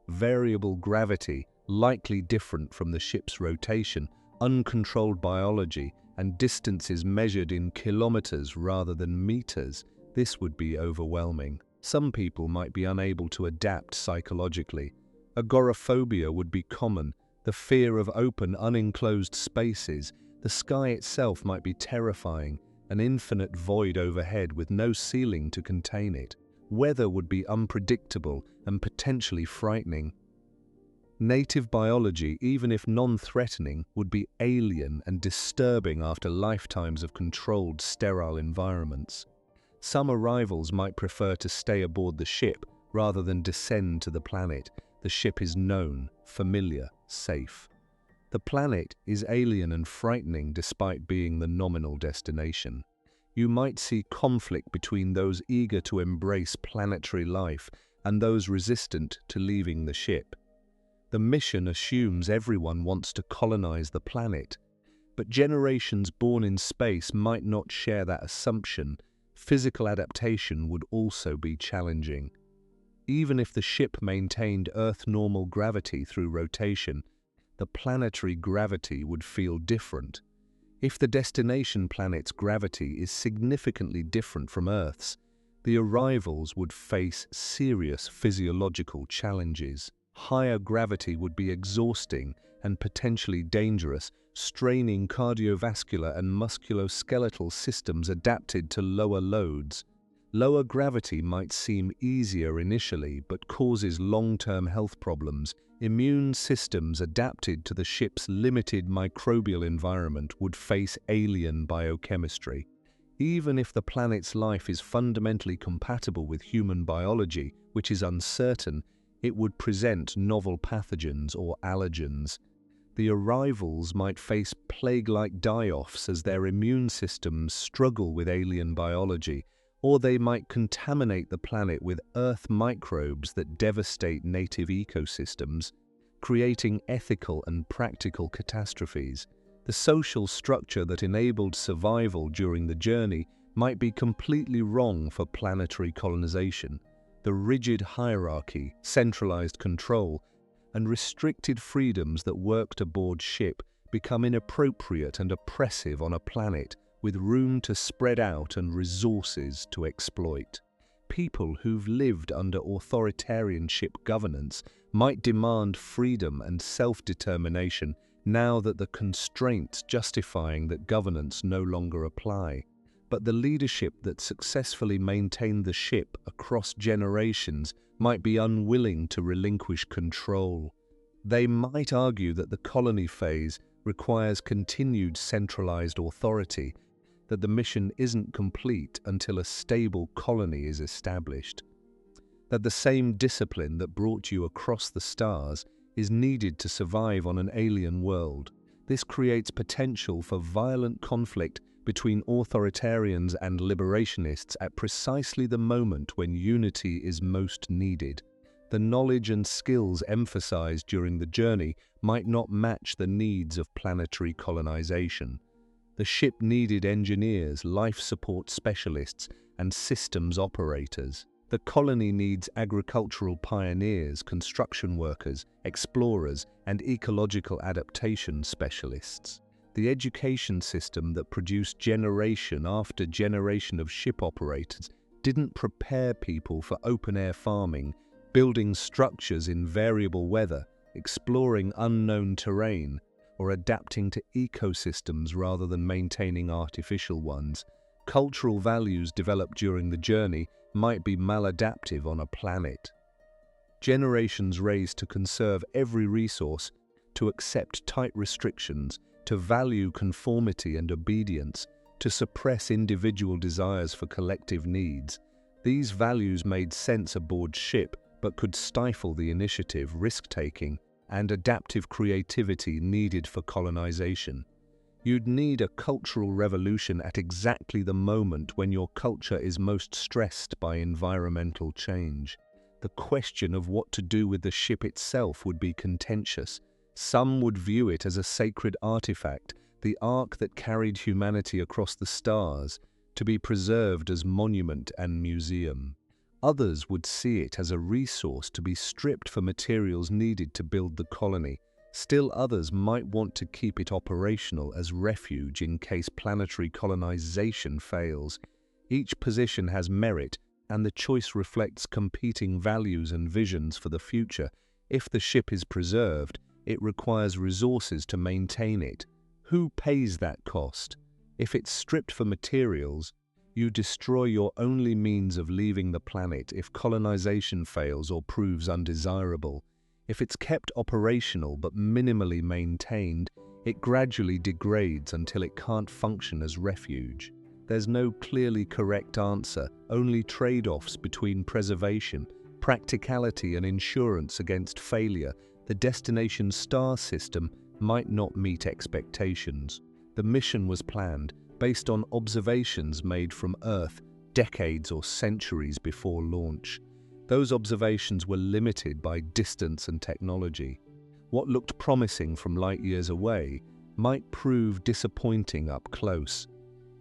variable gravity, likely different from the ship's rotation, uncontrolled biology, and distances measured in kilometers rather than meters. This would be overwhelming. Some people might be unable to adapt psychologically. Agoraphobia would be common, the fear of open, unenclosed spaces. The sky itself might be terrifying, an infinite void overhead with no ceiling to contain it. Weather would be unpredictable and potentially frightening. Native biology, even if non-threatening, would be alien and disturbing after lifetimes of controlled, sterile environments. Some arrivals might prefer to stay aboard the ship rather than descend to the planet. The ship is known, familiar, safe. The planet is alien and frightening despite being the nominal destination. You might see conflict between those eager to embrace planetary life and those resistant to leaving the ship. The mission assumes everyone wants to colonize the planet, but generations born in space might not share that assumption. Physical adaptation would also be challenging. Even if the ship maintained Earth-normal gravity through rotation, the planetary gravity would feel different. If the destination planet's gravity is significantly different from Earth's, the arrivals would face serious physiological challenges. Higher gravity would be exhausting and potentially dangerous, straining cardiovascular and musculoskeletal systems adapted to lower loads. Lower gravity might seem easier initially, but causes long-term health problems. Immune systems adapted to the ship's limited microbial environment would face alien biochemistry. Even if the planet's life is fundamentally compatible with human biology, which is uncertain, it would present novel pathogens or allergens. The arrivals might face plague-like die-offs as their immune systems struggle with alien biology, or they might contaminate the planet with Earth microbes that devastate native ecosystems. creating ethical and practical catastrophes. The social structure that enabled survival during the journey might be completely wrong for planetary colonization. The rigid hierarchy, centralized control, and restricted freedoms that worked aboard ship become inappropriate and oppressive on a planet with room to spread out and resources to exploit. People who've lived under authoritarian ship governance might demand freedom and self-determination now that the constraints justifying that governance no longer apply. But the leadership that successfully maintained the ship across generations might be unwilling to relinquish control. They might argue that the colony phase requires continued centralized authority, that the mission isn't complete until a stable colony is established, that the same discipline that brought you across the stars is needed to survive on an alien world. This creates potential for violent conflict between authoritarians and liberationists at precisely the moment when unity is most needed. The knowledge and skills emphasized during the journey might not match the needs of planetary colonization. The ship needed engineers, life support specialists, and systems operators. The colony needs agricultural pioneers, construction workers, explorers, and ecological adaptation specialists. The education system that produced generation after generation of ship operators didn't prepare people for open-air farming, building structures in variable weather, exploring unknown terrain, or adapting to ecosystems rather than maintaining artificial ones. Cultural values developed during the journey might be maladaptive on a planet. Generations raised to conserve every resource, to accept tight restrictions, to value conformity and obedience, to suppress individual desires for collective needs. These values made sense aboard ship, but could stifle the initiative, risk-taking, and adaptive creativity needed for colonization. You'd need a cultural revolution at exactly the moment when your culture is most stressed by environmental change. The question of what to do with the ship itself would be contentious. Some would view it as a sacred artifact, the ark that carried humanity across the stars, to be preserved as monument and museum. Others would see it as a resource to be stripped for materials needed to build the colony. Still others might want to keep it operational as refuge in case planetary colonization fails. Each position has merit, and the choice reflects competing values and visions for the future. If the ship is preserved, it requires resources to maintain it. Who pays that cost? If it's stripped for materials, you destroy your only means of leaving the planet if colonization fails or proves undesirable. If it's kept operational but minimally maintained, it gradually degrades until it can't function as refuge. There's no clearly correct answer, only trade-offs between preservation, practicality, and insurance against failure. The destination star system might not meet expectations. The mission was planned based on observations made from Earth decades or centuries before launch. Those observations were limited by distance and technology. What looked promising from light years away might prove disappointing up close.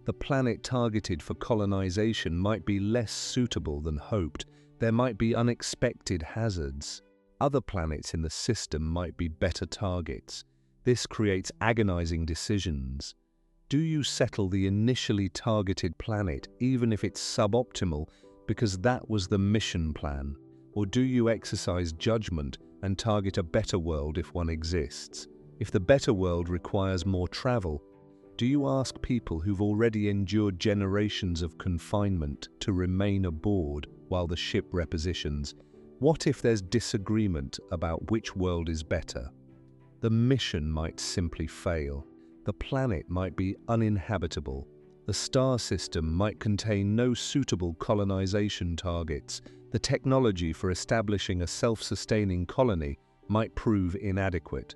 The planet targeted for colonization might be less suitable than hoped. There might be unexpected hazards. Other planets in the system might be better targets. This creates agonizing decisions. Do you settle the initially targeted planet, even if it's suboptimal, because that was the mission plan? Or do you exercise judgment and target a better world if one exists? If the better world requires more travel, do you ask people who've already endured generations of confinement to remain aboard while the ship repositions? What if there's disagreement about which world is better? The mission might simply fail. The planet might be uninhabitable. The star system might contain no suitable colonization targets. The technology for establishing a self-sustaining colony might prove inadequate.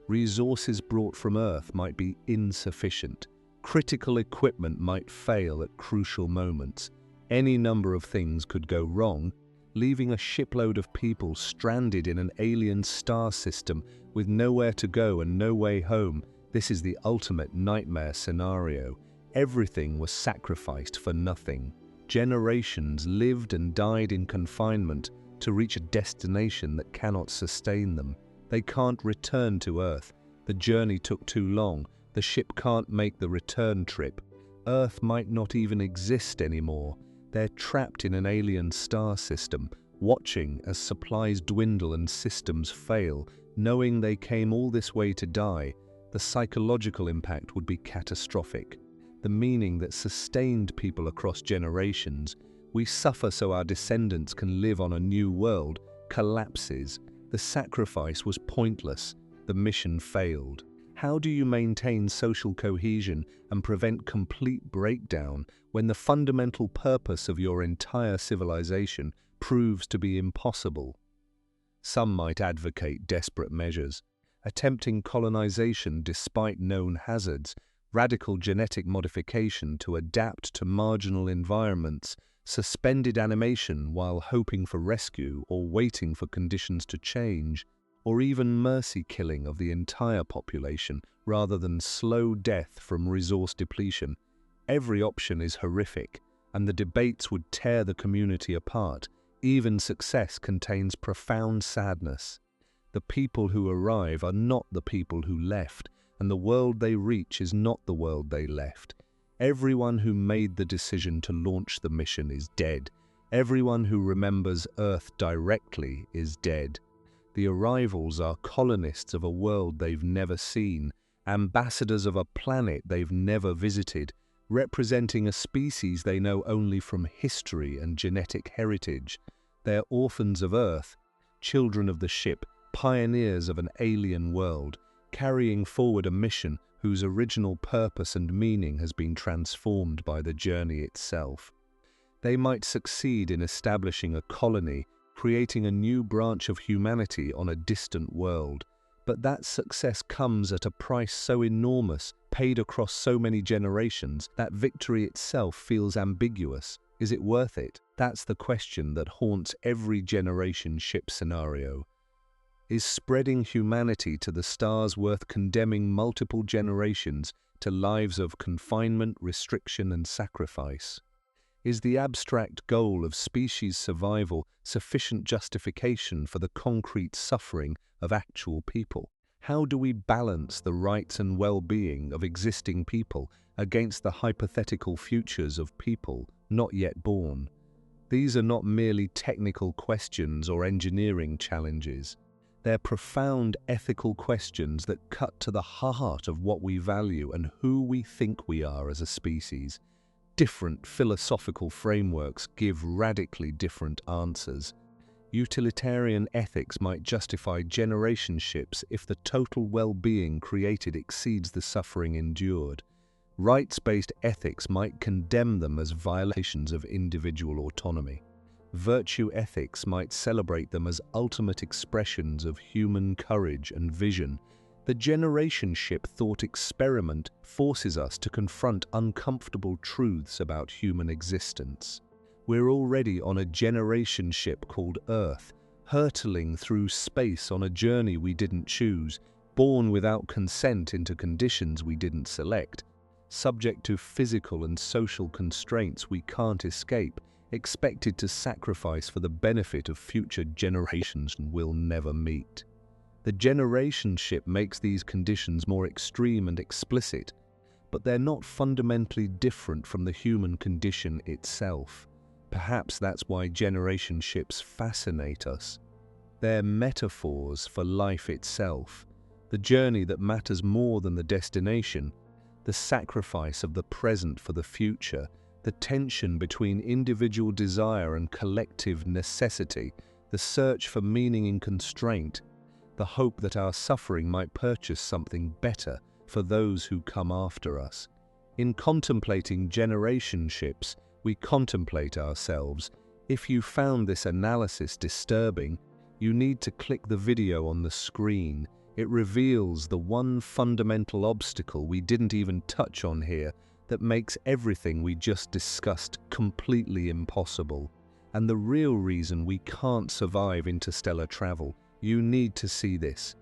Resources brought from Earth might be insufficient. Critical equipment might fail at crucial moments. Any number of things could go wrong, leaving a shipload of people stranded in an alien star system with nowhere to go and no way home. This is the ultimate nightmare scenario. Everything was sacrificed for nothing. Generations lived and died in confinement to reach a destination that cannot sustain them. They can't return to Earth. The journey took too long. The ship can't make the return trip. Earth might not even exist anymore. They're trapped in an alien star system, watching as supplies dwindle and systems fail, knowing they came all this way to die. The psychological impact would be catastrophic. The meaning that sustained people across generations, we suffer so our descendants can live on a new world, collapses. The sacrifice was pointless. The mission failed. How do you maintain social cohesion and prevent complete breakdown when the fundamental purpose of your entire civilization proves to be impossible? Some might advocate desperate measures, attempting colonization despite known hazards, radical genetic modification to adapt to marginal environments, suspended animation while hoping for rescue or waiting for conditions to change, or even mercy killing of the entire population rather than slow death from resource depletion. Every option is horrific, and the debates would tear the community apart. Even success contains profound sadness. The people who arrive are not the people who left, and the world they reach is not the world they left. Everyone who made the decision to launch the mission is dead. Everyone who remembers Earth directly is dead. The arrivals are colonists of a world they've never seen, ambassadors of a planet they've never visited, representing a species they know only from history and genetic heritage. They're orphans of Earth, children of the ship, pioneers of an alien world, carrying forward a mission whose original purpose and meaning has been transformed by the journey itself. They might succeed in establishing a colony, creating a new branch of humanity on a distant world, but that success comes at a price so enormous, paid across so many generations, that victory itself feels ambiguous. Is it worth it? That's the question that haunts every generation ship scenario. Is spreading humanity to the stars worth condemning multiple generations to lives of confinement, restriction, and sacrifice? Is the abstract goal of species survival sufficient justification for the concrete suffering of actual people? How do we balance the rights and well-being of existing people against the hypothetical futures of people not yet born? These are not merely technical questions or engineering challenges. They're profound ethical questions that cut to the heart of what we value and who we think we are as a species. Different philosophical frameworks give radically different answers. Utilitarian ethics might justify generation ships if the total well-being created exceeds the suffering endured. Rights-based ethics might condemn them as violations of individual autonomy. Virtue ethics might celebrate them as ultimate expressions of human courage and vision. The generation ship thought experiment forces us to confront uncomfortable truths about human existence. We're already on a generation ship called Earth, hurtling through space on a journey we didn't choose, born without consent into conditions we didn't select, subject to physical and social constraints we can't escape, expected to sacrifice for the benefit of future generations we'll never meet. The generation ship makes these conditions more extreme and explicit, but they're not fundamentally different from the human condition itself. Perhaps that's why generation ships fascinate us. They're metaphors for life itself, the journey that matters more than the destination, the sacrifice of the present for the future, the tension between individual desire and collective necessity, the search for meaning in constraint, the hope that our suffering might purchase something better for those who come after us. In contemplating generation ships, we contemplate ourselves. If you found this analysis disturbing, you need to click the video on the screen. It reveals the one fundamental obstacle we didn't even touch on here that makes everything we just discussed completely impossible. and the real reason we can't survive interstellar travel. You need to see this.